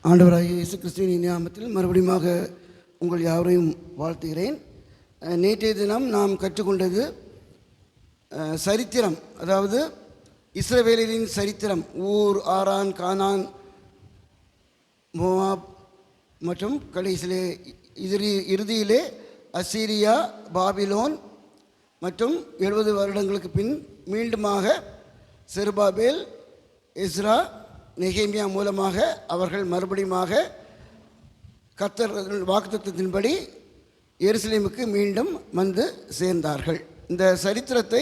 ஆண்டவராகிய இயேசு கிறிஸ்துவின் நாமத்தில் மறுபடியும் உங்கள் யாவரையும் வாழ்த்துகிறேன். நேற்றைய தினம் நாம் கற்றுக்கொண்டது சரித்திரம், அதாவது இஸ்ரவேலரின் சரித்திரம். ஊர், ஆரான், கானான், மோவாப் மற்றும் கடைசியிலே இறுதியிலே அசீரியா, பாபிலோன் மற்றும் 70 வருடங்களுக்கு பின் மீண்டுமாக செருபாபேல், எஸ்ரா, நெகேமியா மூலமாக அவர்கள் மறுபடியுமாக கர்த்தர் வாக்குத்தத்தத்தின்படி எருசலேமுக்கு மீண்டும் வந்து சேர்ந்தார்கள். இந்த சரித்திரத்தை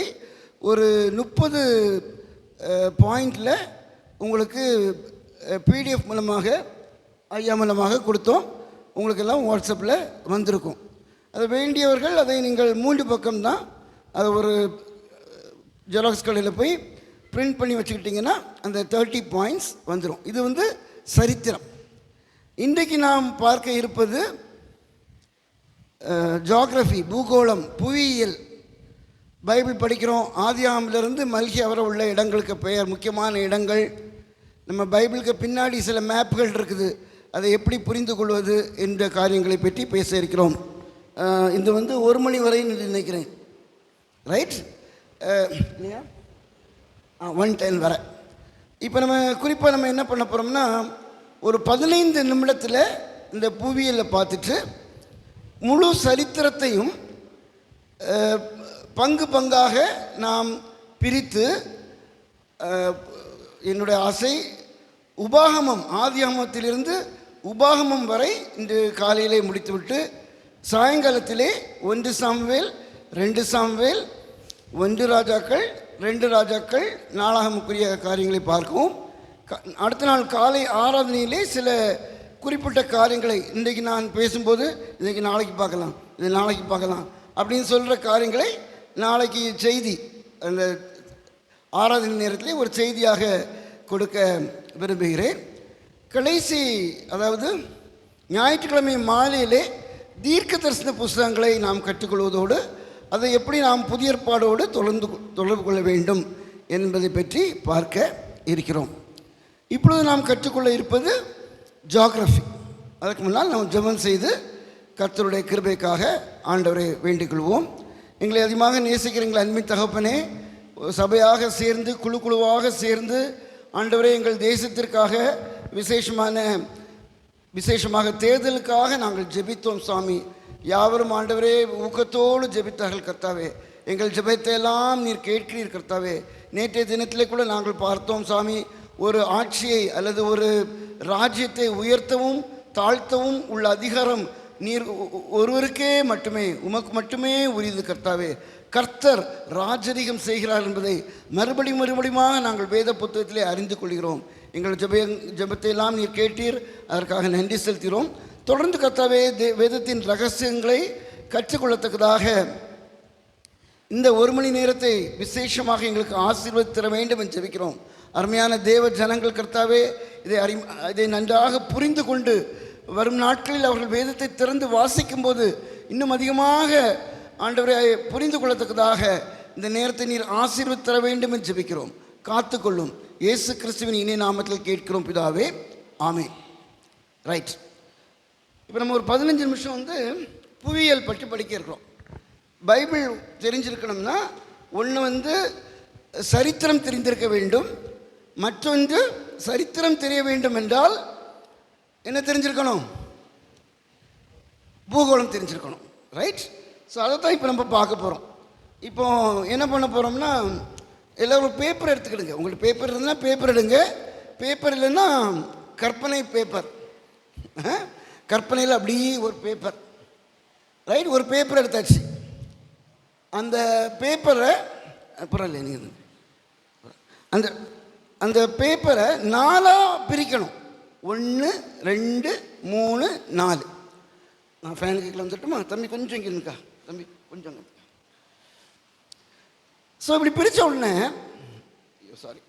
ஒரு 30 பாயிண்டில் உங்களுக்கு பிடிஎஃப் மூலமாக ஐயா மூலமாக கொடுத்தோம். உங்களுக்கெல்லாம் வாட்ஸ்அப்பில் வந்திருக்கும். அது வேண்டியவர்கள் அதை நீங்கள் 3 பக்கம்தான், அது ஒரு ஜெராக்ஸ் கடையில் போய் பிரிண்ட் பண்ணி வச்சுக்கிட்டிங்கன்னா அந்த 30 பாயிண்ட்ஸ் வந்துடும். இது சரித்திரம். இன்றைக்கு நாம் பார்க்க இருப்பது ஜியோகிரஃபி, பூகோளம், புவியியல். பைபிள் படிக்கிறோம். ஆதியாகமத்திலிருந்து மல்கி வரை உள்ள இடங்களுக்கு பெயர், முக்கியமான இடங்கள். நம்ம பைபிளுக்கு பின்னாடி சில மேப்புகள் இருக்குது, அதை எப்படி புரிந்து கொள்வது என்ற காரியங்களை பற்றி பேச இருக்கிறோம். இது 1 மணி வரை நினைக்கிறேன், ரைட்? 1:10 வரை. இப்போ குறிப்பாக நம்ம என்ன பண்ண போகிறோம்னா, ஒரு 15 நிமிடத்தில் இந்த புவியியலை பார்த்துட்டு முழு சரித்திரத்தையும் பங்கு பங்காக நாம் பிரித்து, என்னுடைய ஆசை உபாகமம், ஆதியாகமத்திலிருந்து உபாகமம் வரை இன்று காலையிலே முடித்துவிட்டு சாயங்காலத்திலே 1 சாமுவேல், 2 சாமுவேல், 1 ராஜாக்கள், 2 ராஜாக்கள், நாளாகமுக்குரிய காரியங்களை பார்க்கவும். அடுத்த நாள் காலை ஆராதனையிலே சில குறிப்பிட்ட காரியங்களை, இன்றைக்கு நான் பேசும்போது இன்றைக்கி நாளைக்கு பார்க்கலாம், இது நாளைக்கு பார்க்கலாம் அப்படின்னு சொல்கிற காரியங்களை நாளைக்கு செய்தி, அந்த ஆராதனை நேரத்திலே ஒரு செய்தியாக கொடுக்க விரும்புகிறேன். கடைசி, அதாவது ஞாயிற்றுக்கிழமை மாலையிலே தீர்க்க தரிசன புஸ்தகங்களை நாம் கற்றுக்கொள்வதோடு அதை எப்படி நாம் புதிய ஏற்பாடோடு தொடர்பு கொள்ள வேண்டும் என்பதை பற்றி பார்க்க இருக்கிறோம். இப்பொழுது நாம் கற்றுக்கொள்ள இருப்பது ஜியோகிரஃபி. அதற்கு முன்னால் நாம் ஜெபம் செய்து கர்த்தருடைய கிருபைக்காக ஆண்டவரை வேண்டிக் கொள்வோம். எங்களை அதிகமாக நேசிக்கிற எங்கள் அன்பின் தகப்பனே, சபையாக சேர்ந்து குழுவாக சேர்ந்து ஆண்டவரே எங்கள் தேசத்திற்காக விசேஷமாக தேர்தலுக்காக நாங்கள் ஜெபித்தோம் சாமி. யாவரும் ஆண்டவரே ஊக்கத்தோடு ஜெபித்தார்கள் கர்த்தாவே. எங்கள் ஜெபத்தை எல்லாம் நீர் கேட்கிறீர் கர்த்தாவே. நேற்றைய தினத்திலே கூட நாங்கள் பார்த்தோம் சாமி, ஒரு ஆட்சியை அல்லது ஒரு ராஜ்யத்தை உயர்த்தவும் தாழ்த்தவும் உள்ள அதிகாரம் நீர் ஒருவருக்கே மட்டுமே, உமக்கு மட்டுமே உரியது கர்த்தாவே. கர்த்தர் ராஜரீகம் செய்கிறார் என்பதை மறுபடியுமாக நாங்கள் வேத புத்தகத்திலே அறிந்து கொள்கிறோம். எங்கள் ஜெபத்தை எல்லாம் நீர் கேட்டீர், அதற்காக நன்றி செலுத்துகிறோம். தொடர்ந்து கர்த்தாவே வேதத்தின் ரகசியங்களை கற்றுக்கொள்ளத்தக்கதாக இந்த 1 மணி நேரத்தை விசேஷமாக எங்களுக்கு ஆசீர்வதித்து தர வேண்டும் என்று ஜெபிக்கிறோம். அருமையான தேவ ஜனங்கள் கர்த்தாவே, இதை நன்றாக புரிந்து கொண்டு வரும் நாட்களில் அவர்கள் வேதத்தை திறந்து வாசிக்கும் போது இன்னும் அதிகமாக ஆண்டவரை புரிந்து கொள்ளத்தக்கதாக இந்த நேரத்தை நீர் ஆசீர்வதித்து தர வேண்டும் என்று ஜெபிக்கிறோம். காத்துக்கொள்ளும் இயேசு கிறிஸ்துவின் இனிய நாமத்தில் கேட்கிறோம் பிதாவே, ஆமென். ரைட். இப்போ நம்ம ஒரு 15 நிமிஷம் புவியியல் பற்றி படிக்க இருக்கிறோம். பைபிள் தெரிஞ்சிருக்கணும்னா ஒன்று சரித்திரம் தெரிந்திருக்க வேண்டும், மற்றொன்று சரித்திரம் தெரிய வேண்டும் என்றால் என்ன தெரிஞ்சிருக்கணும்? பூகோளம் தெரிஞ்சிருக்கணும், ரைட்? ஸோ அதை தான் இப்போ நம்ம பார்க்க போகிறோம். இப்போ என்ன பண்ண போகிறோம்னா, எல்லோரும் பேப்பர் எடுத்துக்கிடுங்க. உங்களுக்கு பேப்பர் இருந்தால் பேப்பர் எடுங்க, பேப்பர் இல்லைன்னா கற்பனை பேப்பர், கற்பனையில் அப்படி ஒரு பேப்பர், ரைட்? ஒரு பேப்பர் எடுத்தாச்சு. அந்த பேப்பரை அப்புறம் இல்லை, நீங்கள் அந்த பேப்பரை 4ஆக பிரிக்கணும். 1, 2, 3, 4. நான் ஃபேனுக்கு கீழே வந்துட்டுமா? தம்பி கொஞ்சம் இங்கே இருக்கா, தம்பி கொஞ்சம். ஸோ இப்படி பிரித்த உடனே, சாரி,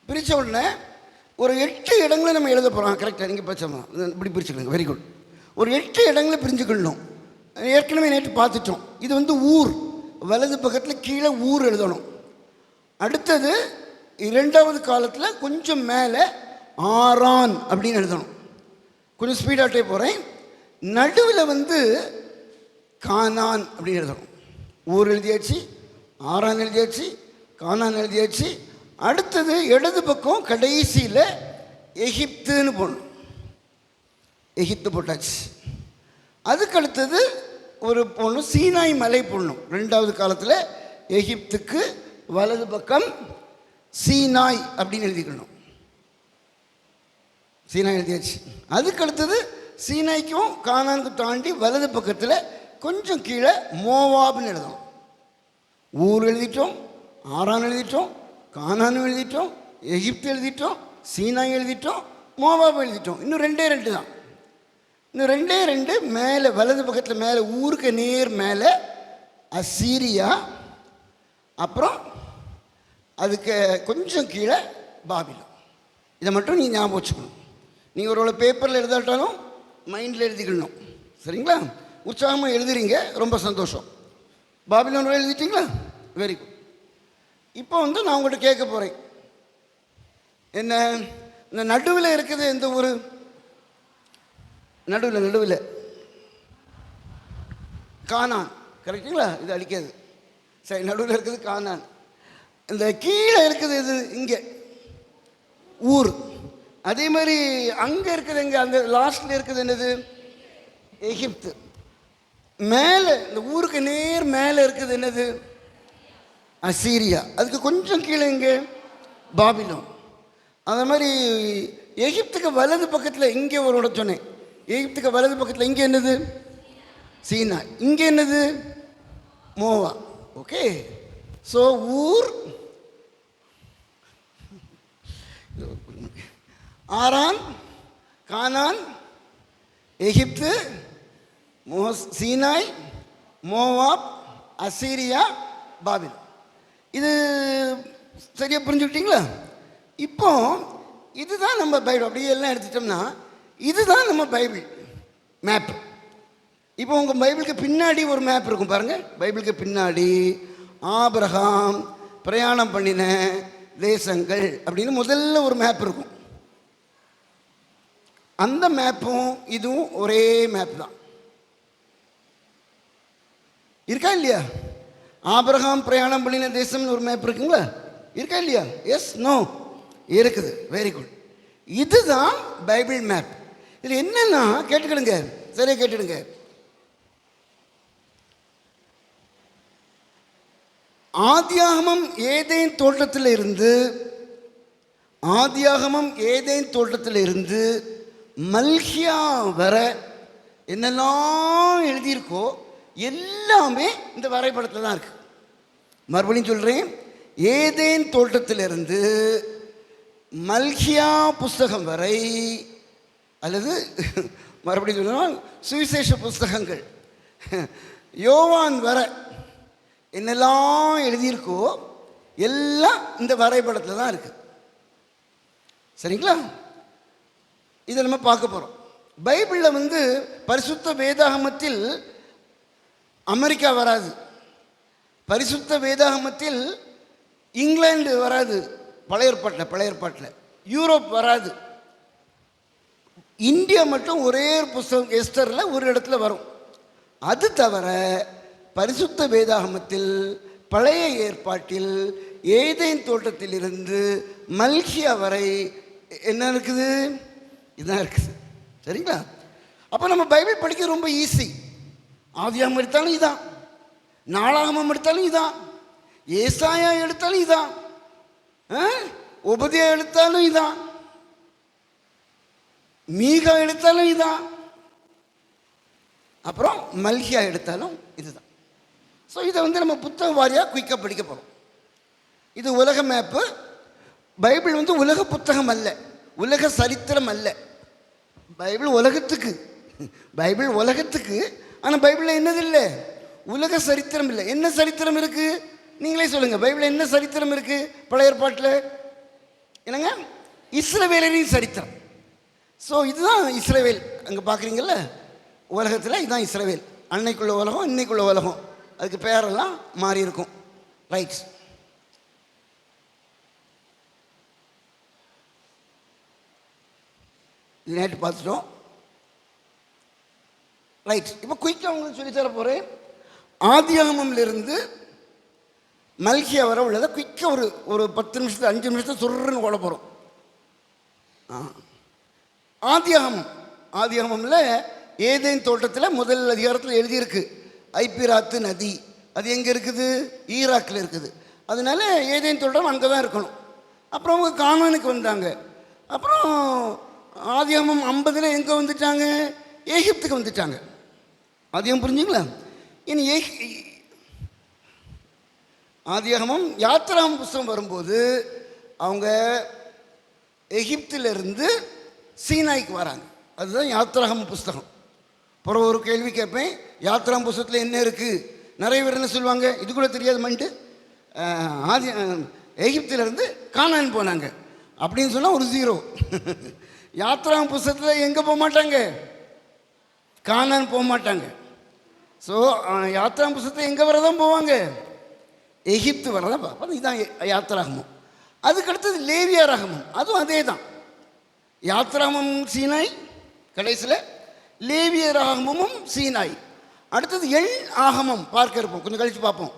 பிரித்த உடனே ஒரு 8 இடங்களை நம்ம எழுத போகிறோம். கரெக்டாக நீங்கள் பச்சைமா இப்படி பிரிச்சுக்கணுங்க, வெரி குட். ஒரு 8 இடங்களை பிரிஞ்சுக்கணும். ஏற்கனவே நேற்று பார்த்துட்டோம். இது ஊர், வலது பக்கத்தில் கீழே ஊர் எழுதணும். அடுத்தது இரண்டாவது காலத்தில் கொஞ்சம் மேலே ஆரான் அப்படின்னு எழுதணும். கொஞ்சம் ஸ்பீடாகட்டே போகிறேன். நடுவில் கானான் அப்படின்னு எழுதணும். ஊர் எழுதியாச்சு, ஆரான் எழுதியாச்சு, கானான் எழுதியாச்சு. அடுத்தது இடது பக்கம் கடைசியில் எகிப்துன்னு போடணும். எகிப்து போட்டாச்சு. அதுக்கு அடுத்தது ஒரு போடணும், சீனாய் மலை போடணும். ரெண்டாவது காலத்தில் எகிப்துக்கு வலது பக்கம் சீனாய் அப்படின்னு எழுதிக்கணும். சீனாய் எழுதியாச்சு. அதுக்கு அடுத்தது சீனாய்க்கும் கானானுக்கு தாண்டி வலது பக்கத்தில் கொஞ்சம் கீழே மோவாப்னு எழுதணும். ஊர் எழுதிட்டோம், ஆரான் எழுதிட்டோம், கானான் எழுதிட்டோம், எகிப்து எழுதிட்டோம், சீனாய் எழுதிட்டோம், மோவாப் எழுதிட்டோம். இன்னும் ரெண்டு தான். இன்னும் ரெண்டு மேலே வலது பக்கத்தில் மேலே ஊருக்கு நேர் மேலே அசீரியா, அப்புறம் அதுக்கு கொஞ்சம் கீழே பாபிலோன். இதை மட்டும் நீங்கள் ஞாபகம் வச்சுக்கணும். நீங்கள் ஒரு பேப்பரில் எழுதாட்டாலும் மைண்டில் எழுதிக்கணும். சரிங்களா? உற்சாகமாக எழுதுறீங்க, ரொம்ப சந்தோஷம். பாபிலோன் எழுதிட்டீங்களா? Very good. இப்போ நான் உங்கள்கிட்ட கேட்க போகிறேன், என்ன இந்த நடுவில் இருக்குது எந்த ஊர்? நடுவில் கானான். கரெக்டுங்களா? இது அடிக்காது. சரி, நடுவில் இருக்குது கானான். இந்த கீழே இருக்குது இது இங்கே ஊர். அதே மாதிரி அங்கே இருக்குது, எங்கே அந்த லாஸ்டில் இருக்குது என்னது? எகிப்து. மேலே இந்த ஊருக்கு நேர் மேலே இருக்குது என்னது? அசீரியா. அதுக்கு கொஞ்சம் கீழே இங்கே பாபிலோன். அந்த மாதிரி எகிப்துக்கு வலது பக்கத்தில் இங்கே ஒரு இடம் சொன்னேன். எகிப்துக்கு வலது பக்கத்தில் இங்கே என்னது? சீனா. இங்கே என்னது? மோவா. ஓகே. ஸோ ஊர், ஆரான், கானான், எகிப்து, சீனாய், மோவாப், அசீரியா, பாபில். இது சரியாக புரிஞ்சுக்கிட்டீங்களா? இப்போ இதுதான் நம்ம பைபிள். அப்படியே எல்லாம் எடுத்துட்டோம்னா இதுதான் நம்ம பைபிள் மேப். இப்போ உங்கள் பைபிளுக்கு பின்னாடி ஒரு மேப் இருக்கும் பாருங்கள். பைபிளுக்கு பின்னாடி ஆபிரகாம் பிரயாணம் பண்ணின தேசங்கள் அப்படின்னு முதல்ல ஒரு மேப் இருக்கும். அந்த மேப்பும் இதுவும் ஒரே மேப் தான். இருக்கா இல்லையா? ஆபிரகாம் பிரயாணம் பண்ணின தேசம்னு ஒரு மேப் இருக்குங்களா? இருக்கா இல்லையா? Yes, no? இருக்குது. Very good. இதுதான் பைபிள் மேப். இதில் என்னன்னா கேட்டுக்கிடுங்க, சரியா கேட்டுடுங்க. ஆதியாகமம் ஏதேன் தோட்டத்தில் இருந்து மல்கியா வர என்னெல்லாம் எழுதியிருக்கோ எல்லாமே இந்த வரைபடத்தில் தான் இருக்கு. மறுபடியும் சொல்கிறேன், ஏதேன் தோட்டத்திலிருந்து மல்கியா புஸ்தகம் வரை, அல்லது மறுபடியும் சொல்லணும் சுவிசேஷ புஸ்தகங்கள் யோவான் வர என்னெல்லாம் எழுதியிருக்கோ எல்லாம் இந்த வரைபடத்தில் தான் இருக்குது. சரிங்களா? இதை நம்ம பார்க்க போகிறோம். பைபிளில் பரிசுத்த வேதாகமத்தில் அமெரிக்கா வராது, பரிசுத்த வேதாகமத்தில் இங்கிலாந்து வராது, பழைய ஏற்பாட்டில் யூரோப் வராது. இந்தியா மட்டும் ஒரே புஸ்தகம் எஸ்தரில் ஒரு இடத்துல வரும். அது தவிர பரிசுத்த வேதாகமத்தில் பழைய ஏற்பாட்டில் ஏதேன் தோட்டத்திலிருந்து மல்கியா வரை என்ன இருக்குது? இதுதான் இருக்குது. சரிங்களா? அப்போ நம்ம பைபிள் படிக்க ரொம்ப ஈஸி. ஆதியாகமம் எடுத்தாலும் இதான், நாளாகமம் எடுத்தாலும் இதான், ஏசாயா எடுத்தாலும் இதான், உபதேயா எடுத்தாலும் இதான், மீகா எடுத்தாலும் இதான், அப்புறம் மல்கியா எடுத்தாலும் இதுதான். ஸோ இதை நம்ம புத்தக வாரியாக குயிக்காக படிக்க போகிறோம். இது உலக மேப்பு. பைபிள் உலக புத்தகம் அல்ல, உலக சரித்திரம் அல்ல. பைபிள் உலகத்துக்கு. ஆனால் பைபிளில் என்னது இல்லை? உலக சரித்திரம் இல்லை. என்ன சரித்திரம் இருக்குது? நீங்களே சொல்லுங்கள். பைபிளில் என்ன சரித்திரம் இருக்குது? பழைய ஏற்பாட்டில் என்னங்க? இஸ்ரவேலரின் சரித்திரம். ஸோ இதுதான் இஸ்ரவேல். அங்கே பார்க்குறீங்கல்ல, உலகத்தில் இதுதான் இஸ்ரவேல். அன்னைக்குள்ள உலகம், இன்னைக்குள்ள உலகம், அதுக்கு பேரெல்லாம் மாறி இருக்கும். ரைட். இது நேற்று பார்த்துட்டோம். ரைட், இப்போ குயிக்காக உங்களுக்கு சொல்லித்தர போகிறேன். ஆதியாகமம்லேருந்து மல்கியா வர உள்ளதை குயிக்காக ஒரு 10 நிமிஷத்தை 5 நிமிஷத்தை சொல்கிறன்னு ஓட போகிறோம். ஆதியாகமம்ல ஏதேன் தோட்டத்தில் முதல் அதிகாரத்தில் எழுதியிருக்கு ஐபிராத்து நதி. அது எங்கே இருக்குது? ஈராக்கில் இருக்குது. அதனால ஏதேன் தோட்டம் அங்கே தான் இருக்கணும். அப்புறம் அவங்க கானானுக்கு வந்தாங்க. அப்புறம் ஆதியாகமம் 50 எங்கே வந்துட்டாங்க? எகிப்துக்கு வந்துட்டாங்க. ஆதியாகமம் புரிஞ்சுங்களா? இனி ஆதியாகமம் யாத்திராம் புஸ்தகம் வரும்போது அவங்க எகிப்திலிருந்து சீனாய்க்கு வராங்க. அதுதான் யாத்திராகம புஸ்தகம். அப்புறம் ஒரு கேள்வி கேட்பேன், யாத்திராம் புஸ்தகத்தில் என்ன இருக்குது? நிறைய பேர் என்ன சொல்லுவாங்க, இது கூட தெரியாது மண்டு, எகிப்திலிருந்து கானான் போனாங்க அப்படின்னு சொன்னால் ஒரு 0. யாத்திராம் புஸ்தகத்தில் எங்கே போக மாட்டாங்க? கானான் போக மாட்டாங்க. ஸோ யாத்திராம் புஸ்தகத்தை எங்கே வரதான் போவாங்க? எகிப்து வரதான் பார்ப்போம். இதுதான் யாத்திராகமம். அதுக்கடுத்தது லேவியராகமம். அதுவும் அதே தான். யாத்திராகமம் சீனாய், கடைசியில் லேவியராகமும் சீனாய். அடுத்தது எண் ஆகமம் பார்க்க இருப்போம், கொஞ்சம் கழித்து பார்ப்போம்.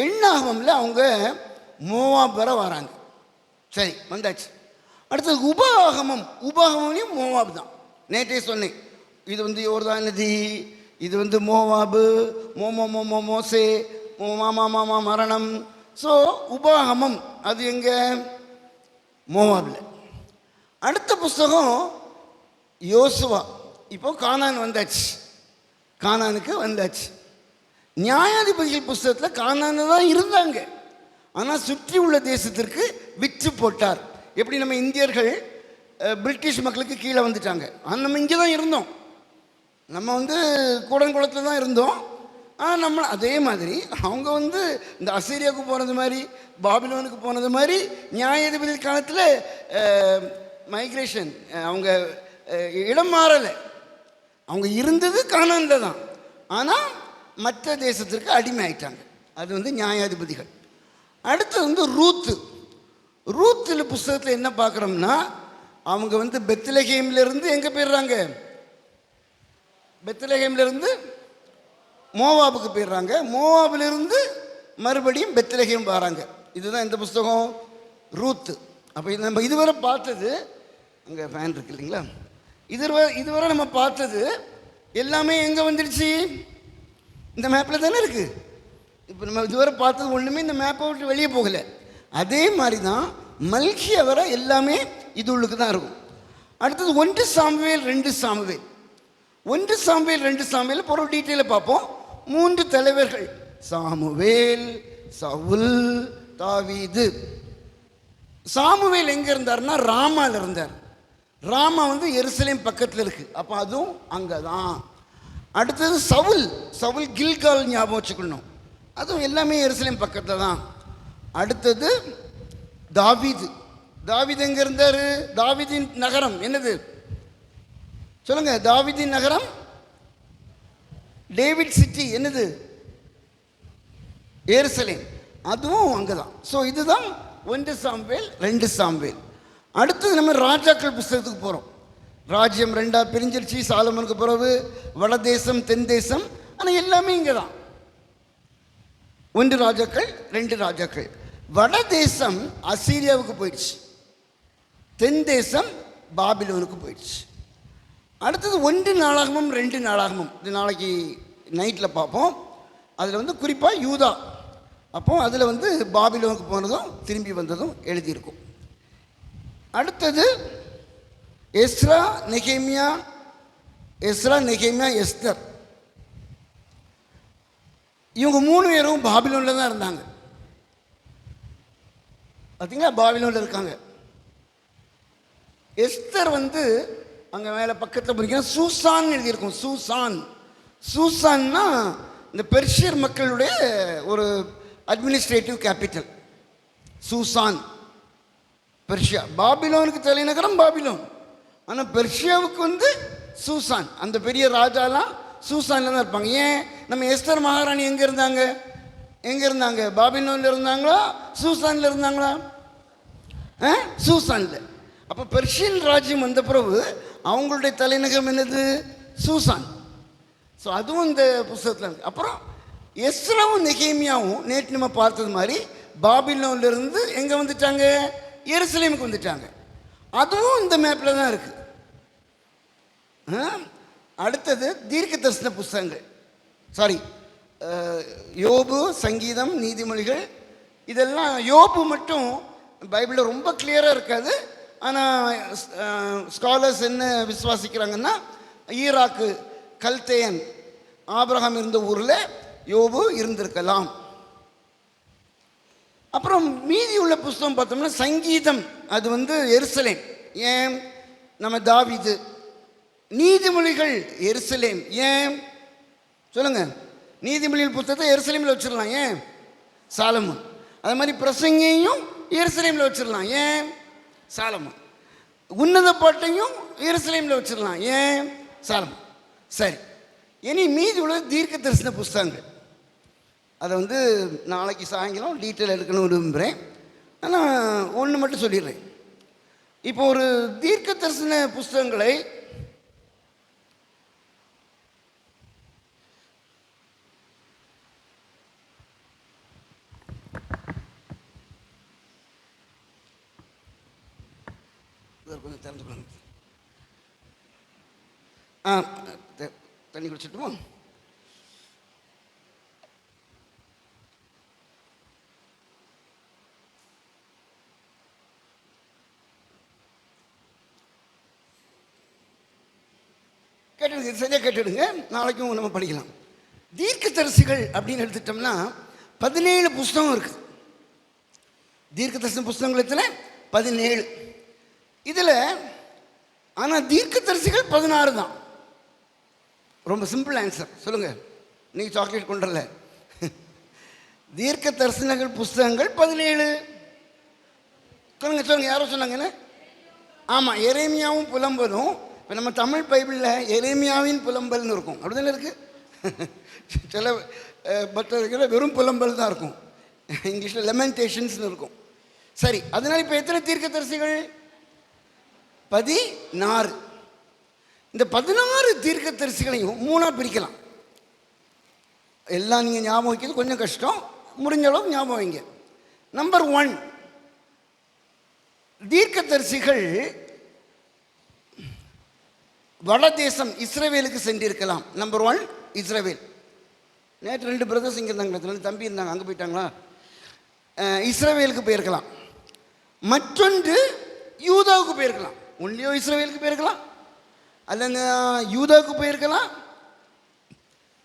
எண் ஆகமம்ல அவங்க மோவாப் வர வராங்க. சரி, வந்தாச்சு. அடுத்தது உபாகமம்லையும் மோவாப் தான். நேற்றே சொன்னேன், இது யோர்தான் நதி, இது மோவாபு, மோசே, மாமா மரணம். ஸோ உபாகமம் அது எங்கே? மோவாபில். அடுத்த புஸ்தகம் யோசுவா. இப்போ கானான் வந்தாச்சு, கானானுக்கு வந்தாச்சு. நியாயாதிபதிகள் புஸ்தகத்தில் கானான் தான் இருந்தாங்க. ஆனால் சுற்றி உள்ள தேசத்திற்கு விற்று போட்டார். எப்படி நம்ம இந்தியர்கள் பிரிட்டிஷ் மக்களுக்கு கீழே வந்துட்டாங்க. ஆனால் நம்ம இங்கே தான் இருந்தோம். நம்ம கூடன்குளத்தில் தான் இருந்தோம். ஆனால் நம்ம அதே மாதிரி அவங்க இந்த அசீரியாவுக்கு போனது மாதிரி, பாபிலோனுக்கு போனது மாதிரி நியாயாதிபதி காலத்தில் மைக்ரேஷன், அவங்க இடம் மாறலை. அவங்க இருந்தது கானானில் தான், ஆனால் மற்ற தேசத்திற்கு அடிமை ஆயிட்டாங்க. அது நியாயாதிபதிகள். அடுத்தது ரூத்தில் புஸ்தகத்தில் என்ன பார்க்குறோம்னா, அவங்க பெத்லகேம்லேருந்து எங்கே போயிடுறாங்க? பெத்லகேம்லேருந்து மோவாபுக்கு போயிடுறாங்க. மோவாபிலிருந்து மறுபடியும் பெத்லகேம் வராங்க. இதுதான் இந்த புஸ்தகம் ரூத்து. அப்போ நம்ம இதுவரை பார்த்தது, அங்கே ஃபேன் இருக்கு இல்லைங்களா, இதுவரை நம்ம பார்த்தது எல்லாமே எங்கே வந்துடுச்சு? இந்த மேப்பில் தானே இருக்குது. இப்போ நம்ம இதுவரை பார்த்தது ஒன்றுமே இந்த மேப்பை விட்டு வெளியே போகலை. அதே மாதிரி தான் மல்கியா வர எல்லாமே இது உள்ளுக்கு தான் இருக்கும். அடுத்தது 1 சாமுவேல் 2 சாமுவேல். 1 சாமுவேல் 2 சாமுவேல் ஒரு டீட்டெயிலை பார்ப்போம். 3 தலைவர்கள், சாமுவேல், சவுல், தாவீது. சாமுவேல் எங்கே இருந்தார்னா ராமாவில் இருந்தார். ராமா எருசலேம் பக்கத்தில் இருக்குது. அப்போ அதுவும் அங்கே தான். அடுத்தது சவுல் கில்கால் ஞாபகம் வச்சுக்கணும். அதுவும் எல்லாமே எருசலேம் பக்கத்தில் தான். அடுத்தது தாவீது எங்கே இருந்தார்? தாவீதின் நகரம் என்னது சொல்லுங்க? தாவீதின் நகரம் டேவிட் சிட்டி என்னது? எருசலேம். அதுவும் அங்கே தான். ஸோ இதுதான் 1 சாமுவேல் 2 சாமுவேல். அடுத்தது நம்ம ராஜாக்கள் புஸ்தகத்துக்கு போகிறோம். ராஜ்யம் 2 பிரிஞ்சிருச்சு சாலமனுக்கு பிறகு. வடதேசம், தென் தேசம், ஆனால் எல்லாமே இங்கே தான். 1 ராஜாக்கள் 2 ராஜாக்கள். வடதேசம் அசீரியாவுக்கு போயிடுச்சு, தென் தேசம் பாபிலோனுக்கு போயிடுச்சு. அடுத்தது 1 நாளாகமும் 2 நாளாகமும். இது நாளைக்கு நைட்டில் பார்ப்போம். அதில் குறிப்பாக யூதா. அப்போ அதில் பாபிலோனுக்கு போனதும் திரும்பி வந்ததும் எழுதியிருக்கும். அடுத்தது எஸ்ரா நெகேமியா, எஸ்தர். இவங்க 3 பேரும் பாபிலோனில் தான் இருந்தாங்க. பார்த்தீங்களா, பாபிலோனில் இருக்காங்க. எஸ்தர் அங்கே மேலே பக்கத்தில் போனீங்கன்னா சூசான் எழுதியிருக்கும். சூசான்னா இந்த பெர்ஷியர் மக்களுடைய ஒரு அட்மினிஸ்ட்ரேட்டிவ் கேபிட்டல் சூசான், பெர்ஷியா. பாபிலோனுக்கு தலைநகரம் பாபிலோன், ஆனால் பெர்ஷியாவுக்கு சூசான். அந்த பெரிய ராஜாலாம் சூசானில் தான் இருப்பாங்க. ஏன்? நம்ம எஸ்தர் மகாராணி எங்கே இருந்தாங்க? பாபிலோனில் இருந்தாங்களா, சூசானில் இருந்தாங்களா? சூசானில். அப்போ பெர்ஷியன் ராஜ்யம் வந்த பிறகு அவங்களுடைய தலைநகரம் என்னது? சூசான். ஸோ அதுவும் இந்த புஸ்தகத்தில் இருக்குது. அப்புறம் எஸ்ராவும் நெகேமியாவும் நேற்று நம்ம பார்த்தது மாதிரி பாபிலோன்லேருந்து எங்கே வந்துட்டாங்க? எருசலேமுக்கு வந்துட்டாங்க. அதுவும் இந்த மேப்பில் தான் இருக்குது. அடுத்தது தீர்க்க தரிசன புஸ்தகங்கள், சாரி, யோபு, சங்கீதம், நீதிமொழிகள். இதெல்லாம் யோபு மட்டும் பைபிளில் ரொம்ப கிளியராக இருக்காது. ஆனால் ஸ்காலர்ஸ் என்ன விசுவாசிக்கிறாங்கன்னா, ஈராக்கு கல்தேயன் ஆபிரகாம் இருந்த ஊரில் யோபு இருந்திருக்கலாம். அப்புறம் மீதி உள்ள புஸ்தகம் பார்த்தோம்னா சங்கீதம், அது எருசலேம். ஏன்? நம்ம தாவீது. நீதிமொழிகள் எருசலேம். ஏன் சொல்லுங்க? நீதிமொழிகள் புத்தகத்தை எருசலேமில் வச்சிடலாம். ஏன்? சாலமோன். அது மாதிரி பிரசங்கியையும் எருசலேமில் வச்சிடலாம். ஏன்? சாலமோன். உன்னத பாட்டையும் எருசலேமில் வச்சிடலாம். ஏன்? சாலமோன். சரி, இனி மீதி உள்ள தீர்க்க தரிசன புஸ்தகங்கள், அதை நாளைக்கு சாயங்காலம் டீட்டெயில் எடுக்கணும்னு விரும்புகிறேன். ஆனால் ஒன்று மட்டும் சொல்லிடுறேன். இப்போ ஒரு தீர்க்க தரிசன புஸ்தகங்களை கொஞ்சம் திறந்துக்கணும். தண்ணி குடிச்சிட்டுமா? கேட்டுடுங்க, சரியாக கேட்டுடுங்க, நாளைக்கும் நம்ம படிக்கலாம். தீர்க்க தரிசிகள் அப்படின்னு எடுத்துட்டோம்னா 17 புஸ்தகம் இருக்குது. தீர்க்க தரிசன புஸ்தகத்தில் 17. இதில் ஆனால் தீர்க்க தரிசிகள் 16 தான். ரொம்ப சிம்பிள் ஆன்சர். சொல்லுங்கள், நீங்கள் சாக்லேட் கொண்டுல. தீர்க்க தரிசனங்கள் புஸ்தகங்கள் 17. சொல்லுங்கள் யாரோ சொன்னாங்கன்னு? ஆமாம், எரேமியாவும் புலம்பலும். இப்போ நம்ம தமிழ் பைபிளில் எரேமியாவின் புலம்பல்னு இருக்கும், அப்படி தானே இருக்குது. சில பற்ற வெறும் புலம்பல் தான் இருக்கும். இங்கிலீஷில் லெமெண்டேஷன்ஸ்னு இருக்கும். சரி, அதனால் இப்போ எத்தனை தீர்க்க தரிசிகள்? 16. இந்த 16 தீர்க்க தரிசிகளையும் 3ஆக பிரிக்கலாம். எல்லாம் நீங்கள் ஞாபகம் வைக்கிறது கொஞ்சம் கஷ்டம், முடிஞ்ச அளவுக்கு ஞாபகம் வைங்க. நம்பர் 1, தீர்க்க தரிசிகள் வடதேசம் இஸ்ரவேலுக்கு சென்றிருக்கலாம். நம்பர் 1 இஸ்ரவேல். நேற்று 2 பிரதர்ஸ் இங்கே இருந்தாங்க, 2 தம்பி இருந்தாங்க, அங்கே போயிட்டாங்களா? இஸ்ரவேலுக்கு போயிருக்கலாம். மற்றொன்று யூதாவுக்கு போயிருக்கலாம். ஒன்லியோ இஸ்ரவேலுக்கு போயிருக்கலாம், அல்லங்க யூதாவுக்கு போயிருக்கலாம்.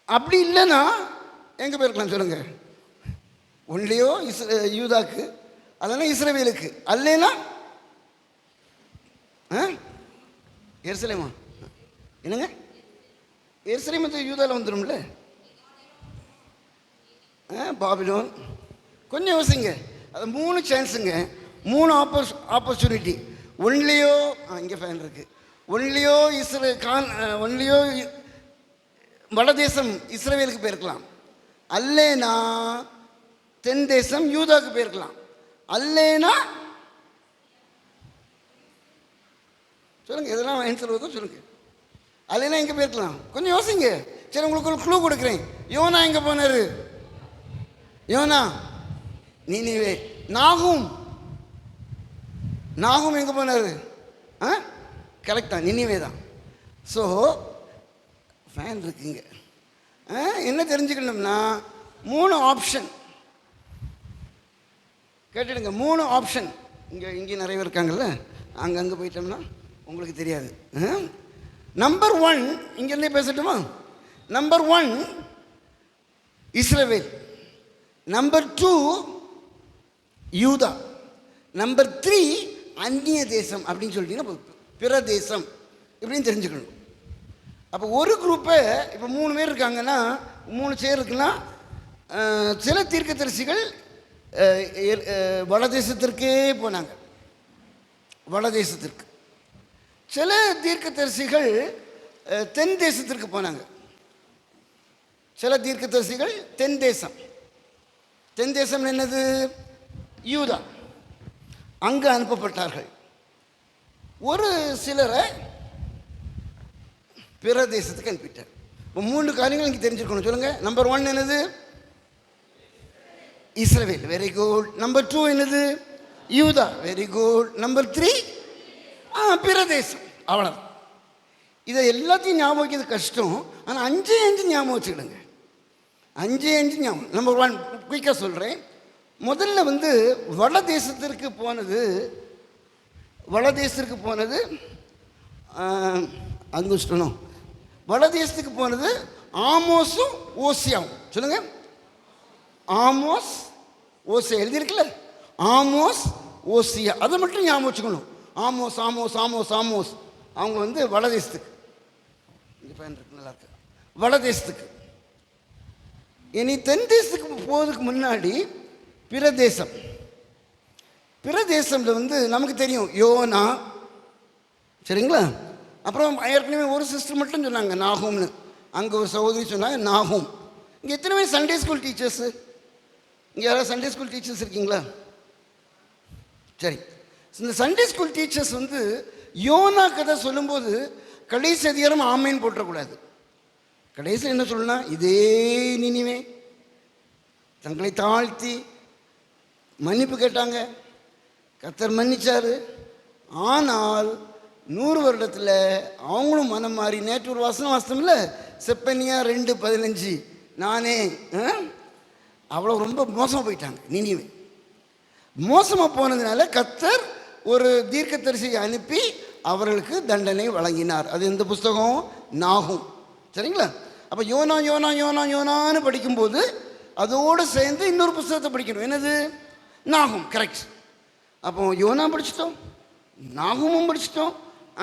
அப்படி இல்லைன்னா எங்கே போயிருக்கலாம் சொல்லுங்கள்? ஒன்லியோ யூதாக்கு, அல்லனா இஸ்ரவேலுக்கு, அல்லனா எருசலேமா? என்னங்க? எருசலேம் யூதாவில் வந்துடும்ல. பாபிலோன். கொஞ்சம் யோசிங்க. அது 3 சான்ஸுங்க, 3 ஆப்பர்ச்சுனிட்டி. ஒன்லியோ இங்கே ஃபேன் இருக்குது. ஒன்லியோ வடதேசம் இஸ்ரவேலுக்கு போயிருக்கலாம், அல்லேனா தென் தேசம் யூதாவுக்கு போயிருக்கலாம், அல்லேனா சொல்லுங்கள், எதெல்லாம் ஆன்சர் வருதோ சொல்லுங்கள். அல்லேனா எங்கே போயிருக்கலாம்? கொஞ்சம் யோசிங்க. சரி, உங்களுக்கு ஒரு க்ளூ கொடுக்குறேன். யோனா எங்கே போனார்? யோனா நீனிவே. நாகும் எங்கே போனார்? கரெக்டாக நினிவே தான். ஸோ ஃபேன் இருக்குங்க. என்ன தெரிஞ்சுக்கணும்னா 3 ஆப்ஷன் கேட்டுடுங்க. 3 ஆப்ஷன். இங்கே நிறைய பேர் இருக்காங்கல்ல, அங்கங்கே போயிட்டோம்னா உங்களுக்கு தெரியாது. நம்பர் 1 இங்கேருந்தே பேசட்டுமா? நம்பர் 1 இஸ்ரவேல், நம்பர் 2 யூதா, நம்பர் 3 அந்நிய தேசம் அப்படின்னு சொல்லிட்டீங்கன்னா பிற தேசம் இப்படின்னு தெரிஞ்சுக்கணும். அப்போ ஒரு குரூப்பை இப்போ 3 பேர் இருக்காங்கன்னா, 3 சேர் இருக்குன்னா, சில தீர்க்கதரிசிகள் வடதேசத்திற்கே போனாங்க, வடதேசத்திற்கு. சில தீர்க்கதரிசிகள் தென் தேசத்திற்கு போனாங்க. சில தீர்க்கதரிசிகள் தென் தேசம். தென் தேசம் என்னது? யூதா. அங்கு அனுப்பப்பட்டார்கள். ஒரு சிலரை பிற தேசத்துக்கு அனுப்பிட்டார். இப்போ 3 காரியங்கள் இங்கே தெரிஞ்சுக்கணும். சொல்லுங்கள். நம்பர் 1 என்னது? இஸ்ரவேல். Very good. நம்பர் 2 என்னது? யூதா. Very good. நம்பர் 3 பிற தேசம். அவ்வளோ. இதை எல்லாத்தையும் ஞாபகம் வைக்கிறது கஷ்டம். ஆனால் 5 ஞாபகம் வச்சுக்கிடுங்க. 5 ஞாபகம். நம்பர் 1 குயிக்காக சொல்கிறேன். முதல்ல வட தேசத்திற்கு போனது அங்குஷ்டனும். வட தேசத்துக்கு போனது ஆமோஸும் ஓசியாவும். சொல்லுங்க. ஆமோஸ் ஓசியா எழுதியிருக்குல்ல. ஆமோஸ் ஓசியா, அதை மட்டும் ஞாபகம் வச்சுக்கணும். ஆமோஸ் ஆமோஸ் ஆமோஸ் ஆமோஸ் அவங்க வட தேசத்துக்கு. இங்கே பயன் இருக்கு, நல்லா இருக்கு. வட தேசத்துக்கு. இனி தென் தேசத்துக்கு போவதுக்கு முன்னாடி பிற தேசம். பிற தேசம்ல நமக்கு தெரியும் யோனா, சரிங்களா? அப்புறம் ஏற்கனவே ஒரு சிஸ்டர் மட்டும் சொன்னாங்க நாகூம்னு. அங்கே ஒரு சகோதரி சொன்னாங்க நாகூம். இங்கே எத்தனை பேர் சண்டே ஸ்கூல் டீச்சர்ஸு? இங்கே யாராவது சண்டே ஸ்கூல் டீச்சர்ஸ் இருக்கீங்களா? சரி. இந்த சண்டே ஸ்கூல் டீச்சர்ஸ் யோனா கதை சொல்லும்போது கடைசி அதிகாரம் ஆமேன்னு போட்டுறக்கூடாது. கடைசியில் என்ன சொல்லணும்? இதே நினிவே தங்களை தாழ்த்தி மன்னிப்பு கேட்டாங்க, கர்த்தர் மன்னிச்சாரு. ஆனால் 100 வருடத்தில் அவங்களும் மனம் மாறி, நேற்று ஒரு வாசனம் இல்லை, செப்பனியா 2:15, நானே அவ்வளோ ரொம்ப மோசமாக போயிட்டாங்க. நினிவே மோசமாக போனதுனால கர்த்தர் ஒரு தீர்க்கதரிசியை அனுப்பி அவர்களுக்கு தண்டனை வழங்கினார். அது எந்த புஸ்தகம்? நாகும். சரிங்களா? அப்போ யோனா யோனா யோனா யோனான்னு படிக்கும்போது அதோடு சேர்ந்து இன்னொரு புஸ்தகத்தை படிக்கணும். என்னது? நாகும். கரெக்ட். அப்போ யோனா படிச்சிட்டோம், நாகமும் படிச்சிட்டோம்.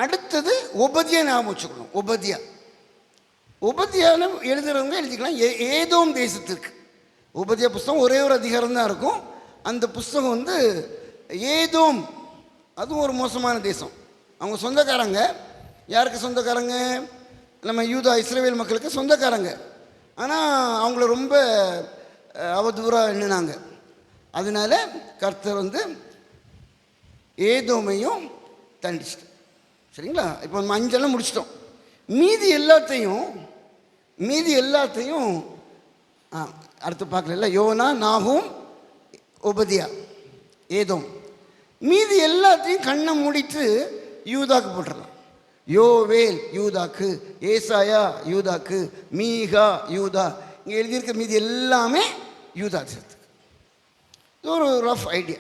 அடுத்தது ஒபதியா ஞாபகம் வச்சுக்கணும். ஒபதியான்னு எழுதுறவங்க எழுதிக்கலாம். ஏதோம் தேசத்திற்கு. உபதியா புஸ்தகம் ஒரே ஒரு அதிகாரம் தான் இருக்கும். அந்த புஸ்தகம் ஏதோம், அதுவும் ஒரு மோசமான தேசம். அவங்க சொந்தக்காரங்க. யாருக்கு சொந்தக்காரங்க? நம்ம யூதா இஸ்ரவேல் மக்களுக்கு சொந்தக்காரங்க. ஆனால் அவங்கள ரொம்ப அவதூறாக எண்ணினாங்க. அதனால கர்த்தர் ஏதோமையும் தண்டிச்சிட்டோம். சரிங்களா? இப்போ நம்ம 5 முடிச்சிட்டோம். மீதி எல்லாத்தையும் அடுத்து பார்க்கல. யோனா, நாகூம், ஒபதியா, ஏதோம். மீதி எல்லாத்தையும் கண்ணை மூடிட்டு யூதாக்கு போட்டுடலாம். யோவேல் யூதாக்கு, ஏசாயா யூதாக்கு, மீகா யூதா. இங்கே எழுதியிருக்க மீதி எல்லாமே யூதா சேர்த்துக்கு. இது ஒரு ரஃப் ஐடியா.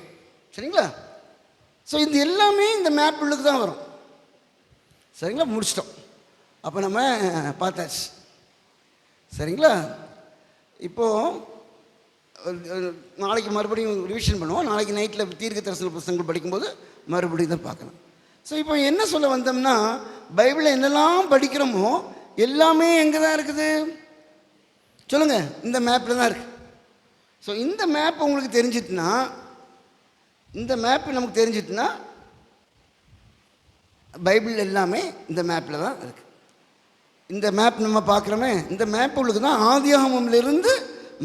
சரிங்களா? ஸோ இது எல்லாமே இந்த மேப் உள்ளுக்கு தான் வரும். சரிங்களா? முடிச்சிட்டோம். அப்போ நம்ம பார்த்தாச்சு. சரிங்களா? இப்போது நாளைக்கு மறுபடியும் ரிவிஷன் பண்ணுவோம். நாளைக்கு நைட்டில் தீர்க்க தரிசன புத்தகங்கள் படிக்கும்போது மறுபடியும் தான் பார்க்கலாம். ஸோ இப்போ என்ன சொல்ல வந்தோம்னா, பைபிளில் என்னெல்லாம் படிக்கிறோமோ எல்லாமே எங்கே தான் இருக்குது? சொல்லுங்கள். இந்த மேப்பில் தான் இருக்குது. ஸோ இந்த மேப் உங்களுக்கு தெரிஞ்சிட்டுனா, பைபிள் எல்லாமே இந்த மேப்பில் தான் இருக்குது. இந்த மேப் நம்ம பார்க்குறோமே, இந்த மேப் உங்களுக்கு தான் ஆதியாகமத்திலிருந்து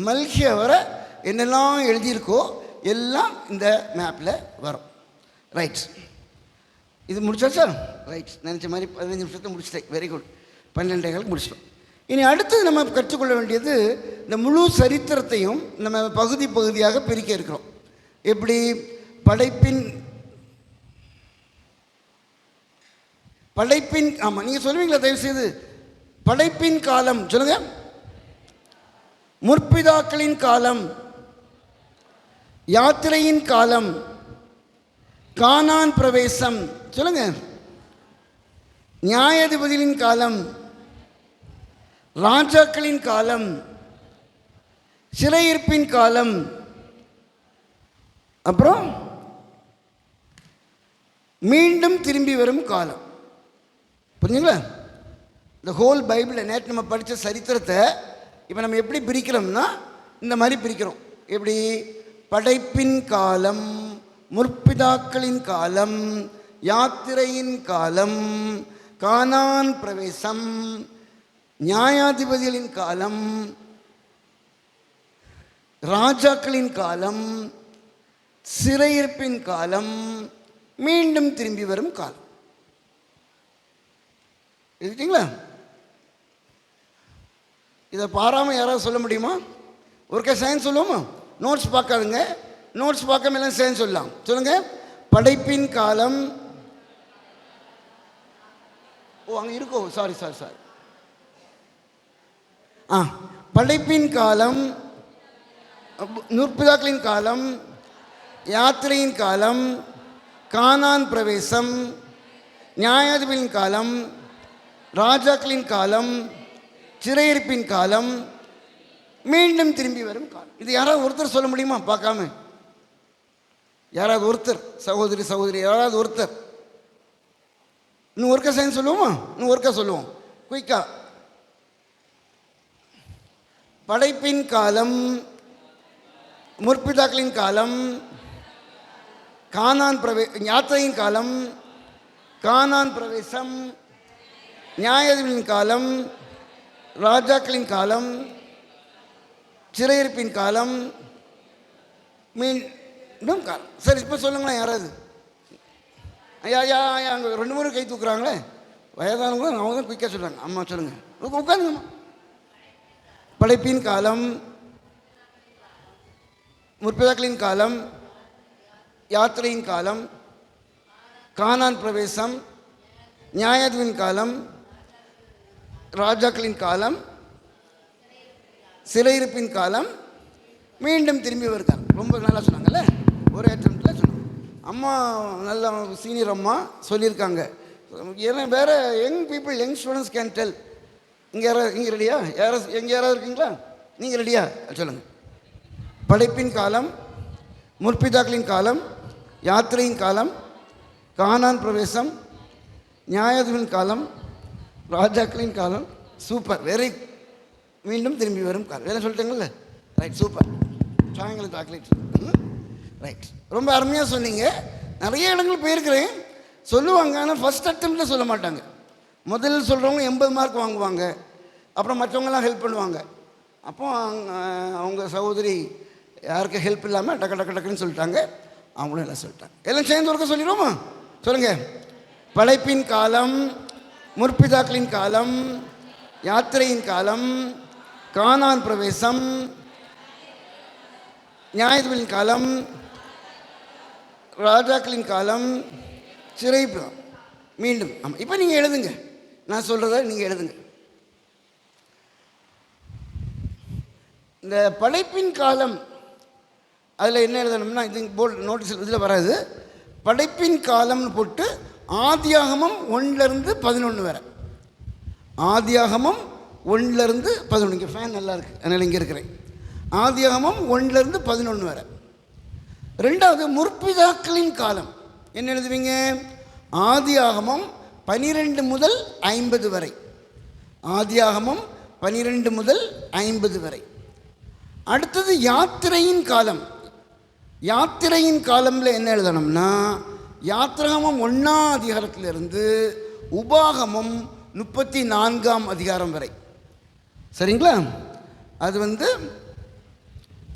மல்கியா வர என்னெல்லாம் எழுதியிருக்கோ எல்லாம் இந்த மேப்பில் வரும். ரைட். இது முடிச்சாச்சா? ரைட். நினச்ச மாதிரி 15 நிமிஷத்தை முடிச்சிட்டேன். Very good. 12:15 முடிச்சிட்டோம். இனி அடுத்தது நம்ம கற்றுக்கொள்ள வேண்டியது, இந்த முழு சரித்திரத்தையும் நம்ம பகுதியாக பிரிக்க இருக்கிறோம். எப்படி? படைப்பின் ஆமாம், நீங்கள் சொல்லுவீங்களா தயவுசெய்து? படைப்பின் காலம் சொல்லுங்க. முற்பிதாக்களின் காலம், யாத்திரையின் காலம், கானான் பிரவேசம் சொல்லுங்க, நியாயாதிபதிகளின் காலம், ராஜாக்களின் காலம், சிறையிருப்பின் காலம், அப்புறம் மீண்டும் திரும்பி வரும் காலம். புரிஞ்சுங்களா? இந்த ஹோல் பைபிளில் நேற்று நம்ம படித்த சரித்திரத்தை இப்போ நம்ம எப்படி பிரிக்கிறோம்னா, இந்த மாதிரி பிரிக்கிறோம். எப்படி? படைப்பின் காலம், முற்பிதாக்களின் காலம், யாத்திரையின் காலம், கானான் பிரவேசம், நியாயாதிபதிகளின் காலம், ராஜாக்களின் காலம், சிறையிருப்பின் காலம், மீண்டும் திரும்பி வரும் காலம். எழுதிட்டீங்களா? இதை பாராமல் யாராவது சொல்ல முடியுமா? ஒருக்கா சயின்ஸ் சொல்லுவோமா? நோட்ஸ் பார்க்காதுங்க, நோட்ஸ் பார்க்காம எல்லாம் சயின்ஸ் சொல்லலாம். சொல்லுங்கள். படைப்பின் காலம். ஓ அங்கே இருக்கோ, சாரி. படைப்பின் காலம், நூற்பிதாக்களின் காலம், யாத்திரையின் காலம், கானான் பிரவேசம், நியாயாதிபதியின் காலம், ராஜாக்களின் காலம், சிறையிருப்பின் காலம், மீண்டும் திரும்பி வரும் காலம். இது யாராவது ஒருத்தர் சொல்ல முடியுமா? பார்க்காம யாராவது ஒருத்தர், சகோதரி யாராவது ஒருத்தர். இன்னும் ஒருக்கா சயின்ஸ் சொல்லுவோமா? இன்னும் ஒருக்கா சொல்லுவோம் குயிக்கா. படைப்பின் காலம், முற்பிதாக்களின் காலம், யாத்திரையின் காலம், கானான் பிரவேசம், நியாயாதிபதியின் காலம், ராஜாக்களின் காலம், சிறையிருப்பின் காலம், மீண்டும் காலம். சரி, இப்போ சொல்லுங்களேன் யாராவது. ஐயா அங்கே 2 கை தூக்குறாங்களே வயதானவங்க, அவங்க தான் குயிக்காக சொல்கிறாங்க. அம்மா சொல்லுங்கள், உட்காந்துங்கம்மா. படைப்பின் காலம், முற்பிதாக்களின் காலம், யாத்திரையின் காலம், கானான் பிரவேசம், நியாயாதிபதியின் காலம், ராஜாக்களின் காலம், சிறையிருப்பின் காலம், மீண்டும் திரும்பி வருகிறார். ரொம்ப நல்லா சொன்னாங்கல்ல, ஒரே அட்டம்ப்டில் சொன்னாங்க. அம்மா நல்ல சீனியர் அம்மா சொல்லியிருக்காங்க. ஏன்னா வேறு young people, young students can tell. இங்கே ரெடியா? யாராவது இருக்கீங்களா? நீங்கள் ரெடியா? சொல்லுங்கள். படைப்பின் காலம், முற்பிதாக்களின் காலம், யாத்திரையின் காலம், கானான் பிரவேசம், நியாயாதிபதியின் காலம், ராஜாக்களின் காலம். Super, very. மீண்டும் திரும்பி வரும் காலம். வேலை சொல்லிட்டேங்கல்ல? Right, super. சாயங்காலம் சாக்லேட். ரைட், ரொம்ப அருமையாக சொன்னீங்க. நிறைய இடங்கள் போயிருக்கிறேன், சொல்லுவாங்க. ஆனால் ஃபஸ்ட் அட்டம்ப்டில் சொல்ல மாட்டாங்க. முதல்ல சொல்கிறவங்க 80 மார்க் வாங்குவாங்க, அப்புறம் மற்றவங்களாம் ஹெல்ப் பண்ணுவாங்க. அப்போ அவங்க சகோதரி யாருக்கு ஹெல்ப் இல்லாமல் டக்குன்னு சொல்லிட்டாங்க. அவங்களும் எல்லாம் சொல்லிட்டாங்க. எல்லாம் சேர்ந்து ஒருக்க சொல்லிடுவோமா? சொல்லுங்கள். படைப்பின் காலம், முற்பிதாக்களின் காலம், யாத்திரையின் காலம், கானான் பிரவேசம், நியாயாதிபதியின் காலம், ராஜாக்களின் காலம், சிறை. மீண்டும். ஆமாம், இப்போ நீங்கள் எழுதுங்க. நான் சொல்கிறத நீங்கள் எழுதுங்க. இந்த படைப்பின் காலம் அதில் என்ன எழுதணும்னா, இது போர்டு நோட்டீஸ் இதில் வராது. படைப்பின் காலம்னு போட்டு ஆதியாகமம் 1-11 வரை. ஆதியாகமம் 1-11. இங்கே ஃபேன் நல்லா இருக்குது, அதனால் இங்கே இருக்கிறேன். ஆதியாகமம் 1-11 வரை. ரெண்டாவது முற்பிதாக்களின் காலம் என்ன எழுதுவீங்க? ஆதியாகமம் 12 முதல் 50 வரை. ஆதியாகமம் 12 முதல் 50 வரை. அடுத்தது யாத்திரையின் காலம். யாத்திரையின் காலம்ல என்ன எழுதணும்னா, யாத்திராகமம் 1ஆம் அதிகாரத்திலிருந்து உபாகமம் 34ஆம் அதிகாரம் வரை. சரிங்களா? அது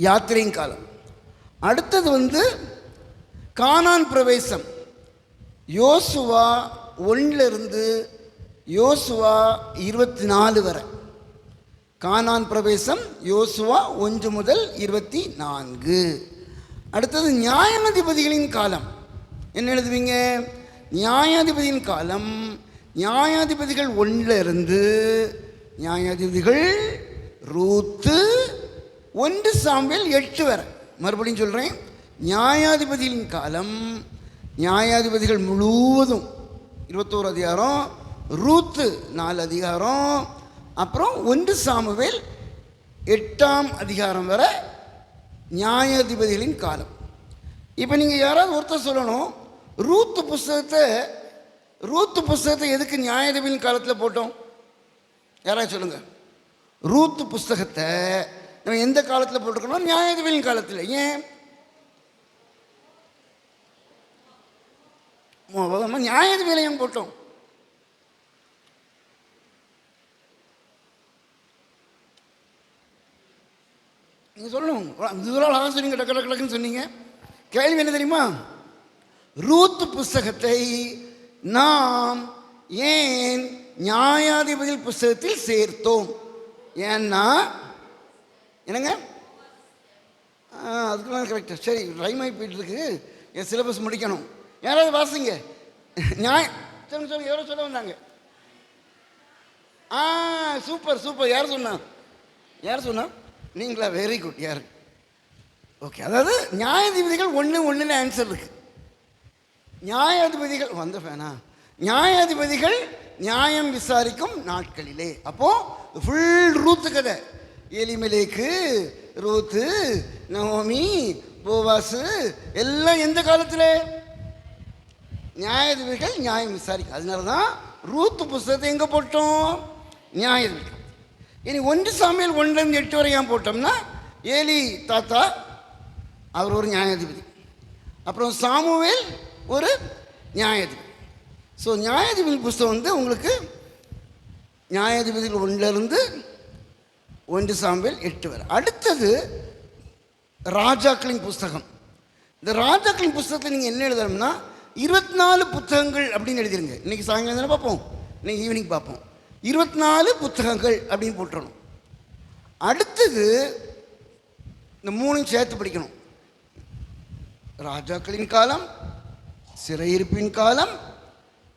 யாத்திரையின் காலம். அடுத்தது கானான் பிரவேசம். யோசுவா 1 யோசுவா 24 வரை. கானான் பிரவேசம் யோசுவா 1 முதல் 24. அடுத்தது நியாயாதிபதிகளின் காலம் என்ன எழுதுவீங்க? நியாயாதிபதியின் காலம் நியாயாதிபதிகள் 1 நியாயாதிபதிகள், ரூத்து, 1 சாமுவேல் 8 வரை. மறுபடியும் சொல்கிறேன், நியாயாதிபதிகளின் காலம் நியாயாதிபதிகள் முழுவதும் 21 அதிகாரம், ரூத்து 4 அதிகாரம், அப்புறம் 1 சாமுவேல் 8ஆம் அதிகாரம் வரை நியாயாதிபதிகளின் காலம். இப்போ நீங்கள் யாராவது ஒருத்தர் சொல்லணும், ரூத்து புஸ்தகத்தை எதுக்கு நியாயாதிபதிகளின் காலத்தில் போட்டோம்? யாராவது சொல்லுங்கள். ரூத்து புஸ்தகத்தை நம்ம எந்த காலத்தில் போட்டிருக்கணும்? நியாயாதிபதிகளின் காலத்தில். ஏன்? நியாயாதிபதிகளை ஏன் போட்டோம்? நீங்கள் சொல்லணும். இதுவரை அழகாக சொன்னீங்க, டக்குன்னு சொன்னீங்க. கேள்வி என்ன தெரியுமா? ரூத் புஸ்தகத்தை நாம் ஏன் நியாயாதிபதி புஸ்தகத்தில் சேர்த்தோம்? ஏன்னா என்னங்க அதுக்குலாம் கரெக்டாக சரி ரைம் ஆகி போயிட்டுருக்கு. என் சிலபஸ் முடிக்கணும். யாராவது வாசிங்க. நியாயம் சொல்லுங்க எவ்வளோ சொல்ல வந்தாங்க? Super super. யார் சொன்னா? யார் சொன்னா? நீங்களா? Very good. யார்? ஓகே. அதாவது நியாயாதிபதிகள் 1:1 ஆன்சர் இருக்கு. நியாயாதிபதிகள் வந்த ஃபேனா? நியாயாதிபதிகள் நியாயம் விசாரிக்கும் நாட்களிலே. அப்போ ஃபுல் ரூத்து கதை. எலிமெலேக்கு, ரூத்து, நவோமி, போவாசு எல்லாம் எந்த காலத்தில்? நியாயாதிபதிகள் நியாயம் விசாரிக்க. அதனால தான் ரூத்து புஸ்தகத்தை எங்கே போட்டோம்? நியாயாதிபதிகள். இனி 1 சாமுவேல் 1-8 வரை ஏன் போட்டோம்னா, ஏலி தாத்தா அவர் ஒரு நியாயாதிபதி, அப்புறம் சாமுவேல் ஒரு நியாயாதிபதி. ஸோ நியாயாதிபதி புஸ்தகம் வந்து உங்களுக்கு நியாயாதிபதிகள் 1 1 சாமுவேல் 8 வரை. அடுத்தது ராஜாக்களின் புஸ்தகம். இந்த ராஜாக்களின் புஸ்தகத்தில் நீங்கள் என்ன எழுதணும்னா 24 புத்தகங்கள் அப்படின்னு எழுதிருங்க. இன்றைக்கி சாயங்காலம் தானே பார்ப்போம், இன்றைக்கி ஈவினிங் பார்ப்போம். 24 புத்தகங்கள் அப்படின்னு போட்டுறணும். அடுத்தது இந்த 3 சேர்த்து படிக்கணும். ராஜாக்களின் காலம், சிறையிருப்பின் காலம்,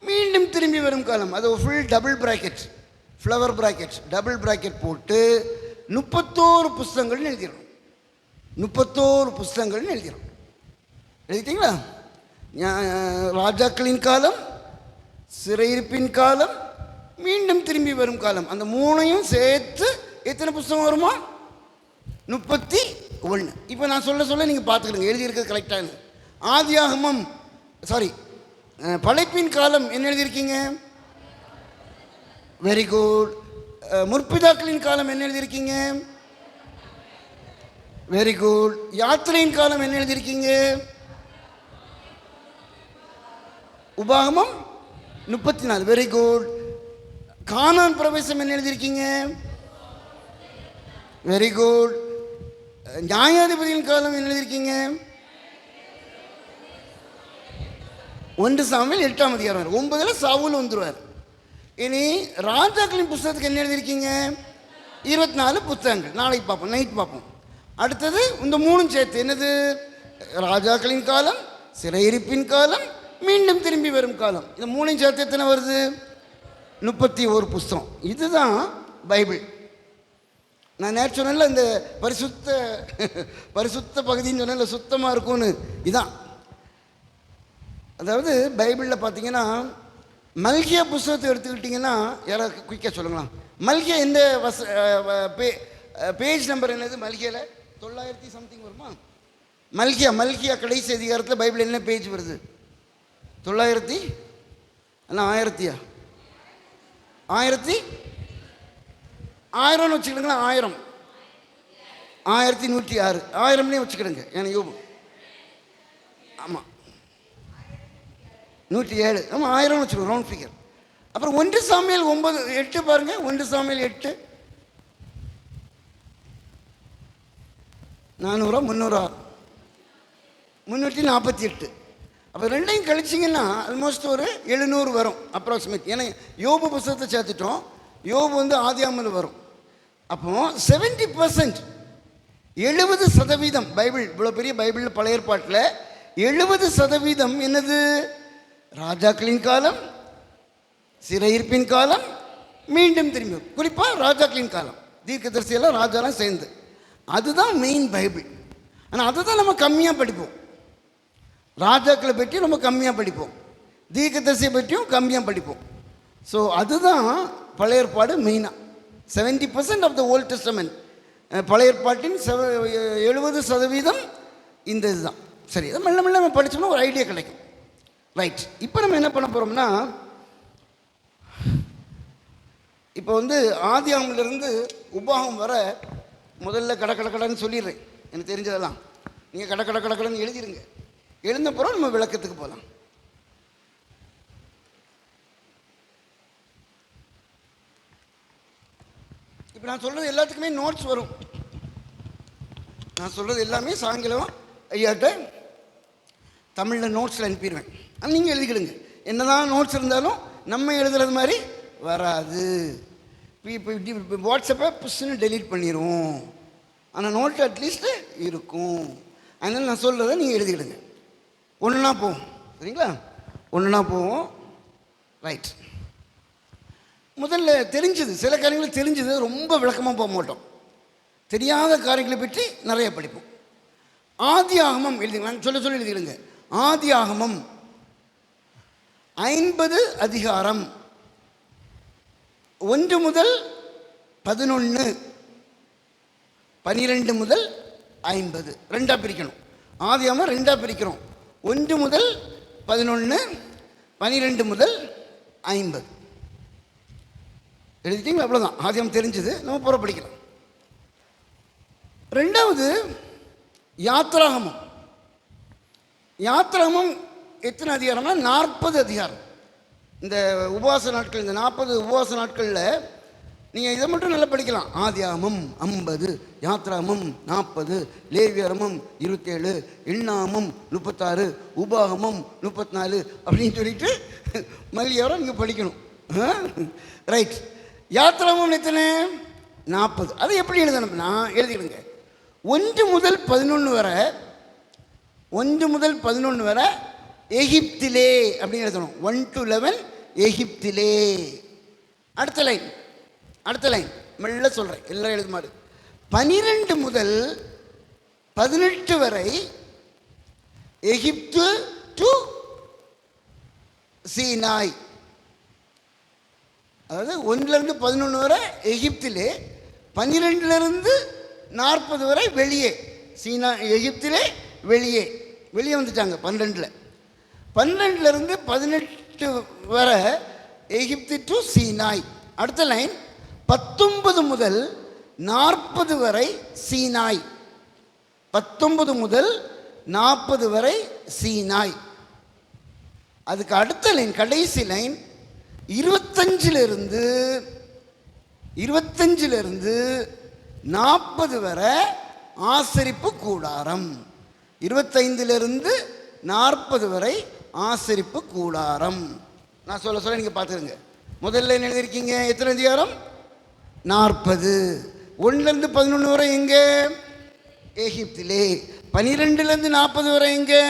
மீண்டும் திரும்பி வரும் காலம். அது full double bracket, flower bracket, double bracket போட்டு 31 புஸ்தகங்கள்னு எழுதிடணும். 31 புஸ்தகங்கள்னு எழுதிடணும். எழுதிட்டீங்களா? ராஜாக்களின் காலம், சிறையிருப்பின் காலம், மீண்டும் திரும்பி வரும் காலம். அந்த 3ஐயும் சேர்த்து எத்தனை புஸ்தகம் வருமா? 31. இப்போ நான் சொல்ல நீங்கள் பார்த்துக்கிடுங்க எழுதியிருக்கிறது கரெக்டானு. ஆதியாகமம் படைப்பின் காலம் என்ன எழுதியிருக்கீங்க? Very good. முற்பிதாக்களின் காலம் என்ன எழுதியிருக்கீங்க? Very good. யாத்திரையின் காலம் என்ன எழுதியிருக்கீங்க? உபாகமம் 34. Very good. கானான் பிரவேசம் என்ன எழுதியிருக்கீங்க? Very good. நியாயாதிபதியின் காலம் என்ன எழுதியிருக்கீங்க? 1 சாமுவேல் 8ஆம் அதிகாரம் 9 சவுல் வந்துடுவார். இனி ராஜாக்களின் புஸ்தகத்துக்கு என்ன எழுதியிருக்கீங்க? 24 புத்தகங்கள். நாளைக்கு பார்ப்போம், நைட் பார்ப்போம். அடுத்தது இந்த 3 சேர்த்து என்னது? ராஜாக்களின் காலம், சிறையிருப்பின் காலம், மீண்டும் திரும்பி வரும் காலம். இந்த 3 சேர்த்து எத்தனை வருது? 31 புஸ்தகம். இதுதான் பைபிள். நான் நேற்று சொன்னேன்ல, இந்த பரிசுத்த பகுதின்னு சொன்னேன்ல, சுத்தமாக இருக்கும்னு. இதான். அதாவது பைபிளில் பார்த்தீங்கன்னா மல்கியா புஸ்தகத்தை எடுத்துக்கிட்டிங்கன்னா, யாராவது குயிக்காக சொல்லுங்களா? மல்கியா எந்த பேஜ் நம்பர் என்னது? மல்கியாவில் 900 சம்திங் வருமா? மல்கியா கடைசி அதிகாரத்தில் பைபிள் என்ன பேஜ் வருது? 900 அண்ணா 1000 1000ன்னு வச்சுக்கிடுங்களா? 1000 1106 1000னே வச்சுக்கிடுங்க. ஏன்னா யோபு ஆமாம் 107 ஆமாம் 1000ன்னு வச்சுக்கோங்க, ரவுண்ட் ஃபிகர். அப்புறம் 1 சாமுவேல் 9:8 பாருங்கள். 1 சாமுவேல் 8 400 300 348. அப்போ ரெண்டையும் கழிச்சிங்கன்னா ஆல்மோஸ்ட் ஒரு 700 வரும் அப்ராக்சிமேட். ஏன்னா யோபு புஸ்தகத்தை சேர்த்துட்டோம். யோபு வந்து ஆதியாகமத்தில் வரும். அப்போ 70% 70% பைபிள், இவ்வளோ பெரிய பைபிளில் பழைய ஏற்பாட்டில் 70% என்னது? ராஜாக்களின் காலம், சிறையிருப்பின் காலம், மீண்டும் திரும்பி. குறிப்பாக ராஜாக்களின் காலம், தீர்க்கதரிசியெல்லாம் ராஜாலாம் சேர்ந்து, அதுதான் மெயின் பைபிள். ஆனால் அதை தான் நம்ம கம்மியாக படிப்போம். ராஜாக்களை பற்றியும் ரொம்ப கம்மியாக படிப்போம், தீர்க்கதரிசியை பற்றியும் கம்மியாக படிப்போம். ஸோ அதுதான் பழைய ஏற்பாடு மெயினாக. 70% ஆஃப் த ஓல்ட் டெஸ்டமெண்ட் பழைய ஏற்பாட்டின் 70% இந்த இதுதான். சரி, அதை மெல்ல மெல்ல நம்ம படித்தோம்னா ஒரு ஐடியா கிடைக்கும். ரைட். இப்போ நம்ம என்ன பண்ண போகிறோம்னா, இப்போ வந்து ஆதியாகமத்திலிருந்து உபாகம் வர முதல்ல கடன்னு சொல்லிடுறேன். எனக்கு தெரிஞ்சதெல்லாம் நீங்கள் கடன்னு எழுதிருங்க. எழுந்த பிறகு நம்ம விளக்கத்துக்கு போகலாம். இப்போ நான் சொல்கிறது எல்லாத்துக்குமே நோட்ஸ் வரும். நான் சொல்கிறது எல்லாமே சாயங்காலம் ஐயாட்ட தமிழில் நோட்ஸில் அனுப்பிடுவேன். அது நீங்கள் எழுதிக்கிடுங்க. என்ன தான் நோட்ஸ் இருந்தாலும் நம்ம எழுதுறது மாதிரி வராது. இப்போ வாட்ஸ்அப்பை புஷ்ஷுன்னு டெலீட் பண்ணிடுவோம், ஆனால் நோட்டு அட்லீஸ்ட்டு இருக்கும். அதனால் நான் சொல்கிறத நீங்கள் எழுதிக்கிடுங்க. ஒன்றுனா போவோம், சரிங்களா? ஒன்றுனா போவோம். ரைட். முதல்ல தெரிஞ்சது, சில காரியங்கள் தெரிஞ்சது ரொம்ப விளக்கமாக போக மாட்டோம். தெரியாத காரியங்களை பற்றி நிறைய படிப்போம். ஆதி ஆகமம் எழுதிங்க, நான் சொல்ல எழுதிடுங்க. ஆதி ஆகமம் 50 அதிகாரம் 1 முதல் 11, 12 முதல் 50 ரெண்டாக பிரிக்கணும். ஆதி ஆகமம் ரெண்டாக பிரிக்கிறோம். 1 முதல் 11, 12 முதல் 50 எழுதிட்டீங்க. அவ்வளோதான், ஆதியாகமம் தெரிஞ்சது. நம்ம புற படிக்கலாம். ரெண்டாவது யாத்திராகமம். யாத்திராகமம் எத்தனை அதிகாரம்னா 40 அதிகாரம். இந்த உபவாச நாட்கள், இந்த 40 உபவாச நாட்களில் நீங்கள் இதை மட்டும் நல்லா படிக்கலாம். ஆதியாகமம் 50, யாத்திராகமம் 40, லேவியரமம் 27, எண்ணாகமம் 36, உபாகமம் 34 அப்படின்னு சொல்லிட்டு மல்லியாரம் நீங்கள் படிக்கணும். ரைட். யாத்திராகமம் எத்தனை? 40. அதை எப்படி எழுதணும்னா எழுதிடுங்க. 1 முதல் 11 வரை, 1 முதல் 11 வரை எகிப்திலே அப்படின்னு எழுதணும். 1 to 11 எகிப்திலே. அடுத்த லைன் மெல்ல சொல்கிறேன், எல்லாம் எழுதுமாறு. 12 முதல் 18 வரை எகிப்து டு சீனாய். அதாவது 1லேருந்து 11 வரை எகிப்திலே, 12லேருந்து 40 வரை வெளியே. சீனா எகிப்திலே வெளியே வந்துட்டாங்க 12. 12லேருந்து 18 வரை எகிப்து டு சீனாய். அடுத்த லைன் 19 முதல் 40 வரை சீனாய். 19 முதல் 40 வரை சீனாய். அதுக்கு அடுத்த லைன், கடைசி லைன் 25லிருந்து 40 வரை ஆசரிப்பு கூடாரம். 25லிருந்து 40 வரை ஆசரிப்பு கூடாரம். நான் சொல்ல நீங்கள் பார்த்துருங்க. முதல்ல என்ன எழுதியிருக்கீங்க? எத்தனை அதிகாரம்? 40. 1லேருந்து 11 வரை எங்கே? எகிப்திலே. 12லேருந்து 40 வரை எங்கே?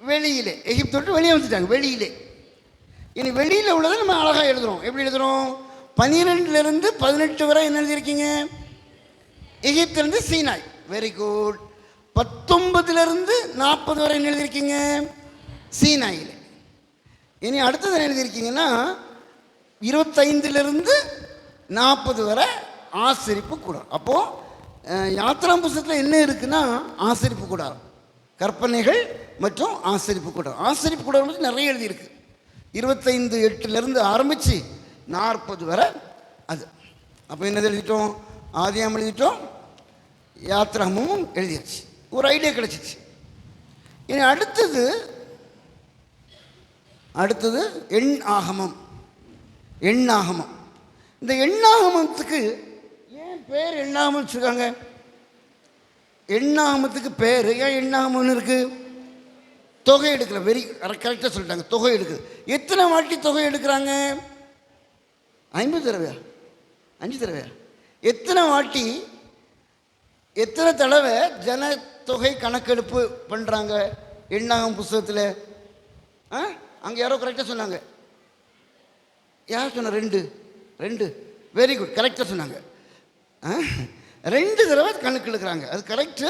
வெளியிலே. எகிப்து விட்டு வெளியே வந்துட்டாங்க, வெளியிலே. இனி வெளியில் உள்ளதை நம்ம அழகாக எழுதுகிறோம். எப்படி எழுதுகிறோம்? 12லேருந்து 18 வரை என்ன எழுதியிருக்கீங்க? எகிப்திலேருந்து சீனாய். Very good. 19லேருந்து 40 வரை என்ன எழுதியிருக்கீங்க? சீனாயில். இனி அடுத்தது என்ன எழுதியிருக்கீங்கன்னா 25லேருந்து 40 வரை ஆசரிப்பு கூடாரம். அப்போது யாத்திராம் புஸ்தகத்தில் என்ன இருக்குன்னா ஆசரிப்பு கூடாரம், கற்பனைகள் மற்றும் ஆசரிப்பு கூடாரம். ஆசரிப்பு கூடாரம் நிறைய எழுதியிருக்கு. 25:8லேருந்து ஆரம்பித்து 40 வரை அது. அப்போ என்னது எழுதிட்டோம்? ஆதியாகமம் எழுதிட்டோம், யாத்திராகமும் எழுதியாச்சு. ஒரு ஐடியா கிடச்சிச்சு. இனி அடுத்தது எண்ணாகமம். இந்த எண்ணாகமத்துக்கு ஏன் பேர் எண்ணாகமம் வச்சுருக்காங்க? எண்ணாகமத்துக்கு பேர் ஏன் எண்ணாகமம்னு இருக்குது? தொகை எடுக்கல. கரெக்டாக சொல்லிட்டாங்க, தொகை எடுக்குது. எத்தனை வாட்டி தொகை எடுக்கிறாங்க? 50 தடவையா? 5 தடவையா? எத்தனை வாட்டி, எத்தனை தடவை ஜனத்தொகை கணக்கெடுப்பு பண்ணுறாங்க எண்ணாகமம் புஸ்தகத்தில்? அங்கே யாரோ கரெக்டாக சொன்னாங்க. யார் சொன்ன? 2. வெரி குட், கரெக்டாக சொன்னாங்க. 2 தடவை கணக்கு எடுக்கிறாங்க. அது கரெக்டு.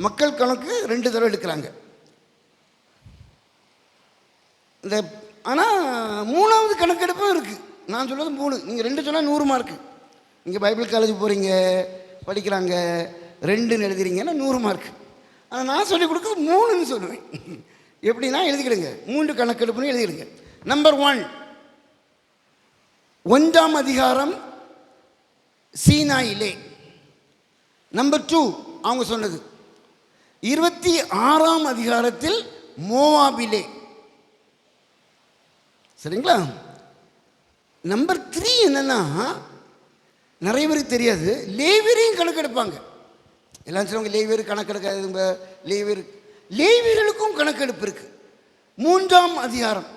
மக்கள் கணக்கு 2 தடவை எடுக்கிறாங்க. இந்த ஆனால் 3வது கணக்கெடுப்பும் இருக்குது. நான் சொல்கிறது 3, நீங்கள் 2 சொன்னால் 100 மார்க்கு. நீங்கள் பைபிள் காலேஜ் போகிறீங்க, படிக்கிறாங்க, 2ன்னு எழுதுறீங்கன்னா 100 மார்க்கு. ஆனால் நான் சொல்லிக் கொடுக்குறது 3ன்னு சொல்லுவேன். எப்படின்னா எழுதிக்கிடுங்க, 3 கணக்கெடுப்புன்னு எழுதிடுங்க. நம்பர் 1, 1ஆம் அதிகாரம் சீனாயிலே. நம்பர் 2 அவங்க சொன்னது 26ஆம் அதிகாரத்தில் மோவாபிலே. சரிங்களா? நம்பர் 3 என்னன்னா, நிறைய பேருக்கு தெரியாது, லேவியரையும் கணக்கெடுப்பாங்க. எல்லாம் சொல்லுவாங்க லேவியர் கணக்கெடுக்காதுங்க. லேவியர்களுக்கும் கணக்கெடுப்பு இருக்கு. 3ஆம் அதிகாரம்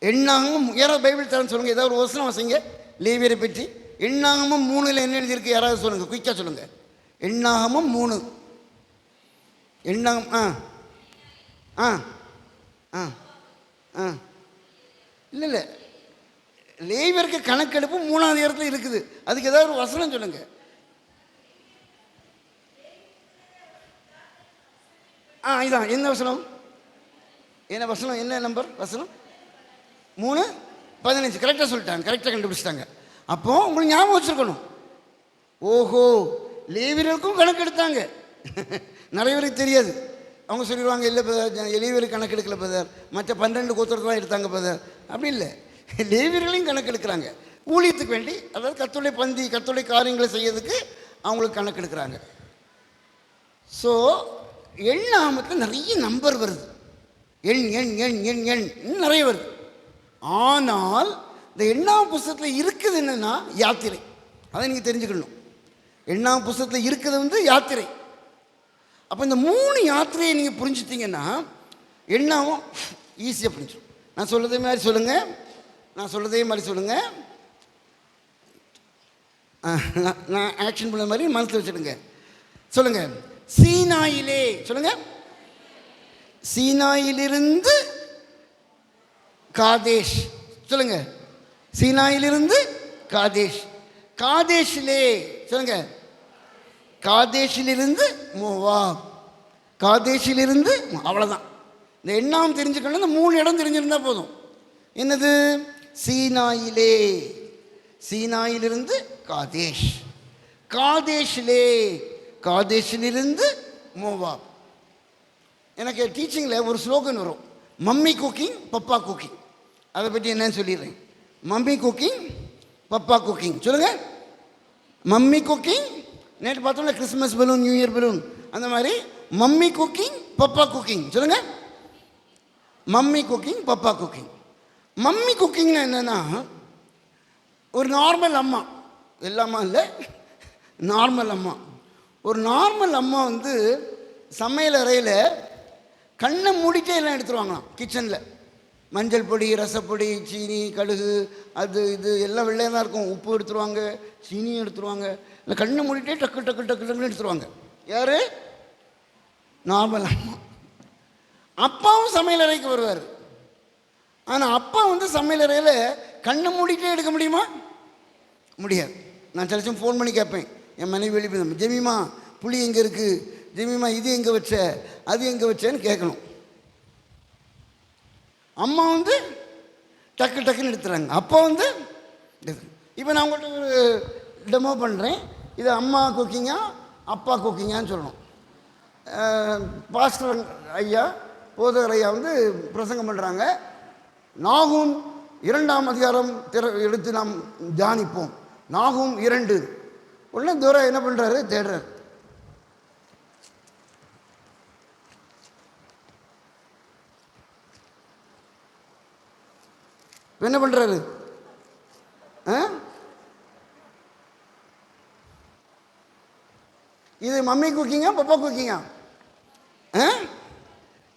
எண்ணாகமும் யாராவது பைபிள் தரேன்னு சொல்லுங்கள், ஏதாவது ஒரு வசனம் வசங்க லேவியரை பற்றி. எண்ணாகமும் 3ல் என்ன எழுதியிருக்கு யாராவது சொல்லுங்கள், குயிக்காக சொல்லுங்கள். எண்ணாகமும் 3. எண்ணாகம் இல்லை இல்லை, லேவியருக்கு கணக்கெடுப்பு 3ஆவது இடத்துல இருக்குது. அதுக்கு ஏதாவது ஒரு வசனம் சொல்லுங்கள். இதான் என்ன வசனம், என்ன வசனம், என்ன நம்பர் வசனம்? 3:15. கரெக்டாக சொல்லிட்டாங்க, கரெக்டாக கண்டுபிடிச்சிட்டாங்க. அப்போ உங்களுக்கு ஞாபகம் வச்சுருக்கணும். ஓஹோ, லேவியர்களுக்கும் கணக்கெடுத்தாங்க. நிறைய பேருக்கு தெரியாது. அவங்க சொல்லிடுவாங்க, இல்லை லேவியருக்கு கணக்கெடுக்கல பதர், மற்ற 12 கோத்திரத்தை தான் எடுத்தாங்க பதர். அப்படி இல்லை, லேவியர்களையும் கணக்கெடுக்கிறாங்க. ஊழியத்துக்கு வேண்டி, அதாவது கர்த்தருடைய பந்தி கர்த்தருடைய காரியங்களை செய்யறதுக்கு அவங்களுக்கு கணக்கெடுக்கிறாங்க. ஸோ எண்ணாமத்தில் நிறைய நம்பர் வருது, எண் எண் எண் எண் எண் நிறைய வருது. ஆனால் இந்த எண்ணாம் புஸ்தகத்தில் இருக்குது என்னென்னா யாத்திரை. அதை நீங்கள் தெரிஞ்சுக்கணும். எண்ணாம் புஸ்தகத்தில் இருக்குது யாத்திரை. அப்போ இந்த 3 யாத்திரையை நீங்கள் புரிஞ்சுட்டிங்கன்னா எண்ணாவும் ஈஸியாக புரிஞ்சிடும். நான் சொல்கிறதே மாதிரி சொல்லுங்கள், நான் சொல்கிறதே மாதிரி சொல்லுங்கள். நான் ஆக்ஷன் பண்ண மாதிரி மனசில் வச்சுடுங்க. சொல்லுங்கள், சீனாயிலே. சொல்லுங்கள், சீனாயிலிருந்து காதேஷ். சொல்லுங்கள், சீனாயிலிருந்து காதேஷ். காதேஷிலே. சொல்லுங்கள், காதேஷிலிருந்து மோவாப். காதேஷிலிருந்து, அவ்வளோதான். இந்த எண்ணாம் தெரிஞ்சுக்கணும். இந்த 3 இடம் தெரிஞ்சிருந்தால் போதும். என்னது? சீனாயிலே, சீனாயிலிருந்து காதேஷ். காதேஷிலே, காதேஷிலிருந்து மோவாப். எனக்கு டீச்சிங்கில் ஒரு ஸ்லோகன் வரும், மம்மி குக்கிங் பப்பா குக்கிங். அதை பற்றி என்னன்னு சொல்லிடுறேன். Mummy cooking Papa cooking. சொல்லுங்கள், மம்மி குக்கிங். நேற்று பார்த்தோம்ல Christmas balloon, new year balloon, அந்த மாதிரி மம்மி குக்கிங் பப்பா குக்கிங். சொல்லுங்கள், mummy cooking Papa cooking. Mummy குக்கிங்னா என்னென்னா, ஒரு நார்மல் அம்மா, எல்லாமா இல்லை, நார்மல் அம்மா. ஒரு நார்மல் அம்மா சமையல் அறையில் கண்ணை மூடிட்டே எல்லாம் எடுத்துருவாங்களாம். கிச்சனில் மஞ்சள் பொடி, ரசப்பொடி, சீனி, கடுகு, அது இது எல்லாம் வெள்ளையாக தான் இருக்கும். உப்பு எடுத்துருவாங்க, சீனியும் எடுத்துருவாங்க. இல்லை, கண்ணை மூடிட்டே டக்கு டக்கு டக்கு டக்குன்னு எடுத்துருவாங்க. யார்? நார்மல் அம்மா. அப்பாவும் சமையல் அறைக்கு வருவார். ஆனால் அப்பா சமையல் அறையில் கண்ணை மூடிட்டே எடுக்க முடியுமா? முடியாது. நான் சில சமயம் ஃபோன் பண்ணி கேட்பேன், என் மனைவி வெளியே, ஜெமிமா புளி எங்கே இருக்குது, ஜெமிமா இது எங்கே வச்ச, அது எங்கே வச்சேன்னு கேட்கணும். அம்மா டக்கு டக்குன்னு எடுத்துறாங்க. அப்பா இப்போ நான் உங்கள்கிட்ட ஒரு டெமோ பண்ணுறேன். இது அம்மா குக்கிங்கா அப்பா குக்கிங்கான்னு சொல்லணும். பாஸ்டர் ஐயா, போதகர் ஐயா பிரசங்கம் பண்ணுறாங்க. நாகூம் 2ஆம் அதிகாரம் எடுத்து நாம் தியானிப்போம். நாகூம் 2. உடனே தூரம் என்ன பண்ணுறாரு, தேடுறாரு. என்ன பண்ணுறாரு? இது மம்மி குக்கிங்கா பப்பா குக்கிங்கா?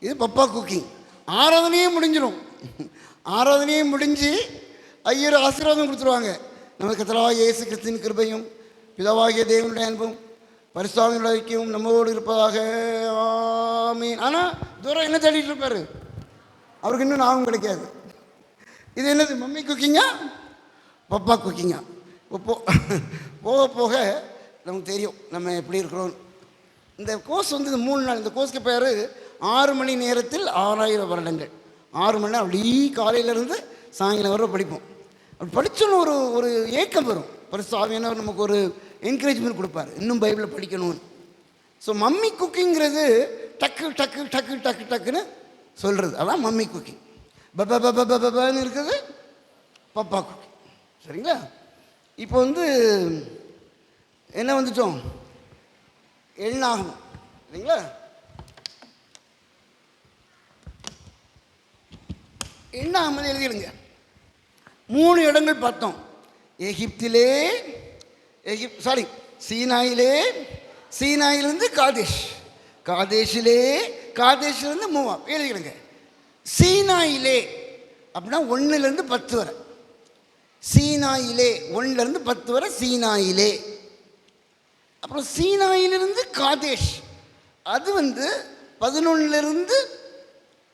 இது பப்பா குக்கிங். ஆராதனையே முடிஞ்சிடும். ஆராதனையே முடிஞ்சு ஐயர் ஆசீர்வாதம் கொடுத்துருவாங்க. நமக்கு கர்த்தராகிய இயேசு கிறிஸ்துவின் கிருபையும் பிதாவாகிய தேவனுடைய அன்பும் பரிசுத்தாவினுடைய ஐக்கியமும் நம்மோடு இருப்பதாக. ஆமீன். ஆனால் தூரம் என்ன தேடிட்டு இருப்பார், அவருக்கு இன்னும் ஞாபகம் கிடைக்காது. இது என்னது, மம்மி குக்கிங்கா பப்பா குக்கிங்கா? போக போக நமக்கு தெரியும் நம்ம எப்படி இருக்கிறோம். இந்த கோர்ஸ் இந்த 3 நாள், இந்த கோர்ஸுக்கு பேர் 6 மணி நேரத்தில் 6000 வருடங்கள். 6 மணி நேரம் அப்படி காலையிலேருந்து சாயங்காலம் வரை படிப்போம். அப்படி படித்தோன்னு ஒரு ஏக்கம் வரும். பரிசுத்த ஆவியானவர் நமக்கு ஒரு என்கரேஜ்மெண்ட் கொடுப்பார், இன்னும் பைபிளை படிக்கணும்னு. ஸோ மம்மி குக்கிங்கிறது டக்கு டக்கு டக்கு டக்கு டக்குன்னு சொல்கிறது, அதான் மம்மி குக்கிங். பபான்னு இருக்குது பப்பா குக்கிங். சரிங்களா? இப்போ என்ன வந்துட்டோம், எண்ணாகும். சரிங்களா? எண்ணாமல் எழுதிடுங்க. 3 இடங்கள் பார்த்தோம். எகிப்திலே, சீனாயிலே, சீனாயிலிருந்து காதேஷ், காதேஷிலே, காதேஷிலிருந்து மூவாப். எழுதிடுங்க. சீனாயிலே அப்படின்னா 1லேருந்து 10 வரை. சீனாயிலே 1லேருந்து 10 வரை சீனாயிலே. அப்புறம் சீனாயிலிருந்து காதேஷ், அது 11லேருந்து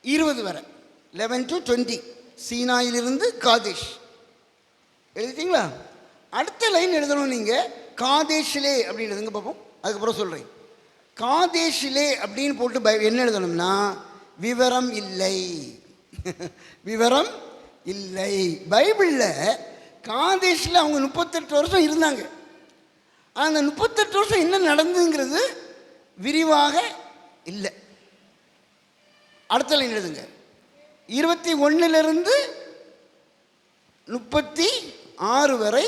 20 வரை, 11 to 20. சீனாயிலிருந்து காதேஷ் எழுதிட்டீங்களா? அடுத்த லைன் எழுதணும் நீங்கள். காதேஷிலே அப்படின்னு எழுதுங்க பார்ப்போம், அதுக்கப்புறம் சொல்கிறேன். காதேஷிலே அப்படின்னு போட்டு என்ன எழுதணும்னா விவரம் இல்லை. விவரம் இல்லை. பைபிளில் காதேஷில் அவங்க 38 வருஷம் இருந்தாங்க. அந்த 38 வருஷம் என்ன நடந்துங்கிறது விரிவாக இல்லை. அடுத்த லைன் எழுதுங்க. 21லேருந்து 36 வரை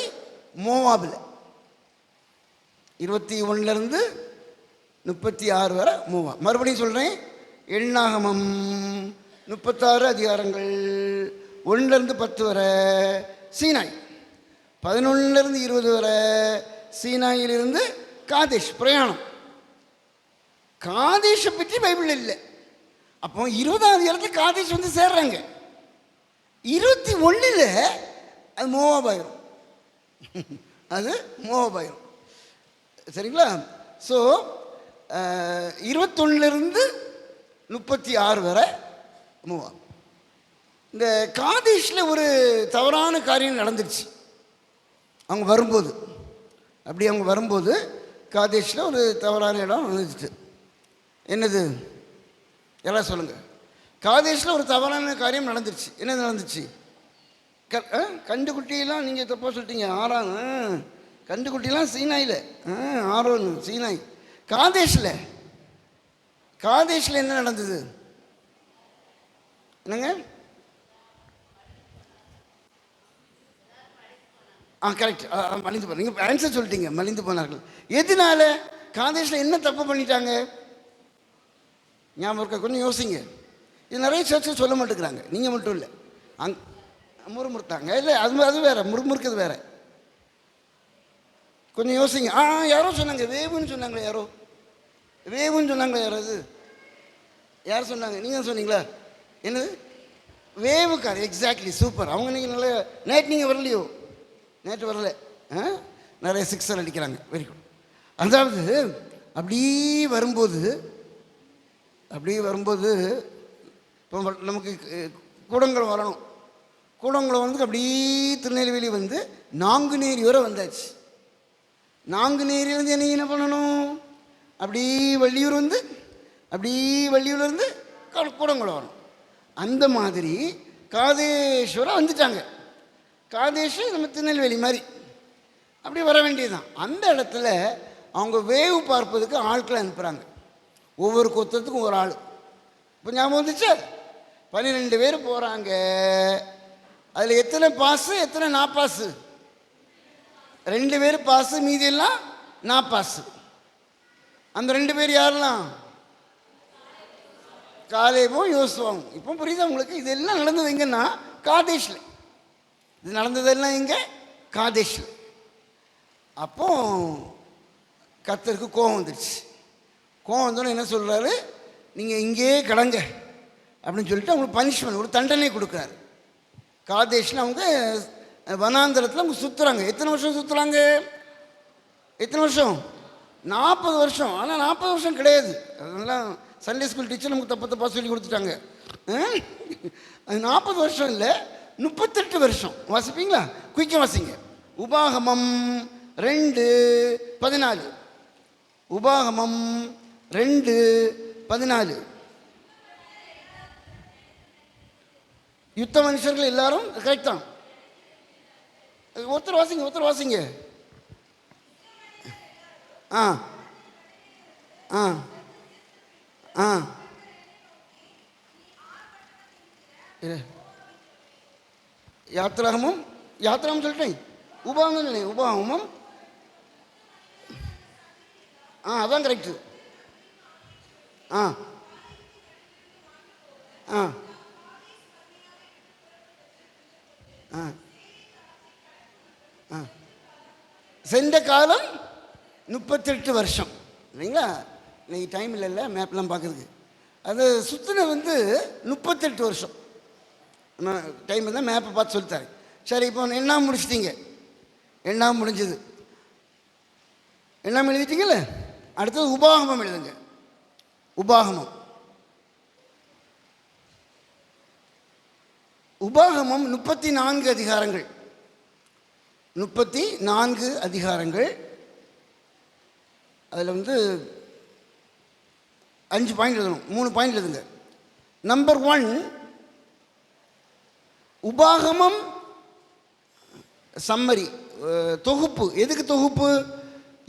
மோவாபில். 21லேருந்து 36 வரை மோவா. மறுபடியும் சொல்கிறேன். எண்ணாகமம் 36 அதிகாரங்கள், 1லேருந்து 10 வரை சீனாய், 11லேருந்து 20 வரை சீனாயிலிருந்து காதேஷ் பிரயாணம். காதேஷை பற்றி பைபிள் இல்லை. அப்போ 20ஆவது இடத்துல காதேஷ் சேர்றாங்க. 21 அது மோவாபாயிரும். அது மோவாபாயிரும். சரிங்களா? ஸோ 21லேருந்து 36 வரை மூவா. இந்த காதேஷில் ஒரு தவறான காரியம் நடந்துருச்சு. அவங்க வரும்போது காதேஷில் ஒரு தவறான இடம் வந்துச்சு. என்னது? எல்லாம் சொல்லுங்கள். காதேஷில் ஒரு தவறான காரியம் நடந்துருச்சு. என்ன நடந்துச்சு? கண்டுக்குட்டியெல்லாம் நீங்கள் தப்பாக சொல்லிட்டீங்க. கண்டுக்குட்டிலாம் சீனாயில், ஆரோன் சீனாய். காதேஷில் என்ன நடந்தது? என்னங்க? கரெக்ட், மலிந்து போனாங்க. நீங்கள் ஆன்சர் சொல்லிட்டீங்க, மலிந்து போனார்கள். எதனால? காதேஷில் என்ன தப்பு பண்ணிட்டாங்க? ஞாபகம் இருக்க? கொஞ்சம் யோசிங்க. இது நிறைய சர்ச்சை சொல்ல மாட்டேங்கிறாங்க. நீங்கள் மட்டும் இல்லை, முறுமுறுத்தாங்க. இல்லை, அது வேற, முறுமுறுக்கிறது வேற. கொஞ்சம் யோசிங்க. யாரோ சொன்னாங்க, வேவுன்னு சொன்னாங்களே. வேவுன்னு சொன்னாங்களே. யாராவது யார் சொன்னாங்க? நீங்கள் சொன்னீங்களா? என்னது? வேவுக்கார். Exactly, super. அவங்க நீங்கள் நல்ல. நீங்கள் வரலையோ? நேற்று வரல. நிறைய 6 அடிக்கிறாங்க. Very good. அதாவது அப்படியே வரும்போது இப்போ நமக்கு கூடங்குளம் வரணும். கூடங்குளம் அப்படியே திருநெல்வேலி நாங்குநேரி வரை வந்தாச்சு. நாங்குநேரியிலேருந்து என்ன பண்ணணும்? அப்படியே வள்ளியூர் வள்ளியூர்லேருந்து கூடங்குளம் வரணும். அந்த மாதிரி காதேஸ்வரம் வந்துட்டாங்க. காதேஷ் நம்ம திருநெல்வேலி மாதிரி அப்படி வர வேண்டியதுதான். அந்த இடத்துல அவங்க வேவு பார்ப்பதுக்கு ஆட்களை அனுப்புகிறாங்க. ஒவ்வொரு கொத்தத்துக்கும் ஒரு ஆள். இப்போ ஞாபகம் வந்துச்சு. 12 பேர் போகிறாங்க. அதில் எத்தனை பாஸு, எத்தனை நாப்பாஸு? 2 பேர் பாஸு, மீதியெல்லாம் நாப்பாஸு. அந்த 2 பேர் யாரெல்லாம்? காலேபும் யோசுவாவும். இப்போ புரியுதா உங்களுக்கு? இதெல்லாம் நடந்தது எங்கன்னா காதேஷில். இது நடந்ததெல்லாம் எங்கே? காதேஷில். அப்போ கர்த்தருக்கு கோபம் வந்துடுச்சு. கோபம் வந்தோன்னு என்ன சொல்கிறாரு? நீங்கள் இங்கேயே கடங்க அப்படின்னு சொல்லிட்டு அவங்களுக்கு பனிஷ்மெண்ட், ஒரு தண்டனை கொடுக்குறாரு. காதேஷில் அவங்க வனாந்தரத்தில் அவங்க சுற்றுறாங்க. எத்தனை வருஷம் சுற்றுறாங்க? எத்தனை வருஷம்? 40 வருஷம். ஆனால் 40 வருஷம் கிடையாது. அதெல்லாம் சண்டே ஸ்கூல் டீச்சர் நமக்கு தப்பாக சொல்லி கொடுத்துட்டாங்க. அது 40 வருஷம் இல்லை, 38 வருஷம். வாசிப்பீங்களா? குயிக்க வாசிங்க. உபாகமம் 2:14. உபாகமம் 2:14. யுத்த மனுஷர்கள் எல்லாரும் கரெக்ட் தான். ஒருத்தர் வாசிங்க. யாத்திராமம் சொல்லிட்டேன். உபாகமம் அதான் கரெக்டு. சென்ற காலம் 38 வருஷம் இல்லைங்களா? இன்னைக்கு டைம் இல்லைல்ல மேப்லாம் பார்க்குறதுக்கு. அது சுற்றின 38 வருஷம். டைம் இருந்தால் மேப்பை பார்த்து சொல்லித்தாரு. சரி, இப்போ எண்ணாம் முடிச்சிட்டிங்க, எண்ணாம் முடிஞ்சது, எண்ணாம் எழுதிட்டீங்கல்ல. அடுத்தது உபாகமம் எழுதுங்க. உபாகமம் 34 அதிகாரங்கள், 34 அதிகாரங்கள். அதில் 5 பாயிண்ட் எழுதணும், 3 பாயிண்ட் எழுதுங்க. நம்பர் 1, உபாகமம் சம்மரி, தொகுப்பு. எதுக்கு தொகுப்பு?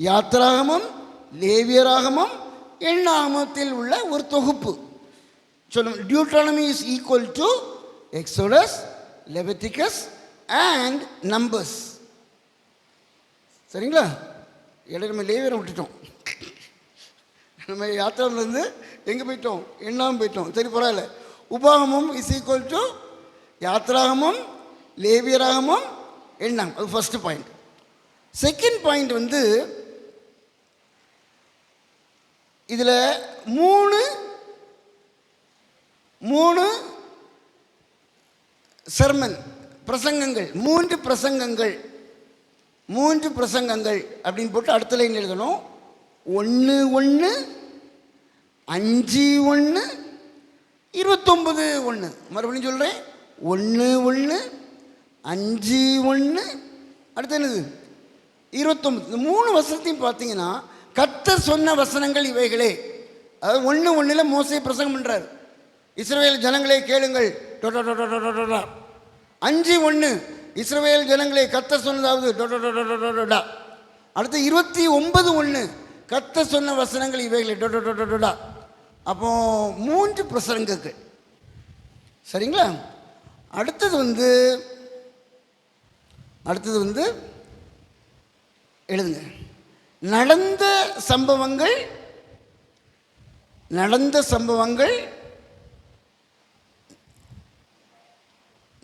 யாத்திராகமம், லேவியராகமம், எண்ணாகமத்தில் உள்ள ஒரு தொகுப்பு. சொல்லுங்க. Deuteronomy is equal to exodus, Leviticus and numbers. சரிங்களா? இடையில நம்ம லேவியரை விட்டுட்டோம், நம்ம யாத்திராவிலேருந்து எங்கே போயிட்டோம்? எண்ணாம் போயிட்டோம். சரி, பரவாயில்ல. உபாகமம் இஸ் ஈக்குவல் டு யாத்திராகமம், லேவியராகமம், எண்ணாம். அது ஃபஸ்ட்டு பாயிண்ட். செகண்ட் பாயிண்ட் இதில் மூணு சர்மன் பிரசங்கங்கள், 3 பிரசங்கங்கள் அப்படின்னு போட்டு அடுத்த லைன் எழுதணும். 1:1, 5:1, 29:1. மறுபடியும் சொல்கிறேன், 1:1, 5:1, அடுத்து என்னது? 29. இந்த 3 வசனத்தையும் பார்த்தீங்கன்னா கர்த்தர் சொன்ன வசனங்கள் இவைகளே. அதாவது 1:1 மோசே பிரசங்கம் பண்ணுறார், இஸ்ரவேல் ஜனங்களே கேளுங்கள். 5:1 இஸ்ரவேல் ஜனங்களே கர்த்தர் சொன்னதாவது. அடுத்து 29:1 கர்த்தர் சொன்ன வசனங்கள் இவைகளே. அப்போ 3 பிரசங்கங்கள். சரிங்களா? அடுத்தது எழுதுங்க. நடந்த சம்பவங்கள்,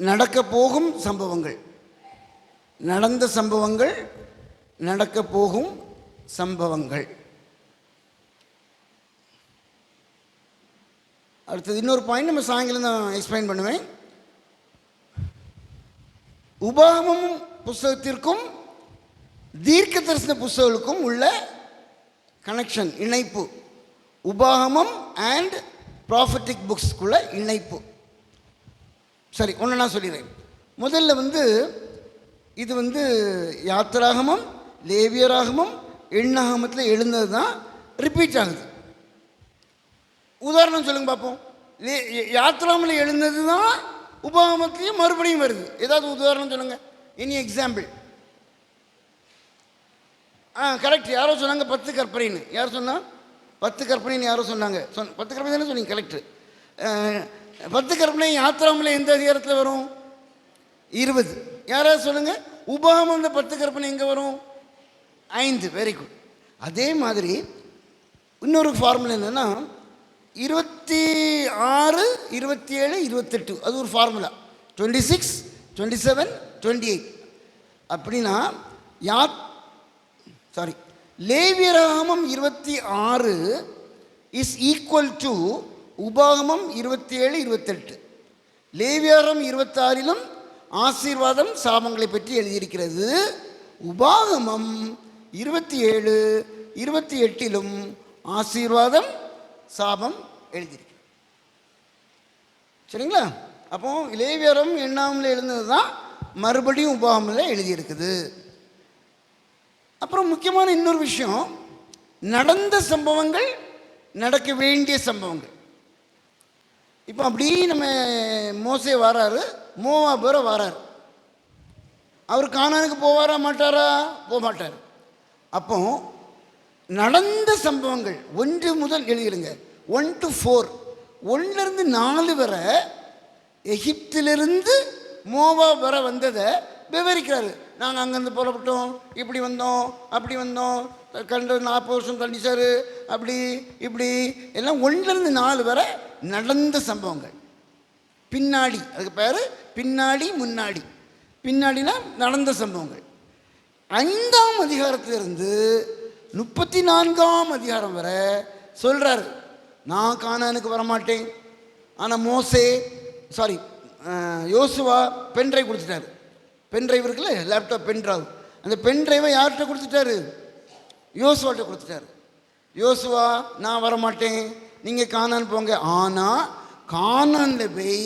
நடக்க போகும் சம்பவங்கள். நடந்த சம்பவங்கள், நடக்க போகும் சம்பவங்கள். அடுத்தது இன்னொரு பாயிண்ட் நம்ம சாயங்காலம் தான் எக்ஸ்பிளைன் பண்ணுவேன். உபாகமம் புஸ்தகத்திற்கும் தீர்க்க தரிசன புஸ்தகங்களுக்கும் உள்ள கனெக்ஷன், இணைப்பு. உபாகமம் அண்ட் ப்ராஃபட்டிக் புக்ஸ்க்குள்ள இணைப்பு. சரி, ஒன்று நான் சொல்லிடுறேன். முதல்ல இது யாத்திராகமம், லேவியராகமம், எண்ணாகமத்தில் எழுந்தது தான் ரிப்பீட் ஆகுது. உதாரணம் சொல்லுங்க பார்ப்போம். யாத்திராமில் எழுந்தது தான் உபாகமத்திலையும் மறுபடியும் வருது. ஏதாவது உதாரணம் சொல்லுங்கள். Any example? கரெக்ட். யாரோ சொன்னாங்க 10 கற்பனைன்னு. யார் சொன்னா? 10 கற்பனைன்னு யாரோ சொன்னாங்க. 10 கற்பனை தானே சொன்னீங்க? கரெக்டு. 10 கற்பனை யாத்திராமில் எந்த அதிகாரத்தில் வரும்? 20. யாராவது சொல்லுங்கள். உபாகமம் இந்த 10 கற்பனை எங்கே வரும்? 5. Very good. அதே மாதிரி இன்னொரு ஃபார்முலா என்னென்னா 26, 27, 28. அது ஒரு ஃபார்முலா. 26, 27, 28. அப்படின்னா லேவியராகமம் 26 இஸ் ஈக்குவல் டு உபாகமம் 27, 28. லேவியராகமம் 26 ஆசீர்வாதம் சாபங்களை பற்றி எழுதியிருக்கிறது. உபாகமம் 27, 28 ஆசீர்வாதம் சாபம் எழுதியிருக்கு. சரிங்களா? அப்போ லேவியராகமம் எண்ணாகமத்தில் எழுந்தது தான் மறுபடியும் உபாகமத்தில் எழுதியிருக்குது. அப்புறம் முக்கியமான இன்னொரு விஷயம், நடந்த சம்பவங்கள், நடக்க வேண்டிய சம்பவங்கள். இப்போ அப்படி நம்ம மோசே வராரு, மோவாபுர வராரு. அவர் கானானுக்கு போவாரா மாட்டாரா? போக மாட்டார். அப்போ நடந்த சம்பவங்கள் 1 முதல் எழுதிடுங்க. 1 to 4, 1லேருந்து 4 வரை எகிப்திலிருந்து மோவாப் வர வந்ததை விவரிக்கிறாரு. நாங்கள் அங்கேருந்து புறப்பட்டோம், இப்படி வந்தோம், அப்படி வந்தோம், கண்டு 40 வருஷம் கண்டிச்சார், அப்படி இப்படி எல்லாம் 1லேருந்து 4 வரை நடந்த சம்பவங்கள். பின்னாடி, அதுக்கு பேர் பின்னாடி முன்னாடி. பின்னாடினா நடந்த சம்பவங்கள். 5ஆம் அதிகாரத்திலிருந்து 34ஆம் அதிகாரம் வரை சொல்கிறாரு, நான் கானானுக்கு வரமாட்டேன். ஆனால் யோசுவா பென்ட்ரைவ் கொடுத்துட்டாரு. பென்ட்ரைவ் இருக்குல்ல, லேப்டாப் பென்ட்ரைவ், அந்த பென்ட்ரைவை யார்கிட்ட கொடுத்துட்டாரு? யோசுவாட்ட கொடுத்துட்டாரு. யோசுவா, நான் வரமாட்டேன், நீங்கள் கானான் போங்க. ஆனால் கானானில் போய்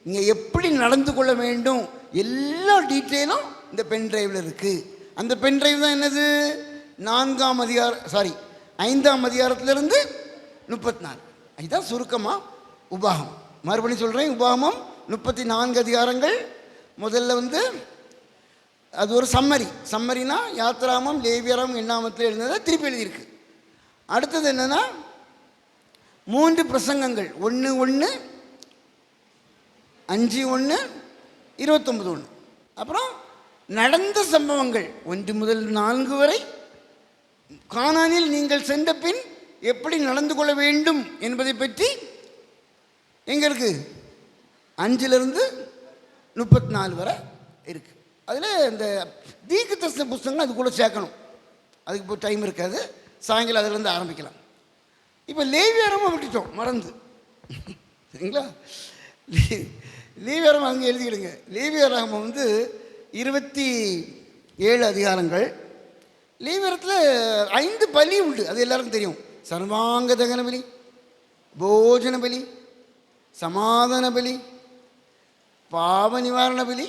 நீங்கள் எப்படி நடந்து கொள்ள வேண்டும் எல்லா டீட்டெயிலும் இந்த பென்ட்ரைவில் இருக்குது. அந்த பென்ட்ரைவ் தான் என்னது? 5ஆம் அதிகாரத்திலிருந்து 34. இதுதான் சுருக்கமாக உபாகம். மறுபடியும் சொல்கிறேன், உபாகமம் 34 அதிகாரங்கள். முதல்ல அது ஒரு சம்மரினா யாத்திராமம், லேவியராமம், எண்ணாமத்தில் எழுந்ததை திருப்பி எழுதியிருக்கு. அடுத்தது என்னென்னா 3 பிரசங்கங்கள், 1:1, 5:1, 29:1. அப்புறம் நடந்த சம்பவங்கள் 1 முதல் 4 வரை. கானானில் நீங்கள் சென்ற பின் எப்படி நடந்து கொள்ள வேண்டும் என்பதை பற்றி எங்கே இருக்குது? 5லிருந்து 34 வரை இருக்குது. அதில் இந்த தீர்க்கதரிசன புஸ்தகங்கள் அது கூட சேர்க்கணும். அதுக்கு இப்போ டைம் இருக்காது, சாயங்காலம் அதிலேருந்து ஆரம்பிக்கலாம். இப்போ லேவியராமம் விட்டுட்டோம், மறந்து. சரிங்களா? லேவியராமம் அங்கே எழுதிக்கிடுங்க. லேவியராமம் 27 அதிகாரங்கள். லேவியரத்தில் 5 பலி உண்டு, அது எல்லாருக்கும் தெரியும். சர்வாங்க தகன பலி, போஜன பலி, சமாதான பலி, பாவ நிவாரண பலி,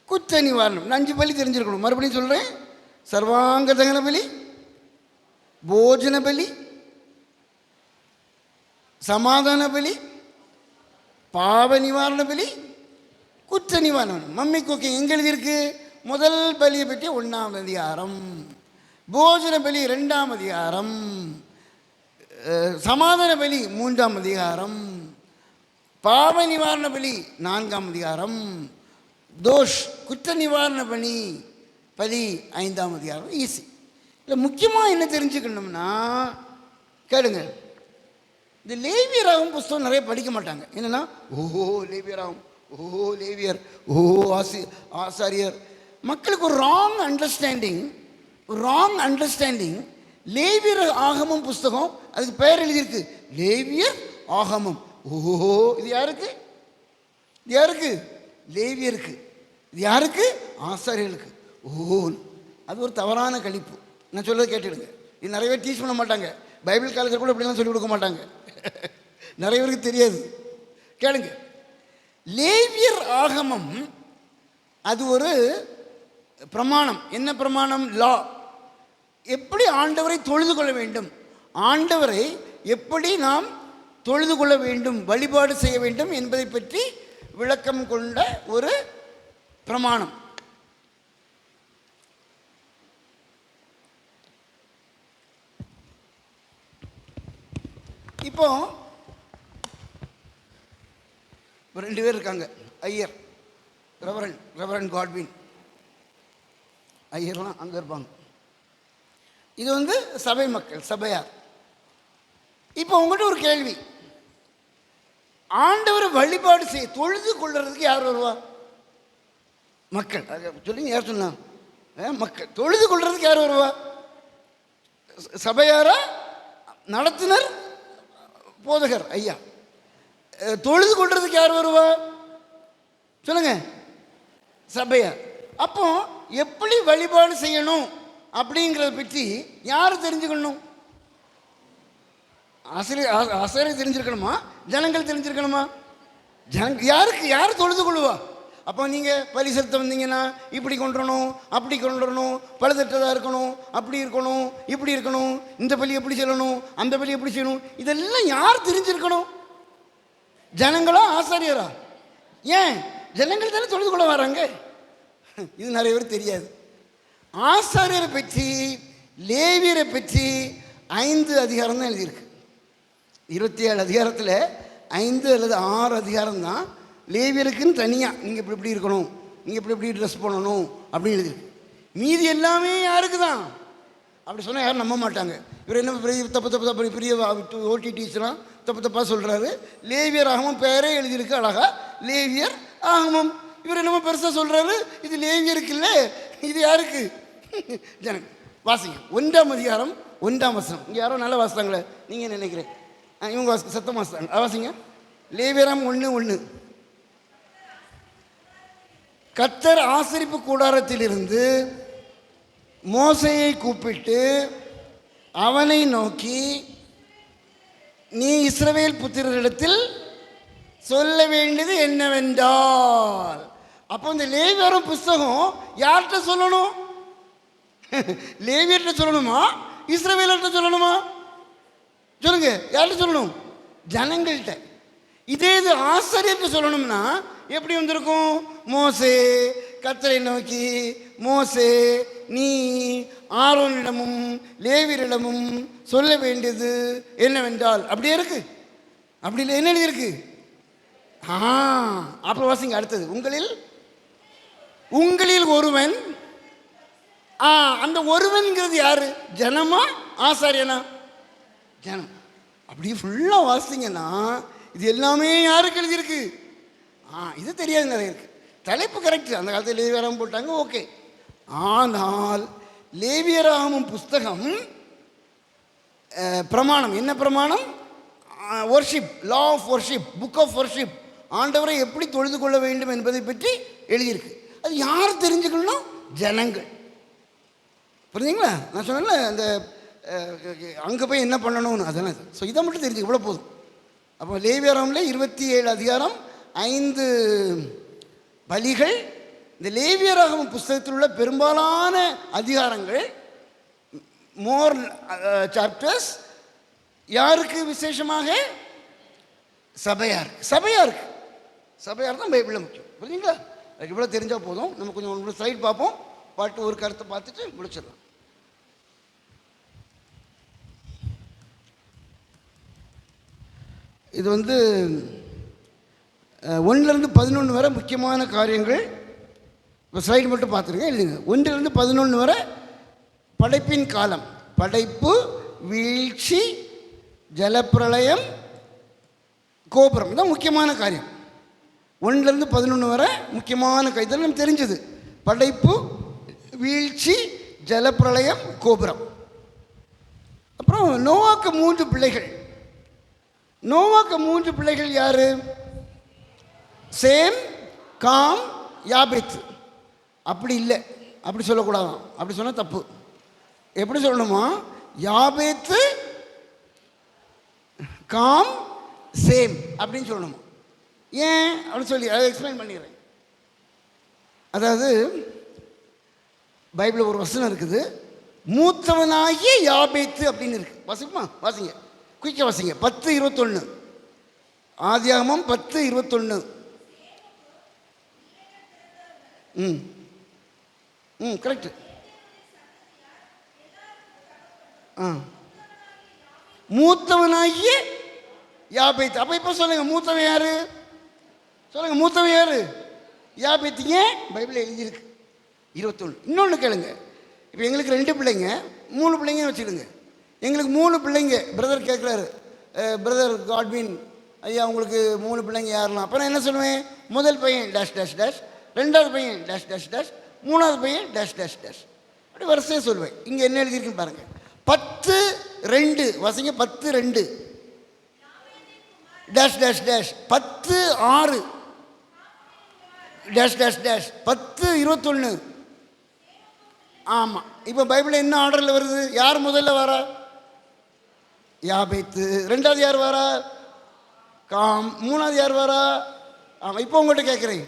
குற்ற நிவாரணம். 5 பலி தெரிஞ்சிருக்கணும். மறுபடியும் சொல்கிறேன், சர்வாங்க தகன பலி, போஜன பலி, சமாதான பலி, பாவ நிவாரண பலி, குற்ற நிவாரணம். மம்மி குக்கிங் எங்கே எழுதியிருக்கு? முதல் பலியை பற்றி 1ஆம் அதிகாரம், போஜன பலி 2ஆம் அதிகாரம், சமாதான பலி 3ஆம் அதிகாரம், பாவ நிவாரண பலி 4ஆம் அதிகாரம், தோஷ் குற்ற நிவாரண பலி 5ஆம் அதிகாரம். ஈஸி. இல்லை முக்கியமாக என்ன தெரிஞ்சுக்கணும்னா கேளுங்க, இந்த லேவியராகும் புஸ்தகம் நிறைய படிக்க மாட்டாங்க. என்னென்னா ஓஹோ லேவியராகும், ஓஹோ லேவியர், ஓஹோ ஆசாரியர். மக்களுக்கு ஒரு ராங் அண்டர்ஸ்டாண்டிங். லேவியர் ஆகமம் புஸ்தகம், அதுக்கு பெயர் எழுதியிருக்கு லேவியர் ஆகமம். ஓஹோ, இது யாருக்கு? லேவியருக்கு. இது யாருக்கு? ஆசாரியர்களுக்கு. ஓஹோ, அது ஒரு தவறான கணிப்பு. நான் சொல்கிறத கேட்டுடுங்க. இது நிறைய பேர் டீச் பண்ண மாட்டாங்க. பைபிள் காலேஜில் கூட இப்படிலாம் சொல்லிக் கொடுக்க மாட்டாங்க. நிறைய பேருக்கு தெரியாது. கேளுங்க, லேவியர் ஆகமம் அது ஒரு பிரமாணம். என்ன பிரமாணம்? லா. எப்படி ஆண்டவரை தொழுது கொள்ள வேண்டும், ஆண்டவரை எப்படி நாம் தொழுது கொள்ள வேண்டும், வழிபாடு செய்ய வேண்டும் என்பதை பற்றி விளக்கம் கொண்ட ஒரு பிரமாணம். இப்போ 2 பேர் இருக்காங்க, ஐயர், ரெவரண்ட் காட்வின் ஐயர்லாம் அங்கே இருப்பாங்க. இது சபை மக்கள், சபையார். இப்போ உங்கள்கிட்ட ஒரு கேள்வி, ஆண்டவரை வழிபாடு செய்ய தொழுது கொள்றதுக்கு யார் வருவா? மக்கள். சொல்லுங்க, யார் சொன்னா? மக்கள். தொழுது கொள்றதுக்கு யார் வருவா? சபையாரா, நடத்துனர், போதகர், ஐயா. தொழுது கொள்றதுக்கு யார் வருவா? சொல்லுங்க, சபையார். அப்போ எப்படி வழிபாடு செய்யணும் அப்படிங்கிறத பற்றி யார் தெரிஞ்சுக்கணும்? ஆசிரியர் தெரிஞ்சிருக்கணுமா? ஜனங்கள் தெரிஞ்சிருக்கணுமா? யார் தொழுது கொள்ளுவா? அப்போ நீங்கள் பலி செலுத்த வந்தீங்கன்னா இப்படி கொண்டுறணும், அப்படி கொண்டுறணும், பழுதற்றதாக இருக்கணும், அப்படி இருக்கணும், இப்படி இருக்கணும், இந்த பலி எப்படி செய்யணும், அந்த பலி எப்படி செய்யணும், இதெல்லாம் யார் தெரிஞ்சிருக்கணும்? ஜனங்களா, ஆசாரியரா? ஏன் ஜனங்கள் தானே தொழுது கொள்ள வராங்க. இது நிறைய பேர் தெரியாது. ஆசாரியரை பற்றி, லேவியரை பற்றி 5 அதிகாரம் தான் எழுதியிருக்கு. 27 அதிகாரத்தில் 5 அல்லது 6 அதிகாரம் தான் லேவியருக்குன்னு தனியாக நீங்கள் இப்படி இருக்கணும், நீங்கள் இப்படி ட்ரெஸ் பண்ணணும் அப்படின்னு எழுதியிருக்கு. மீதி எல்லாமே யாருக்கு தான்? அப்படி சொன்னால் யாரும் நம்ப மாட்டாங்க. இவர் என்ன பெரிய தப்பு பெரிய ஓடிடிஸ்லாம் தப்பாக சொல்கிறாரு. லேவியர் ஆகமம் பேரே எழுதியிருக்கு அழகா, லேவியர் ஆகமம். இவர் என்னமோ பெருசாக சொல்கிறாரு, இது லேவியருக்கு இல்லை, இது யாருக்கு? ஜனங்க. வாசிங்க 1ஆம் அதிகாரம் 1ஆம் வசனம். இங்கே யாரோ நல்லா வாசித்தாங்களே, நீங்கள் நினைக்கிறேன், இவங்க சத்தம் வாசித்தாங்க. வாசிங்க, லேவியராம் 1:1. கர்த்தர் ஆசரிப்பு கூடாரத்திலிருந்து மோசேயை கூப்பிட்டு அவனை நோக்கி, நீ இஸ்ரவேல் புத்திரரிடத்தில் சொல்ல வேண்டியது என்னவென்றால். அப்போ இந்த லேவியரும் புஸ்தகம் யார்கிட்ட சொல்லணும்? லேவியர்கிட்ட சொல்லணுமா, இஸ்ரவேலர்கிட்ட சொல்லணுமா? சொல்லுங்க, யார்கிட்ட சொல்லணும்? ஜனங்கள்கிட்ட. இதே இது ஆசாரியர்கிட்ட சொல்லணும்னா எப்படி வந்திருக்கும்? மோசே கர்த்தரை நோக்கி, மோசே நீ ஆரோனிடமும் லேவியரிடமும் சொல்ல வேண்டியது என்னவென்றால். அப்படியே இருக்கு. அப்படி இல்லை, என்ன எழுதியிருக்கு? அப்புறம் வாசிங்க அடுத்தது. உங்களில் ஒருவன். அந்த ஒருவன்கிறது யாரு? ஜனமா ஆசாரியனா? ஜனம். அப்படி ஃபுல்லாக வாசிங்கன்னா இது எல்லாமே யாருக்கு எழுதியிருக்கு? இது தெரியாது, நிறைய இருக்கு. தலைப்பு கரெக்ட், அந்த காலத்தில் லேவியராகம் போட்டாங்க, ஓகே. ஆனால் லேவியராகமும் புஸ்தகம் பிரமாணம். என்ன பிரமாணம்? Worship, law of worship, book of worship. ஆண்டவரை எப்படி தொழுது கொள்ள வேண்டும் என்பதை பற்றி எழுதியிருக்கு. அது யார் தெரிஞ்சுக்கணும்? ஜனங்கள். புரிஞ்சுங்களா? நான் சொன்னேன்ல அந்த அங்கே போய் என்ன பண்ணணும்னு, அதெல்லாம். ஸோ இதை மட்டும் தெரிஞ்சுக்க இவ்வளோ போதும். அப்போ லேவியராகம்ல 27 அதிகாரம் 5 பலிகள். இந்த லேவியராகம் புஸ்தகத்தில் உள்ள பெரும்பாலான அதிகாரங்கள், மோர் சாப்டர்ஸ் யாருக்கு விசேஷமாக? சபையாருக்கு. சபையார் தான் பைபிளில் முக்கியம். புரியுங்களா? அதுக்கு இவ்வளோ தெரிஞ்சால் போதும். நம்ம கொஞ்சம் ஸ்லைட் பார்ப்போம், பாட்டு ஒரு கருத்தை பார்த்துட்டு முடிச்சிடலாம். இது 1லேருந்து 11 வரை முக்கியமான காரியங்கள். இப்போ ஸ்லைடு மட்டும் பார்த்துருங்க, எழுதுங்க. 1லேருந்து 11 வரை படைப்பின் காலம், படைப்பு, வீழ்ச்சி, ஜலப்பிரளயம், கோபுரம். இதுதான் முக்கியமான காரியம். 1லேருந்து 11 வரை முக்கியமான காரியம் நம்ம தெரிஞ்சது. படைப்பு, வீழ்ச்சி, ஜலப்பிரளயம், கோபுரம். அப்புறம் நோவாக்கு 3 பிள்ளைகள். நோவாக்கு 3 பிள்ளைகள் யாரு? Same, com, யாபேத். அப்படி இல்லை, அப்படி சொல்லக்கூடாதான். அப்படி சொன்னால் தப்பு. எப்படி சொல்லணுமா? யாபேத்து, காம், சேம் அப்படின்னு சொல்லணுமா? ஏன் அப்படின்னு சொல்லி அதை எக்ஸ்பிளைன் பண்ணிடுறேன். அதாவது பைபிளில் ஒரு வசனம் இருக்குது, மூத்தவனாகிய யாபேத்து அப்படின்னு இருக்கு. வாசிக்குமா? வாசிங்க, குயிக்க வாசிங்க. 10:21, ஆதியாகமம் 10:21. கரெக்ட். மூத்தவனாகிய யாபேத். அப்போ இப்போ சொல்லுங்க, மூத்தவன் யாரு? சொல்லுங்க, மூத்தவன் யாரு? யாபேத். ஏன்? பைபிளில் எழுதியிருக்கு 21. இன்னொன்று கேளுங்க. இப்போ எங்களுக்கு 2 பிள்ளைங்க, 3 பிள்ளைங்க வச்சுடுங்க. எங்களுக்கு 3 பிள்ளைங்க. பிரதர் கேட்குறாரு, பிரதர் காட்வின் ஐயா உங்களுக்கு 3 பிள்ளைங்க யாரெல்லாம்? அப்போ நான் என்ன சொல்லுவேன்? முதல் பையன் டேஷ் டேஷ் டேஷ், 2வது பையன் டேஷ் டேஷ் டேஷ், 3வது பையன் டேஷ் டேஷ் டேஷ், அப்படி வரிசையாக சொல்லுவேன். இங்கே என்ன எழுதியிருக்குன்னு பாருங்கள். 10:2 வாசிங்க. 10:2 dash dash dash, 10:6 dash dash dash, 10:21. ஆமாம். இப்போ பைபிளில் என்ன ஆர்டரில் வருது? யார் முதல்ல வரா? யாபேத்து. 2வது யார் வரா? காம். 3வது யார் வரா? ஆமாம். இப்போ உங்கள்கிட்ட கேட்குறேன்,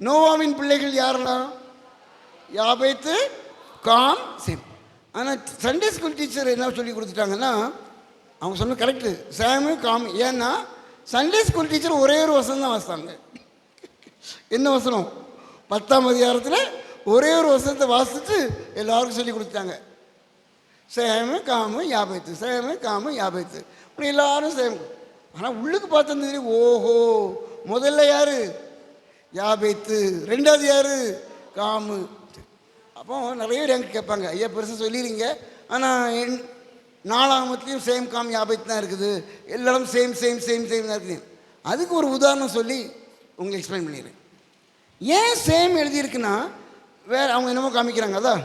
நோவாவின் பிள்ளைகள் யாரெல்லாம்? யாபேத்து, காம், சேம். ஆனால் சண்டே ஸ்கூல் டீச்சர் என்ன சொல்லி கொடுத்துட்டாங்கன்னா, அவங்க சொன்ன கரெக்டு, சேமு, காம். ஏன்னா சண்டே ஸ்கூல் டீச்சர் ஒரே ஒரு வசனம் தான் வாசித்தாங்க. என்ன வசனம்? 10ஆம் அதிகாரத்தில் ஒரே ஒரு வசனத்தை வாசித்து எல்லாருக்கும் சொல்லி கொடுத்தாங்க. சேமு, காமு, யாபேத்து, சேமு, காமு, யாபேத்து, அப்படி எல்லாரும் சேம். ஆனால் உள்ளுக்கு பார்த்தது தெரியும், ஓஹோ, முதல்ல யார்? யாபேத்து. 2வது யார்? காமு. அப்போ நிறைய பேர் எங்கே கேட்பாங்க, ஐயா பெருசாக சொல்லிடுறீங்க, ஆனால் 4ஆகமத்துலேயும் சேம், காம், யாபேத்து தான் இருக்குது, எல்லாரும் சேம் சேம் சேம் சேம் தான் இருக்குது. அதுக்கு ஒரு உதாரணம் சொல்லி உங்களுக்கு எக்ஸ்பிளைன் பண்ணிடுறேன். ஏன் சேம் எழுதியிருக்குன்னா, வேறு அவங்க என்னமோ காமிக்கிறாங்க. அதான்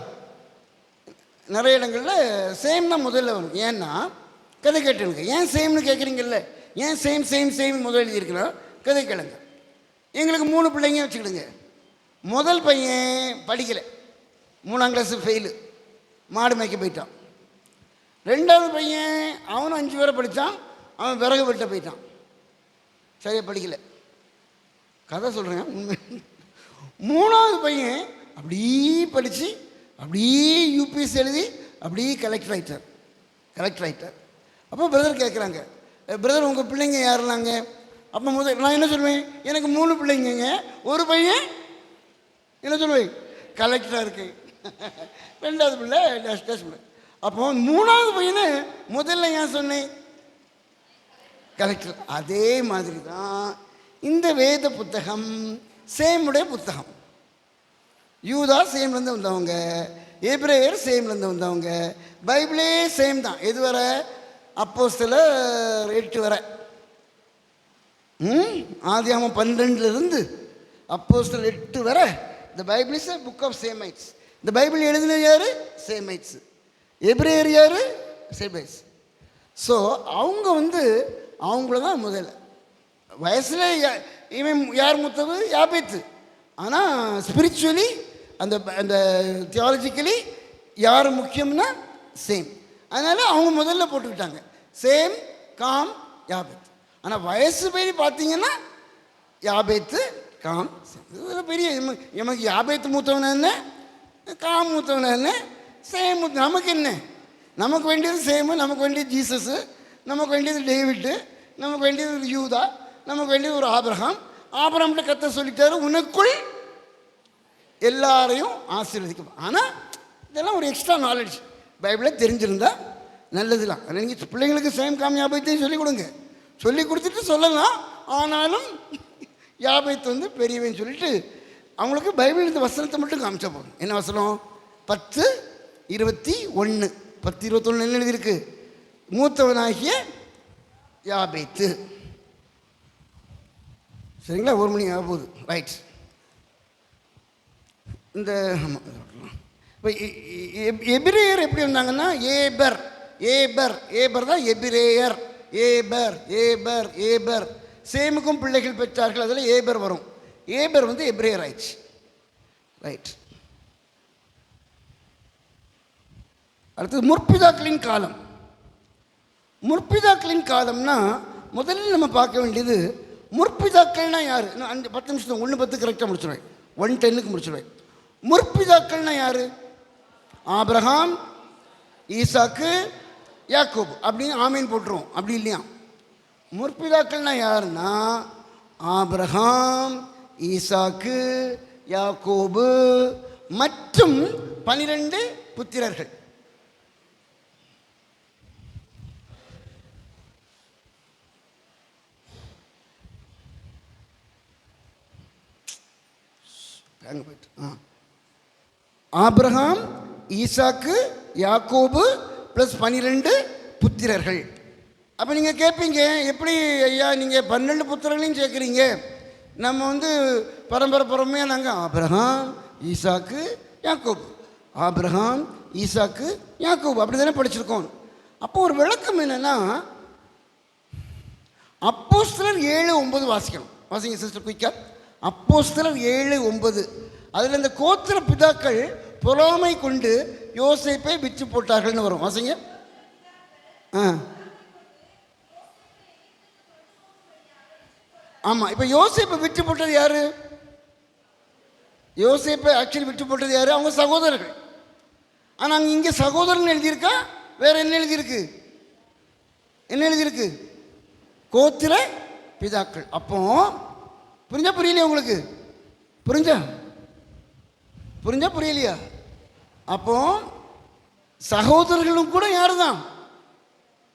நிறைய இடங்களில் சேம் தான் முதல்ல வரும். ஏன்னா கதை கேட்டுருங்க. ஏன் சேம்னு கேட்குறீங்கல்ல, ஏன் சேம் சேம் சேம் முதல் எழுதியிருக்குன்னா கதை கேளுங்க. எங்களுக்கு 3 பிள்ளைங்க வச்சுக்கிடுங்க. முதல் பையன் படிக்கலை, 3ஆம் கிளாஸு ஃபெயிலு, மாடு மேய்க்க போயிட்டான். 2வது பையன் அவனும் 5 பேரை படித்தான், அவன் விறகு வெட்ட போயிட்டான், சரியாக படிக்கலை. கதை சொல்கிறேன் உண்மை. 3வது பையன் அப்படியே படித்து அப்படியே யூபிஎஸ் எழுதி அப்படியே கலெக்டர் ஆகிட்டார். அப்போ பிரதர் கேட்குறாங்க, பிரதர் உங்கள் பிள்ளைங்க யாருலாங்க? அப்போ நான் என்ன சொல்லுவேன், எனக்கு 3 பிள்ளைங்க, ஒரு பையன் என்ன சொல்லுவேன் கலெக்டராக இருக்கு, 2வது பிள்ளை டேஷ் பிள்ளை. அப்போ 3வது பையனை முதல்ல ஏன் சொன்னேன் கலெக்டர். அதே மாதிரி தான் இந்த வேத புத்தகம் சேமுடைய புத்தகம். யூதா சேம்லேருந்து வந்தவங்க, எபிரேயர் சேம்லேருந்து வந்தவங்க, பைபிளே சேம் தான். எது வர? அப்போஸ்தலர் 8 வரை. ஆதியாகமம் 12 அப்போஸ்தலர் 8 வரை. இந்த Bible is a book of சேமைட்ஸ். இந்த பைபிள் எழுதினது யார்? சேமைட்ஸ். எபிரேயர் யார்? சேமைட்ஸ். ஸோ அவங்க அவங்கள தான் முதல்ல வயசில் இவன் யார் மூத்தது? யாபேத்து. ஆனால் ஸ்பிரிச்சுவலி அந்த அந்த தியாலஜிக்கலி யார் முக்கியம்னா சேம். அதனால் அவங்க முதல்ல போட்டுக்கிட்டாங்க சேம், காம், யாபேத். ஆனால் வயசு படி பார்த்தீங்கன்னா யாபேத்து, காம், சேம். இதில் பெரிய எமக்கு யாபேத்து மூத்தவன என்ன, காம் மூத்தவன என்ன, சேம் மூத்த. நமக்கு என்ன? நமக்கு வேண்டியது சேமு, நமக்கு வேண்டியது ஜீசஸு, நமக்கு வேண்டியது டேவிட்டு, நமக்கு வேண்டியது ஒரு யூதா, நமக்கு வேண்டியது ஒரு ஆபிரகாம். ஆபிரகாம்கிட்ட கத்த சொல்லிட்டாரு, உனக்குள் எல்லாரையும் ஆசீர்வதிக்கும். ஆனால் இதெல்லாம் ஒரு எக்ஸ்ட்ரா நாலேஜ் பைபிளில் தெரிஞ்சிருந்தா நல்லதுலாம். நீங்கள் பிள்ளைங்களுக்கு சேம் காம் யாபத்தையும் சொல்லிக் கொடுங்க, சொல்லி கொடுத்துட்டு சொல்லலாம். ஆனாலும் யாபத்து பெரியவன் சொல்லிட்டு அவங்களுக்கு பைபிள் இந்த வசனத்தை மட்டும் காமிச்சா போதும். என்ன வசனம்? 10:21. 10:21 என்ன எழுதியிருக்கு? மூத்தவனாகிய யாபேத்து. சரிங்களா? 1 மணி ஆக போகுது. ரைட். இந்த இப்போ எபிரேயர் எப்படி வந்தாங்கன்னா ஏபர் ஏபர் ஏபர் தான் எபிரேயர். ஏபர் ஏபர் ஏபர் சேமுக்கும் பிள்ளைகள் பெற்றார்கள், அதில் ஏபர் வரும். ஏபர் எபிரேயர் ஆயிடுச்சு. ரைட். அடுத்தது முற்பிதாக்களின் காலம். முற்பிதாக்களின் காலம்னா முதல்ல நம்ம பார்க்க வேண்டியது முற்பிதாக்கள்னா யார்? 10 நிமிஷம் 1:10 கரெக்டாக முடிச்சுடுவேன், 1:10 முடிச்சுடுவேன். முற்பிதாக்கள்னா யார்? ஆபிரகாம், ஈசாக்கு, யாக்கோபு அப்படின்னு ஆமீன் போட்டுருவோம். அப்படி இல்லையா? முற்பிதாக்கள்னா யாருன்னா ஆபிரகாம், ஈசாக்கு, யாக்கோபு மற்றும் 12 புத்திரர்கள். ஆபிரகாம், ஈசாக்கு, யாக்கோபு ப்ளஸ் 12 புத்திரர்கள். அப்போ நீங்கள் கேட்பீங்க, எப்படி ஐயா நீங்கள் 12 புத்திரர்களையும் சேர்க்குறீங்க? நம்ம பரம்பரையாக நாங்கள் ஆபிரகாம், ஈசாக்கு, யாக்கோபு, ஆபிரகாம், ஈசாக்கு, யாக்கோபு அப்படி தானே படிச்சிருக்கோம். அப்போ ஒரு விளக்கம் என்னென்னா, அப்போஸ்தலர் 7:9 வாசிக்கணும். வாசிங்க சிஸ்டர் குயிக்கா. அப்போஸ்தலர் 7:9. அதில் இந்த கோத்திர பிதாக்கள் பொறாமை கொண்டு யோசேப்பை விற்று போட்டார்கள்னு வரும். வாசிங்க. ஆமாம். இப்போ யோசேப்பை விற்று போட்டது யார்? யோசேப்பை ஆக்சுவலி விற்று போட்டது யார்? அவங்க சகோதரர்கள். ஆனால் அங்கே இங்கே சகோதரன் எழுதியிருக்கா, வேற என்ன எழுதியிருக்கு? என்ன எழுதியிருக்கு? கோத்திர பிதாக்கள். அப்போ புரிஞ்சா புரியலையா உங்களுக்கு? புரிஞ்சா புரியலையா? அப்போ சகோதரர்களும் கூட யாரு தான்?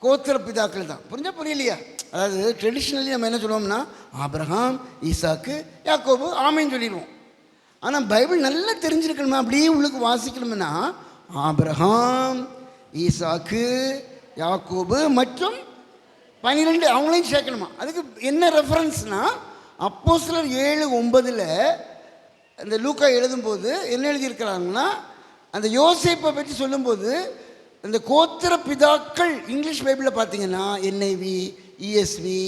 கோத்திர பிதாக்கள் தான். புரிஞ்சா புரியலையா? அதாவது ட்ரெடிஷ்னலி நம்ம என்ன சொல்லுவோம்னா ஆபிரகாம், ஈசாக்கு, யாக்கோபு ஆமைன்னு சொல்லிடுவோம். ஆனால் பைபிள் நல்லா தெரிஞ்சிருக்கணுமா, அப்படியே உள்ளுக்கு வாசிக்கணும்னா ஆபிரகாம், ஈசாக்கு, யாக்கோபு மற்றும் 12 அவங்களையும் சேர்க்கணுமா. அதுக்கு என்ன ரெஃபரன்ஸ்னா அப்போஸ்தலர் 7:9 அந்த லூக்கா எழுதும்போது என்ன எழுதியிருக்கிறாங்கன்னா, அந்த யோசேப்பை பற்றி சொல்லும்போது இந்த கோத்திர பிதாக்கள் இங்கிலீஷ் பைபிளில் பார்த்தீங்கன்னா என்ஐவி, இஎஸ்வி,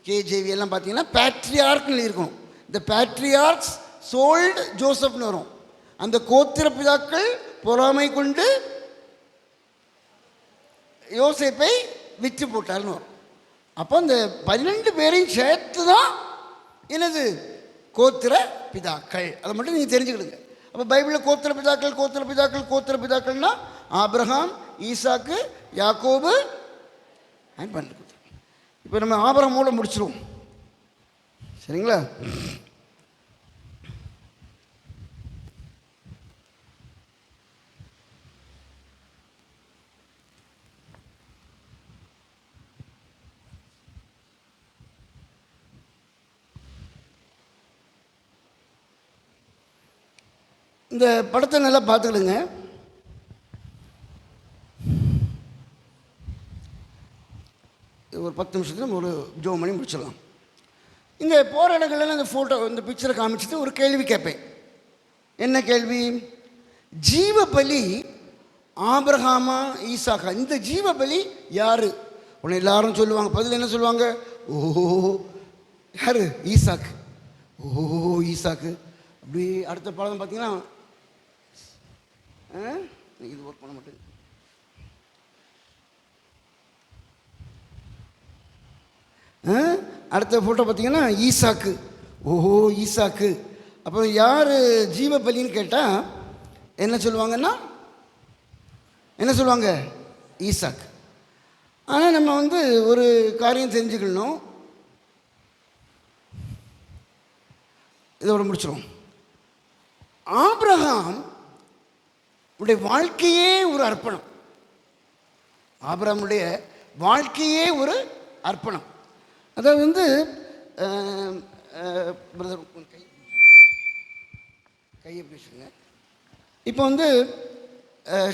கேஜேவி எல்லாம் பார்த்தீங்கன்னா பேட்ரியார்க்னு இருக்கும். இந்த பேட்ரியார்க்ஸ் சோல்டு ஜோசப்னு வரும். அந்த கோத்திர பிதாக்கள் பொறாமை கொண்டு யோசேப்பை விற்று போட்டார்னு வரும். அப்போ அந்த 12 பேரையும் சேர்த்து தான் என்னது கோத்திர பிதாக்கள். அதை மட்டும் நீங்கள் தெரிஞ்சுக்கிடுங்க. அப்போ பைபிளில் கோத்திர பிதாக்கள் கோத்திர பிதாக்கள் கோத்திர பிதாக்கள்னா ஆபிரகாம், ஈசாக்கு, யாக்கோபு அண்ட் 12. இப்போ நம்ம ஆபிரகாமோட முடிச்சிருவோம், சரிங்களா? இந்த படத்தை நல்லா பார்த்துக்கிடுங்க. ஒரு 10 நிமிஷத்தில் ஒரு ஜோ மணி முடிச்சிடலாம். இந்த போகிற இடங்கள்லாம் இந்த ஃபோட்டோ இந்த பிக்சரை காமிச்சிட்டு ஒரு கேள்வி கேட்பேன். என்ன கேள்வி? ஜீவ பலி ஆபிரகாமா ஈசாக்கா? இந்த ஜீவ பலி யார்? உன்னை எல்லாரும் சொல்லுவாங்க. பதில் என்ன சொல்லுவாங்க? ஓ யார்? ஈசாக்கு. ஓ ஈசாக்கு. அப்படி அடுத்த படம் பார்த்தீங்கன்னா இது ஒர்க் பண்ண மாட்டேங்குது. அடுத்த ஃபோட்டோ பார்த்தீங்கன்னா ஈசாக்கு. ஓஹோ ஈசாக்கு. அப்போ யார் ஜீவ பலின்னு கேட்டால் என்ன சொல்லுவாங்கன்னா என்ன சொல்லுவாங்க? ஈசாக்கு. ஆனால் நம்ம வந்து ஒரு காரியம் தெரிஞ்சுக்கணும். இதோட முடிச்சிடும். ஆபிரகாம் உடைய வாழ்க்கையே ஒரு அர்ப்பணம். ஆபிரகாமுடைய வாழ்க்கையே ஒரு அர்ப்பணம். அதாவது வந்து பிரதர் கையை பேசுங்க. இப்போ வந்து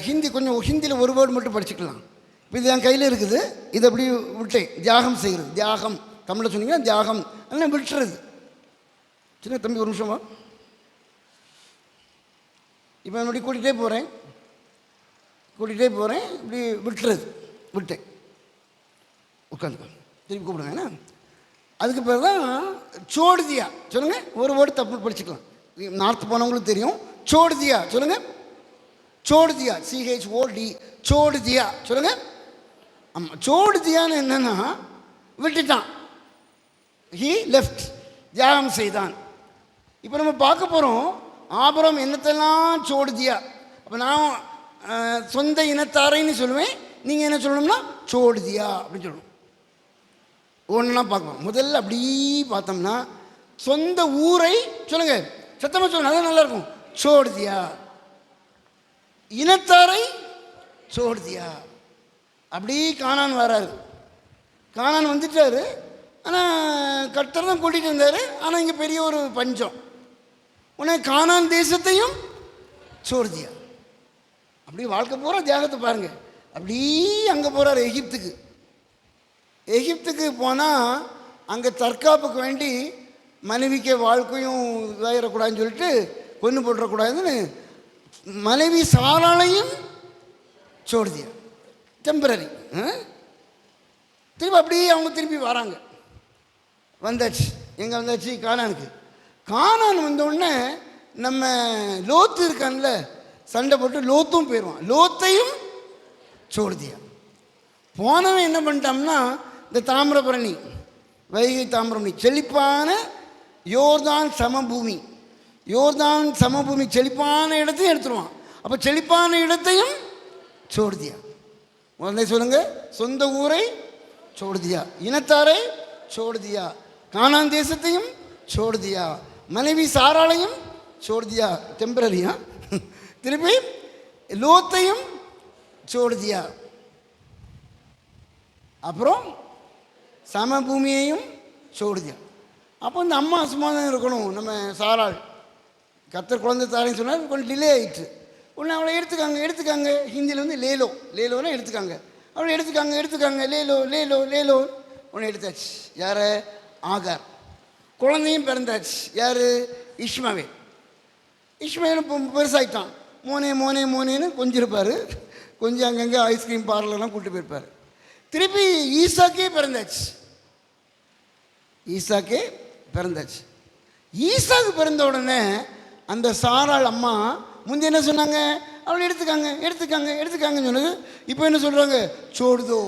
ஹிந்தி கொஞ்சம் ஹிந்தியில் ஒரு வேர்டு மட்டும் படிச்சுக்கலாம். இப்போ இது என் கையில் இருக்குது. இதை அப்படி விட்டேன். தியாகம் செய்கிறது. தியாகம் தமிழில் சொன்னீங்கன்னா தியாகம் அதெல்லாம் விட்டுறது. சின்ன தம்பி ஒரு நிமிஷமா. இப்போ என்னுடைய கூட்டிகிட்டே போகிறேன் இப்படி விட்டுறது. விட்டேன். உட்காந்து திருப்பி கூப்பிடுங்க. ஏன்னா அதுக்கு பேர் தான் சோடுதியா. சொல்லுங்கள். ஒரு வேர்டு தப்பு படிச்சுக்கலாம். நார்த் போனவங்களுக்கு தெரியும். சோடுதியா சொல்லுங்கள். சோடுதியா CHOD சோடுதியா சொல்லுங்கள். ஆமாம் சோடுதியான்னு என்னென்னா விட்டுட்டான். He left. தியாகம் செய்தான். இப்போ நம்ம பார்க்க போகிறோம் ஆபிரகாம் என்னத்தெல்லாம் சோடுதியா. அப்போ நான் சொந்த இனத்தாரைன்னு சொல்லுவேன். நீங்கள் என்ன சொல்லணும்னா சோடுதியா அப்படின்னு சொல்லணும். ஒன்றா பார்க்கலாம். முதல்ல அப்படி பார்த்தோம்னா சொந்த ஊரை சொல்லுங்கள். சத்தமாக சொல்லுங்க. அதான் நல்லாயிருக்கும். சோடுதியா. இனத்தாரை சோடுதியா. அப்படி கானான் வராரு. கானான் வந்துட்டார். ஆனால் கர்த்தர் தான் கூட்டிகிட்டு வந்தார். ஆனால் இங்கே பெரிய ஒரு பஞ்சம். உடனே கானான் தேசத்தையும் சோடுதியா. அப்படி வாழ்க்கை பூரா தியாகத்தை பாருங்கள். அப்படி அங்கே போகிறார் எகிப்துக்கு. எகிப்துக்கு போனால் அங்கே தற்காப்புக்கு வேண்டி மனைவிக்கு வாழ்க்கையும் இதாகிடக்கூடாதுன்னு சொல்லிட்டு கொன்று போட்டுறக்கூடாதுன்னு மனைவி சாராளையும் சோடுதியா. டெம்பரரி. திருப்பி அப்படியே அவங்க திருப்பி வராங்க. வந்தாச்சு. எங்கே வந்தாச்சு? கானானுக்கு. கானான் வந்தோடனே நம்ம லோத்து இருக்கான்ல, சண்டை போட்டு லோத்தும் போயிடுவான். லோத்தையும் சோடுதியா. போனவன் என்ன பண்ணிட்டான்னா இந்த தாமிரபரணி வைகை தாமிரபரணி செழிப்பான யோர்தான் சமபூமி. யோர்தான் சமபூமி செழிப்பான இடத்தையும் எடுத்துருவான். அப்போ செழிப்பான இடத்தையும் சோடுதியா. உடனே சொல்லுங்கள். சொந்த ஊரை சோடுதியா. இனத்தாரை சோடுதியா. கானான் தேசத்தையும் சோடுதியா. மனைவி சாராளையும் சோடுதியா. டெம்பரரியா. திருப்பி லோத்தையும் சோடுதியா. அப்புறம் சமபூமியையும் சோடுதியா. அப்போ இந்த அம்மா சும்மா தான் இருக்கணும். நம்ம சாராள் கத்தர் குழந்தை தாரேன்னு சொன்னால் கொஞ்சம் டிலே ஆகிட்டு. உடனே அவளை எடுத்துக்காங்க. ஹிந்தியில் வந்து லேலோனா எடுத்துக்காங்க. அவளை எடுத்துக்காங்க லேலோ. உடனே எடுத்தாச்சு. யார்? ஆகார். குழந்தையும் பிறந்தாச்சு. யார்? இஸ்மாவேல். இப்போ பெருசாகிட்டான். மோனேன்னு கொஞ்சம் இருப்பார். கொஞ்சம் அங்கங்கே ஐஸ்கிரீம் பார்லர்லாம் கூப்பிட்டு போயிருப்பார். திருப்பி ஈசாக்கே பிறந்தாச்சு. ஈசாக்கு பிறந்த உடனே அந்த சாராள் அம்மா முந்தி என்ன சொன்னாங்க? அவளை எடுத்துக்காங்க எடுத்துக்காங்க எடுத்துக்காங்கன்னு சொன்னது. இப்போ என்ன சொல்கிறாங்க? சோடுதோ,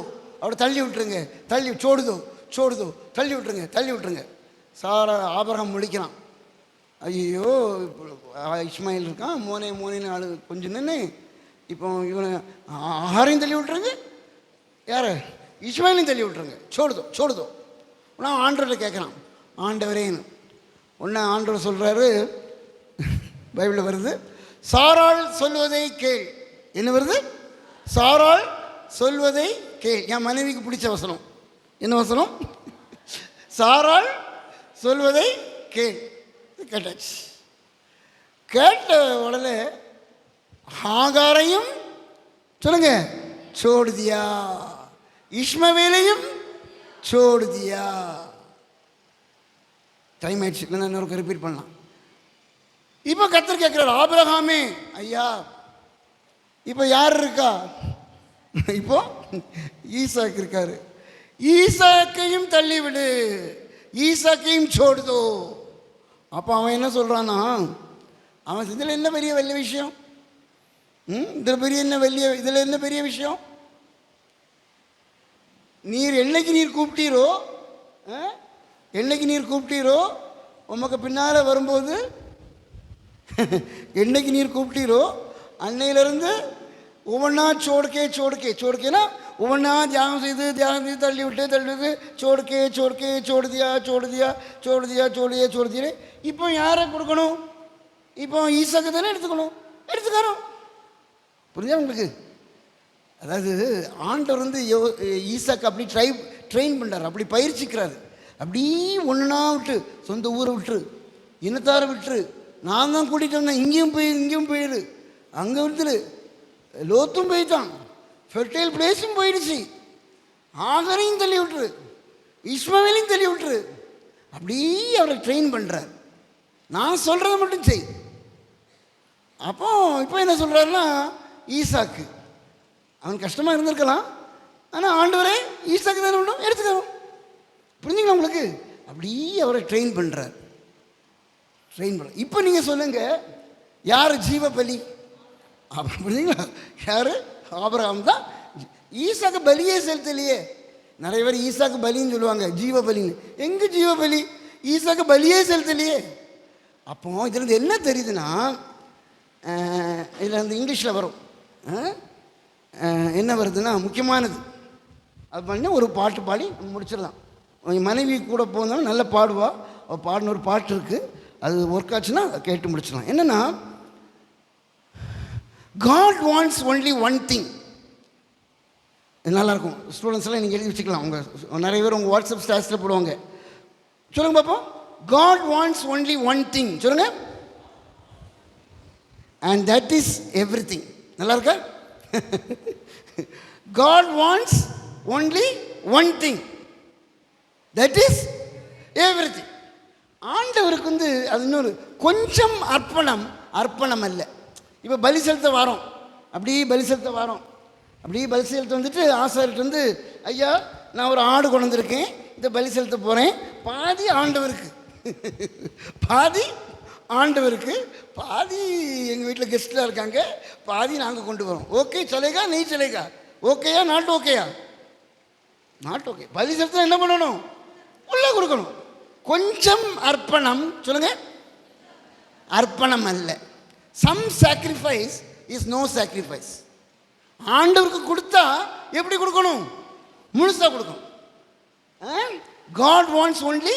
அவளை தள்ளி விட்டுருங்க, தள்ளி சோடுதோ சோடுதோ, தள்ளி விட்டுருங்க தள்ளி விட்டுருங்க. சாரா ஆபிரகாம் முழிக்கிறான். ஐயோ, இஸ்மாயில் இருக்கான், மோனே மோனேன்னு ஆளு கொஞ்சம் நின்று இப்போ இவனை ஆரையும் தள்ளி விட்டுருங்க, யார் இஸ்மாயிலையும் தள்ளி விட்டுருங்க, சோடுதோ சோடுதோ. நான் ஆண்டவர்கிட்ட கேட்குறான், ஆண்டவரேன்னு. உடனே ஆண்டவர் சொல்கிறாரு, பைபிளில் வருது, சாராள் சொல்வதை கேள். என்ன வருது? சாராள் சொல்வதை கேள். என் மனைவிக்கு பிடிச்ச வசனம். என்ன வசனம்? சாராள் சொல்வதை கேள். கேட்டாச்சு. கேட்ட உடனே ஆகாரையும் சொல்லுங்க சோடுதியா, இஸ்மவேலையும் சோடுதியா. டைம் ஆயிடுச்சு, இல்லை இன்னொரு ரிப்பீட் பண்ணலாம். இப்போ கர்த்தர் கேட்குறாரு, ஆபிரகாமே ஐயா, இப்போ யார் இருக்கா? இப்போ ஈசாக்கு இருக்காரு. ஈசாக்கையும் தள்ளிவிடு, ஈசாக்கையும் சோடுதோ. அப்போ அவன் என்ன சொல்கிறான்னா, அவன் இதில் என்ன பெரிய வெள்ளை விஷயம்? இதில் பெரிய என்ன வெள்ளிய, இதில் என்ன பெரிய விஷயம்? நீர் என்னைக்கு நீர் கூப்பிட்டீரோ, என்னைக்கு நீர் கூப்பிட்டீரோ, உமக்கு பின்னால் வரும்போது என்னைக்கு நீர் கூப்பிட்டீரோ அன்னையிலேருந்து ஒவ்வொன்றா சோடுக்கே சோடுக்கே சோடுக்கேன்னா ஒவ்வொன்றா தியாகம் செய்து தள்ளி விட்டு சோடுக்கே சோடுக்கே சோடுதியா சோடுதியா சோடுதியா சோடுதியா சோடுதியா. இப்போ யாரை கொடுக்கணும்? இப்போ ஈசாக்கு தானே எடுத்துக்கணும், எடுத்துக்காரோம். புரிஞ்சா உங்களுக்கு? அதாவது ஆண்டவர் வந்து ஈசாக்கு அப்படி ட்ரெயின் பண்ணுறாரு, அப்படி பயிற்சிக்கிறாரு. அப்படி ஒன்றுனா விட்டு, சொந்த ஊரை விட்டு, இனத்தாரை விட்டு, நான் தான் கூட்டிகிட்டு வந்தேன், இங்கேயும் போயிடு, அங்கே விட்டுரு, லோத்தும் போயிட்டான், ஃபெர்டைல் பிளேஸும் போயிடுச்சு, ஆகரையும் தள்ளி விட்டுரு, இஸ்மவேலையும் தள்ளி விட்டுரு. அப்படியே அவரை ட்ரெயின் பண்ணுறார். நான் சொல்கிறத மட்டும் செய். அப்போ இப்போ என்ன சொல்கிறாருன்னா, ஈசாக்கு அவன் கஷ்டமாக இருந்திருக்கலாம், ஆனால் ஆண்டவரே ஈசாக்கு தானே வேணும், எடுத்துக்கணும். புரிஞ்சுங்களா உங்களுக்கு? அப்படியே அவரை ட்ரெயின் பண்ணுறார், ட்ரெயின் பண்ண. இப்போ நீங்கள் சொல்லுங்கள், யார் ஜீவ பலி? அப்போ புரிஞ்சுங்களா? யார்? ஆபிரகாம் தான். ஈசாக்கு பலியே செலுத்தலையே. நிறைய பேர் ஈசாக்கு பலின்னு சொல்லுவாங்க, ஜீவ பலின்னு. எங்கே ஜீவ பலி? ஈசாக்கு பலியே செலுத்தலையே. அப்போ இதில் என்ன தெரியுதுன்னா, இதில் அந்த இங்கிலீஷில் வரும், என்ன வருதுன்னா முக்கியமானது. அது பண்ணி ஒரு பாட்டு பாடி முடிச்சிடலாம். என் மனைவி கூட போனாலும் நல்லா பாடுவா. அவள் பாடின ஒரு பாட்டு இருக்குது, அது ஒர்க் ஆச்சுன்னா கேட்டு முடிச்சிடலாம். என்னென்னா, God wants only one thing. இது நல்லாயிருக்கும். ஸ்டூடெண்ட்ஸ் எல்லாம் நீங்கள் எழுதி வச்சுக்கலாம். உங்கள் நிறைய பேர் உங்கள் வாட்ஸ்அப் ஸ்டாட்டஸில் போடுவாங்க. சொல்லுங்க பார்ப்போம். God wants only one thing. சொல்லுங்க. And that is everything. நல்லா இருக்கா? God wants only one thing, that is everything. ஆண்டவருக்கு வந்து அது இன்னொரு கொஞ்சம் அர்ப்பணம் அல்ல. இப்போ பலி செலுத்த வரோம், அப்படியே பலி செலுத்த வரோம், அப்படியே பலி செலுத்த வந்துட்டு ஆசாரிட்டு வந்து, ஐயா நான் ஒரு ஆடு கொண்டு வந்திருக்கேன், இதை பலி செலுத்த போகிறேன், பாதி ஆண்டவருக்கு பாதி ஆண்டவருக்கு, பாதி எங்கள் வீட்டில் கெஸ்ட்டில் இருக்காங்க, பாதி நாங்கள் கொண்டு வரோம். ஓகே சலேகா, நெய் சலேகா, ஓகேயா நாட் ஓகேயா? Not okay. பலி செலுத்த என்ன பண்ணணும்? உள்ளே கொடுக்கணும். கொஞ்சம் அர்ப்பணம். சொல்லுங்கள். அர்ப்பணம் அல்ல. Some sacrifice is no sacrifice. ஆண்டவருக்கு கொடுத்தா எப்படி கொடுக்கணும்? முழுசாக கொடுக்கணும். God wants only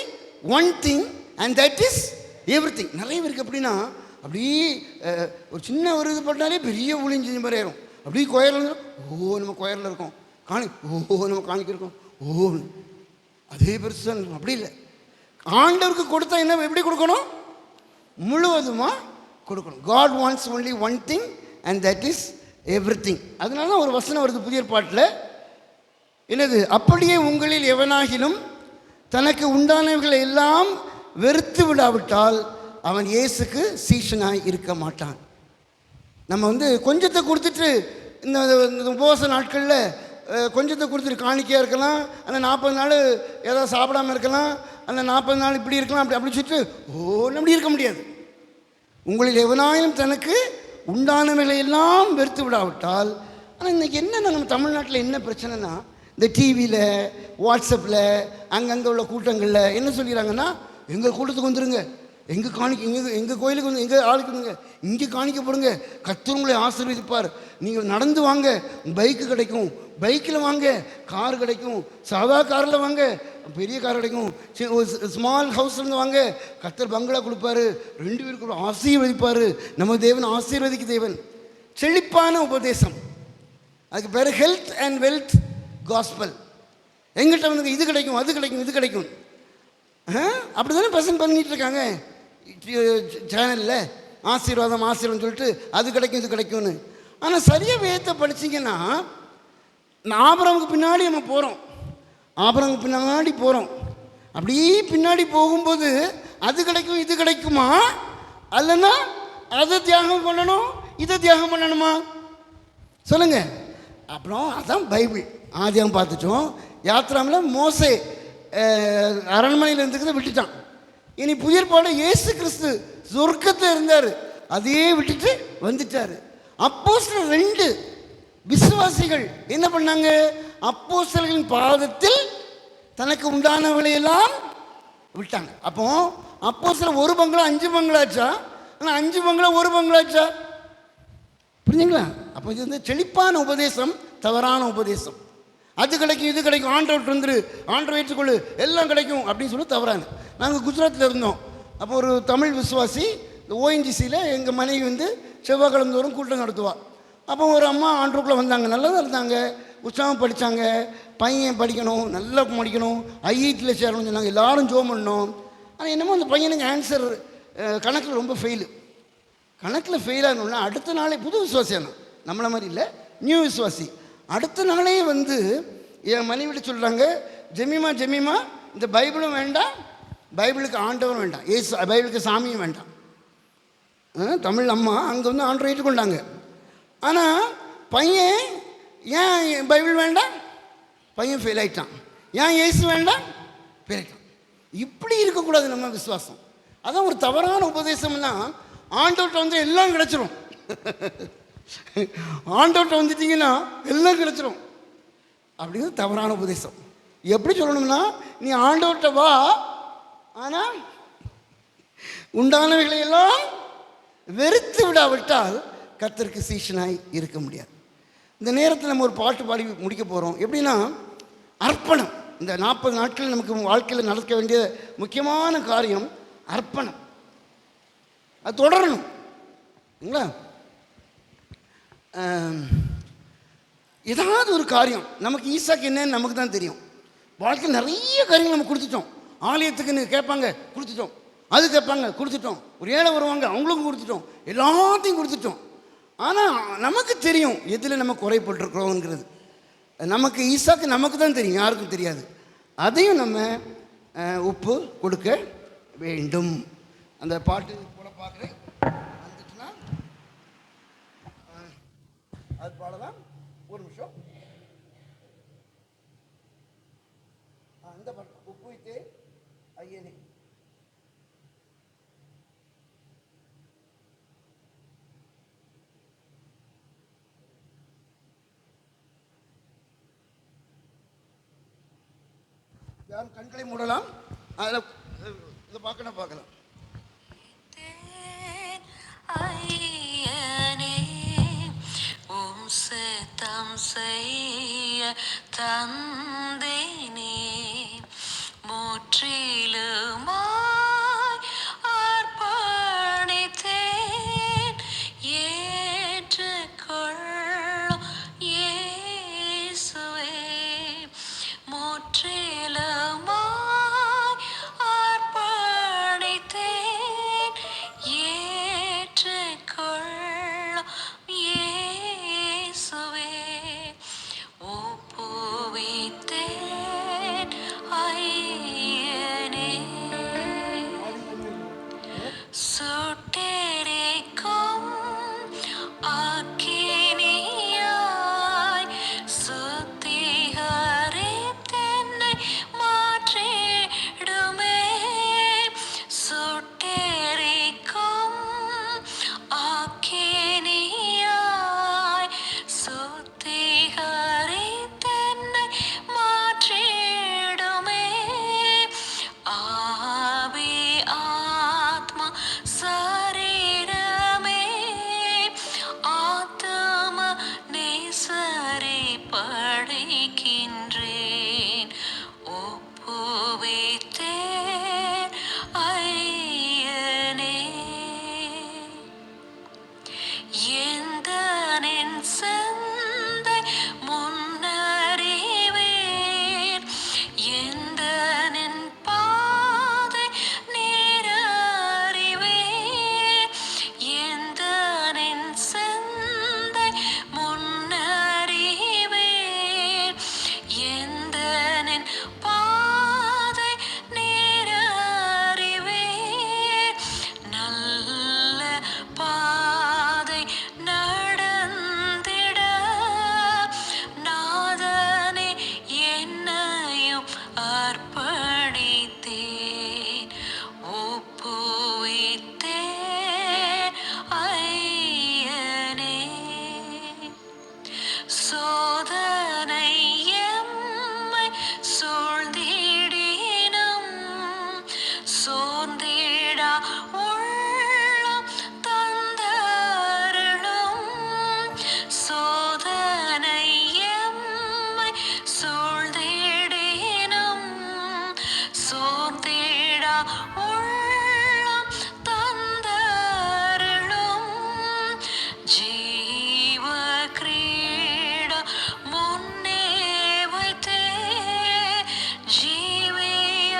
one thing and that is everything. நிறைய பேருக்கு எப்படின்னா, அப்படியே ஒரு சின்ன ஒரு இது பண்ணாலே பெரிய ஊழியம் செஞ்ச மாதிரி ஆயிரும். அப்படியே கோயிலில் நம்ம கோயிலில் இருக்கோம், நம்ம காணிக்க இருக்கோம், அதே பெருசு தான். அப்படி இல்லை. ஆண்டவருக்கு கொடுத்தா என்ன, எப்படி கொடுக்கணும்? முழுவதுமாக கொடுக்கணும். God wants only one thing and that is everything. அதனால தான் ஒரு வசனம் வருது புதிய பாட்டில், என்னது? அப்படியே உங்களில் எவனாகிலும் தனக்கு உண்டானவர்களை எல்லாம் வெறுத்து விடாவிட்டால் அவன் இயேசுக்கு சீஷனாய் இருக்க மாட்டான். நம்ம வந்து கொஞ்சத்தை கொடுத்துட்டு, இந்த உபவாச நாட்களில் கொஞ்சத்தை கொடுத்துட்டு காணிக்கையாக இருக்கலாம், ஆனால் 40 நாள் ஏதாவது சாப்பிடாமல் இருக்கலாம், அந்த 40 நாள் இப்படி இருக்கலாம், அப்படி அப்படி சொல்லிட்டு அப்படி இருக்க முடியாது. உங்களில் எவனாயிலும் தனக்கு உண்டானவைகளை எல்லாம் வெறுத்து விடாவிட்டால். ஆனால் இன்றைக்கி என்னென்னா நம்ம தமிழ்நாட்டில் என்ன பிரச்சனைனா, இந்த டிவியில் வாட்ஸ்அப்பில் அங்கங்கே உள்ள கூட்டங்களில் என்ன சொல்லிடுறாங்கன்னா, எங்கள் கூட்டத்துக்கு வந்துடுங்க, எங்கள் எங்கள் கோயிலுக்கு வந்து எங்கள் ஆளுக்கு வந்துங்க, இங்கே காணிக்கப்படுங்க, கர்த்தர் உங்களை ஆசீர்வதிப்பார், நீங்கள் நடந்து வாங்க, பைக்கு கிடைக்கும், பைக்கில் வாங்க, கார் கிடைக்கும், சாதா காரில் வாங்க, பெரிய கார் கிடைக்கும், ஸ்மால் ஹவுஸ்லேருந்து வாங்க, கர்த்தர் பங்களா கொடுப்பாரு, 2 பேருக்கு ஆசீர்வதிப்பார், நம்ம தேவன் ஆசீர்வதிக்க தேவன். செழிப்பான உபதேசம், அதுக்கு பேர் ஹெல்த் அண்ட் வெல்த் காஸ்பல். எங்கிட்ட வந்து இது கிடைக்கும், அது கிடைக்கும், இது கிடைக்கும், அப்படி தானே பசங்க பண்ணிகிட்டு இருக்காங்க சேனலில். ஆசீர்வாதம் ஆசீர்வாதம் சொல்லிட்டு அது கிடைக்கும் இது கிடைக்கும்னு. ஆனால் சரியாக வேதத்தை படிச்சிங்கன்னா, ஆபிரகாமுக்கு பின்னாடி நம்ம போகிறோம், ஆபிரகாமுக்கு பின்னாடி போகிறோம். அப்படியே பின்னாடி போகும்போது அது கிடைக்கும் இது கிடைக்குமா, அல்லனா அதை தியாகம் பண்ணணும் இதை தியாகம் பண்ணணுமா சொல்லுங்க. அப்புறம் அதான் பைபிள். ஆதியாகம் பார்த்துட்டோம். யாத்ராமில் மோசே அரண்மனையில் இருந்துக்கிறத விட்டுட்டான். இனி புதிய பாட இயேசு கிறிஸ்து சொர்க்கத்தில் இருந்தார், அதையே விட்டுட்டு வந்துட்டார். அப்போஸ்தலர் 2 விசுவாசிகள் என்ன பண்ணாங்க, அப்போஸ்தலர்களின் பாதத்தில் தனக்கு உண்டானவளையெல்லாம் விட்டாங்க. அப்போ அப்போஸ்தலர் 1 பங்களா 5 பங்களாச்சா, ஆனால் 5 பங்களா 1 பங்களாச்சா, புரிஞ்சுங்களா? அப்போ இது வந்து செழிப்பான உபதேசம், தவறான உபதேசம். அது கிடைக்கும் இது கிடைக்கும், ஆண்டவர் வந்துரு, ஆண்டவர் ஏற்றுக்கொள்ளு, எல்லாம் கிடைக்கும் அப்படின்னு சொல்லி தவறான. நாங்கள் குஜராத்தில் இருந்தோம். அப்போ ஒரு தமிழ் விசுவாசி இந்த ஓஎன்ஜிசியில் எங்கள் மனைவி வந்து செவ்வாய்க்கிழமை தோறும் கூட்டம் நடத்துவாள். அப்போ ஒரு அம்மா ஆண்டவருக்குள்ளே வந்தாங்க, நல்லா தான் இருந்தாங்க, உற்சாகம் படித்தாங்க, பையன் படிக்கணும், நல்லா படிக்கணும், ஐஐடியில் சேரணும்னு சொன்னாங்க, எல்லோரும் ஜோம் பண்ணோம். ஆனால் என்னமோ அந்த பையனுக்கு ஆன்சர் கணக்கில் ரொம்ப ஃபெயிலு. கணக்கில் ஃபெயில் ஆகணும்னா அடுத்த நாளே, புது விசுவாசியான நம்மளை மாதிரி இல்லை, நியூ விசுவாசி, அடுத்த நாளே வந்து என் மனைவிட்டு சொல்கிறாங்க, ஜெமிமா இந்த பைபிளும் வேண்டாம், பைபிளுக்கு ஆண்டவரும் வேண்டாம், பைபிளுக்கு சாமியும் வேண்டாம். தமிழ் அம்மா அங்கே வந்து ஆண்டவர் ஏற்றுக்கொண்டாங்க. ஆனால் பையன் ஏன் பைபிள் வேண்டாம், பையன் ஃபெயில் ஆகிட்டான், ஏன் இயேசு வேண்டாம், ஃபெயில் ஆகிட்டான். இப்படி இருக்கக்கூடாது நம்ம விசுவாசம். அதான் ஒரு தவறான உபதேசம்னா, ஆண்டவர்கிட்ட வந்து எல்லாம் கிடச்சிரும், ஆண்டவர்கிட்ட வந்துட்டீங்கன்னா எல்லாம் கிடச்சிரும் அப்படிங்கிறது தவறான உபதேசம். எப்படி சொல்லணும்னா, நீ ஆண்டவர்கிட்ட வா, ஆனால் உண்டானவைகளை எல்லாம் வெறுத்து விடாவிட்டால் கர்த்தருக்கு சீஷனாய் இருக்க முடியாது. இந்த நேரத்தில் நம்ம ஒரு பாட்டு பாடி முடிக்க போகிறோம். எப்படின்னா, அர்ப்பணம். இந்த 40 நாட்கள் நமக்கு வாழ்க்கையில் நடக்க வேண்டிய முக்கியமான காரியம் அர்ப்பணம். அது தொடரணும் இல்லைங்களா? ஏதாவது ஒரு காரியம் நமக்கு ஈசாக்கு என்னன்னு நமக்கு தான் தெரியும். வாழ்க்கையில் நிறைய காரியங்கள் நம்ம கொடுத்துட்டோம். ஆலயத்துக்குன்னு கேட்பாங்க, கொடுத்துட்டோம். அது கேட்பாங்க, கொடுத்துட்டோம். ஒரு ஏழை வருவாங்க, அவங்களுக்கும் கொடுத்துட்டோம். எல்லாத்தையும் கொடுத்துட்டோம். ஆனால் நமக்கு தெரியும் எதில் நம்ம குறைப்பட்டிருக்கிறோங்கிறது. நமக்கு ஈசாக்கு நமக்கு தான் தெரியும், யாருக்கும் தெரியாது. அதையும் நம்ம ஒப்பு கொடுக்க வேண்டும். அந்த பாட்டு போல பார்க்குறேன், வந்துட்டுனா அது பாடலாம். ஒரு நிமிஷம். இந்த பாட்டு ஒப்பு வைத்தே ஐயனே. யாரும் கண்களை மூடலாம். அதில் இதை பார்க்கலாம். சித்தம் செய்ய தந்தேனே, முற்றிலுமாய் அர்ப்பணித்தேன், ஏற்றுக்கொள்ளும் இயேசுவே, முற்றிலுமாய் அர்ப்பணித்தேன், ஏற்றுக்கொள்ளும் இயேசுவே, ஒப்புவித்தேன் ஐயனே. சுட்டெரிக்கும் அக்கினியாய் சுத்திகரித்தென்னை மாற்றிடுமே, சோர்ந்திடா உள்ளம் தந்தருளும். சோதனை எம்மை சூழ்ந்திடினும் சோர்ந்திடா உள்ளம் தந்தருளும். ஜீவ கிரீட முன்னே வைத்தே ஜீவிய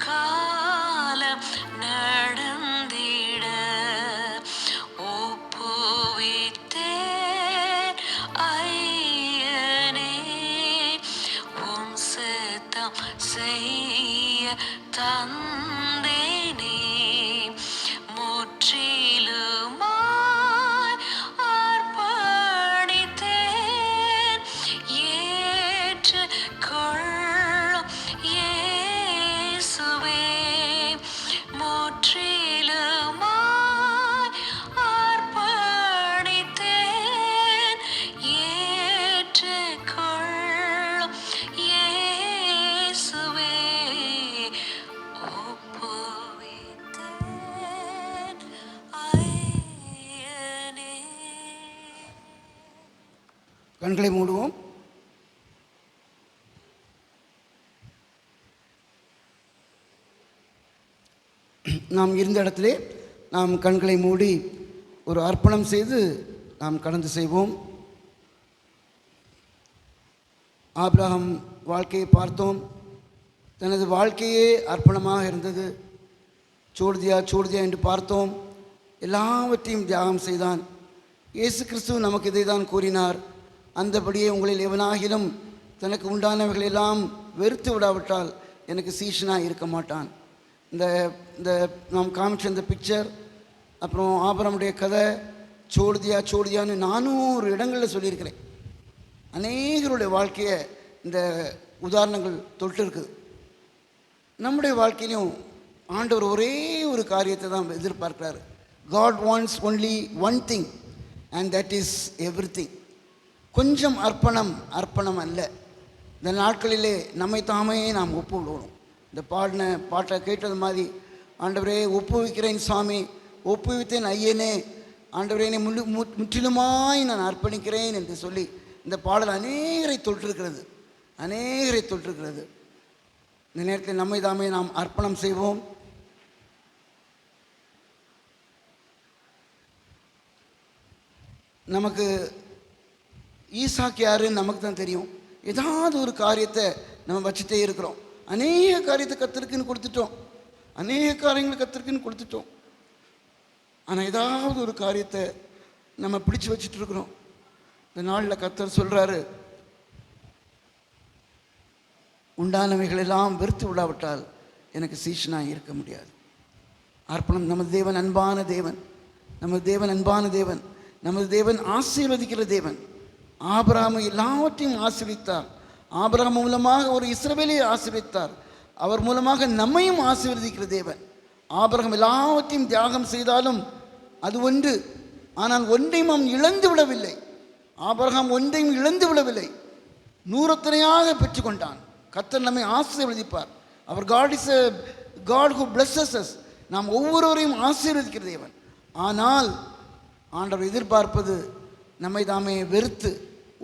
காலம் நடந்திட ஒப்புவித்தேன் ஐயனே. உம் சித்தம் செய்ய தந்தேனே. முற்றிலுமாய் அர்ப்பணித்தேன். ஏற்றுக்கொள்ளும் இயேசுவே. முற்றிலுமாய் அர்ப்பணித்தேன். ஏற்றுக்கொள்ளும் இயேசுவே. ஒப்புவித்தேன் ஐயனே. கண்களை மூடுவோம். நாம் இருந்த இடத்திலே நாம் கண்களை மூடி ஒரு அர்ப்பணம் செய்து நாம் கடந்து செய்வோம். ஆபிரகாம் வாழ்க்கையை பார்த்தோம். தனது வாழ்க்கையே அர்ப்பணமாக இருந்தது. சோர்தியா என்று பார்த்தோம். எல்லாவற்றையும் தியாகம் செய்தான். இயேசு கிறிஸ்து நமக்கு இதை தான் கூறினார். அந்தபடியே உங்களில் எவனாகிலும் தனக்கு உண்டானவைகளெல்லாம் வெறுத்து விடாவிட்டால் எனக்கு சீஷனாக இருக்க மாட்டான். இந்த நாம் காமிச்ச இந்த பிக்சர், அப்புறம் ஆபிரகாமுடைய கதை, சோர்தியான்னு 400 இடங்களில் சொல்லியிருக்கிறேன். அநேகருடைய வாழ்க்கையை இந்த உதாரணங்கள் தொட்டு இருக்குது. நம்முடைய வாழ்க்கையிலும் ஆண்டவர் ஒரே ஒரு காரியத்தை தான் எதிர்பார்க்கிறார். God wants only one thing and that is everything. கொஞ்சம் அர்ப்பணம் அல்ல. இந்த நாட்களிலே நம்மை தாமே நாம் ஒப்பு விடணும். இந்த பாட்டை கேட்டது மாதிரி, ஆண்டவரே ஒப்புவிக்கிறேன் சாமி, ஒப்புவித்தேன் ஐயனே, ஆண்டவரே என்னை முற்றிலுமாய் நான் அர்ப்பணிக்கிறேன் என்று சொல்லி இந்த பாடல் அநேகரை தொட்டிருக்கிறது. இந்த நேரத்தில் நம்மை தாமே நாம் அர்ப்பணம் செய்வோம். நமக்கு ஈசாக்கு யாருன்னு நமக்கு தான் தெரியும். ஏதாவது ஒரு காரியத்தை நம்ம வச்சுட்டே இருக்கிறோம். அநேக காரியத்தை கர்த்தருக்குன்னு கொடுத்துட்டோம். ஆனால் ஏதாவது ஒரு காரியத்தை நம்ம பிடிச்சு வச்சுட்டு இருக்கிறோம். இந்த நாளில் கர்த்தர் சொல்கிறாரு, உண்டானவைகளெல்லாம் வெறுத்து விடாவிட்டால் எனக்கு சீஷனாக இருக்க முடியாது. அர்ப்பணம். நமது தேவன் அன்பான தேவன். நமது தேவன் ஆசீர்வதிக்கிற தேவன். ஆபிரகாமை எல்லாவற்றையும் ஆசீர்வதித்தார். ஆபிரகாம் மூலமாக ஒரு இஸ்ரவேலை ஆசீர்வதித்தார். அவர் மூலமாக நம்மையும் ஆசீர்வதிக்கிற தேவன். ஆபிரகாம் எல்லாவற்றையும் தியாகம் செய்தாலும் அது ஒன்று. ஆனால் ஒன்றையும் அவன் இழந்து விடவில்லை. ஆபிரகாம் ஒன்றையும் இழந்து விடவில்லை, நூறத்தனையாக பெற்றுக்கொண்டான். கர்த்தர் நம்மை ஆசீர்வதிப்பார். அவர் God is a God who blesses us. நாம் ஒவ்வொருவரையும் ஆசீர்வதிக்கிற தேவன். ஆனால் ஆண்டவர் எதிர்பார்ப்பது நம்மை தாமே வெறுத்து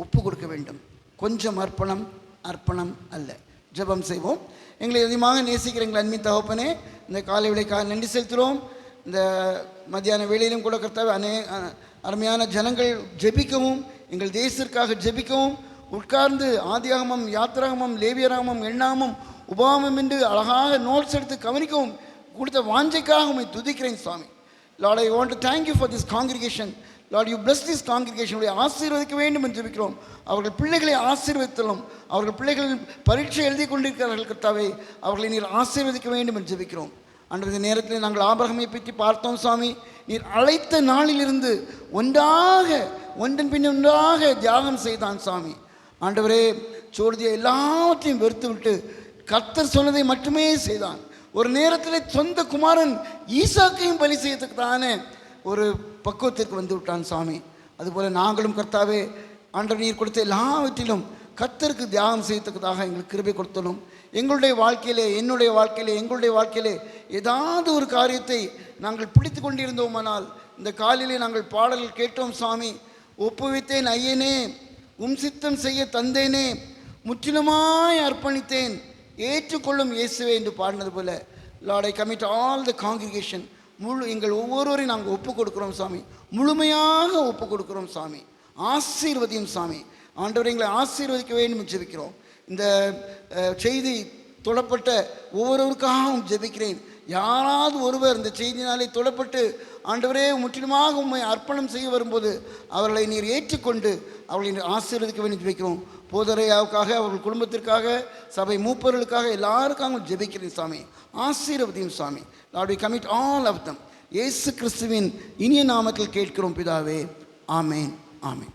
ஒப்பு கொடுக்க வேண்டும். கொஞ்சம் அர்ப்பணம் அல்ல. ஜெபம் செய்வோம். எங்களை அதிகமாக நேசிக்கிற எங்கள் அன்பின் தகப்பனே, இந்த காலை வேளைக்காக நன்றி செலுத்துகிறோம். இந்த மத்தியான வேளையிலும் கூட கர்த்தாவே அருமையான ஜனங்கள் ஜெபிக்கவும், எங்கள் தேசத்திற்காக ஜெபிக்கவும், உட்கார்ந்து ஆதியாகமம், யாத்திராகமம், லேவியராகமம், எண்ணாகமம், உபாகமம் என்று அழகாக நோட்ஸ் எடுத்து கவனிக்கவும் கொடுத்த வாஞ்சைக்காக உம்மை துதிக்கிறேன் சுவாமி. Lord, I want to thank you for this congregation. Lord, you bless this congregation. ஆசீர்வதிக்க வேண்டும் என்று ஜெபிக்கிறோம். அவர்கள் பிள்ளைகளை ஆசீர்வதித்தலும், அவர்கள் பிள்ளைகள் பரீட்சை எழுதி கொண்டிருக்கிறார்கள் கர்த்தாவே, அவர்களை நீர் ஆசீர்வதிக்க வேண்டும் என்று ஜெபிக்கிறோம். அன்றைய நேரத்தில் நாங்கள் ஆபிரகாமை பற்றி பார்த்தோம் சுவாமி. நீர் அழைத்த நாளிலிருந்து ஒன்றன் பின் ஒன்றாக தியாகம் செய்தான் சுவாமி. ஆண்டவரே, சோர்திய எல்லாவற்றையும் வெறுத்து விட்டு கர்த்தர் சொன்னதை மட்டுமே செய்தான். ஒரு நேரத்தில் சொந்த குமாரன் ஈசாக்கையும் பலி செய்யறதுக்கு தானே ஒரு பக்குவத்திற்கு வந்து விட்டான் சுவாமி. அதுபோல் நாங்களும் கர்த்தாவே, ஆண்டவர் நீர் கொடுத்த எல்லாவற்றிலும் கர்த்தருக்கு தியாகம் செய்யத்தக்கதாக எங்களுக்கு கிருபை கொடுத்தலும். எங்களுடைய வாழ்க்கையிலே, என்னுடைய வாழ்க்கையிலே, எங்களுடைய வாழ்க்கையிலே ஏதாவது ஒரு காரியத்தை நாங்கள் பிடித்து கொண்டிருந்தோமானால், இந்த காலையிலே நாங்கள் பாடல்கள் கேட்டோம். சாமி, ஒப்புவித்தேன் ஐயனே, உம் சித்தம் செய்ய தந்தேனே, முற்றிலுமாய் அர்ப்பணித்தேன், ஏற்றுக்கொள்ளும் இயேசுவே என்று பாடினது போல, Lord, I commit all the congregation, எங்கள் ஒவ்வொருவரையும் நாங்கள் ஒப்பு கொடுக்குறோம் சாமி, முழுமையாக ஒப்பு கொடுக்குறோம் சாமி. ஆசீர்வதியும் சாமி. ஆண்டவரை எங்களை ஆசீர்வதிக்க வேண்டும் ஜெபிக்கிறோம். இந்த செய்தி தொடப்பட்ட ஒவ்வொருவருக்காகவும் ஜெபிக்கிறேன். யாராவது ஒருவர் இந்த செய்தினாலே தொடப்பட்டு ஆண்டவரே முற்றிலுமாக உண்மை அர்ப்பணம் செய்ய வரும்போது அவர்களை நீர் ஏற்றுக்கொண்டு அவர்களை ஆசீர்வதிக்க வேண்டும் ஜெபிக்கிறோம். போதரையாவுக்காக, அவர்கள் குடும்பத்திற்காக, சபை மூப்பர்களுக்காக, எல்லாருக்காகவும் ஜெபிக்கிறேன் சாமி. ஆசீர்வதியும் சாமி. Lord, we commit all of them. இயேசு கிறிஸ்துவின் இனிய நாமத்தில் கேட்கிறோம் பிதாவே. ஆமேன், ஆமேன்.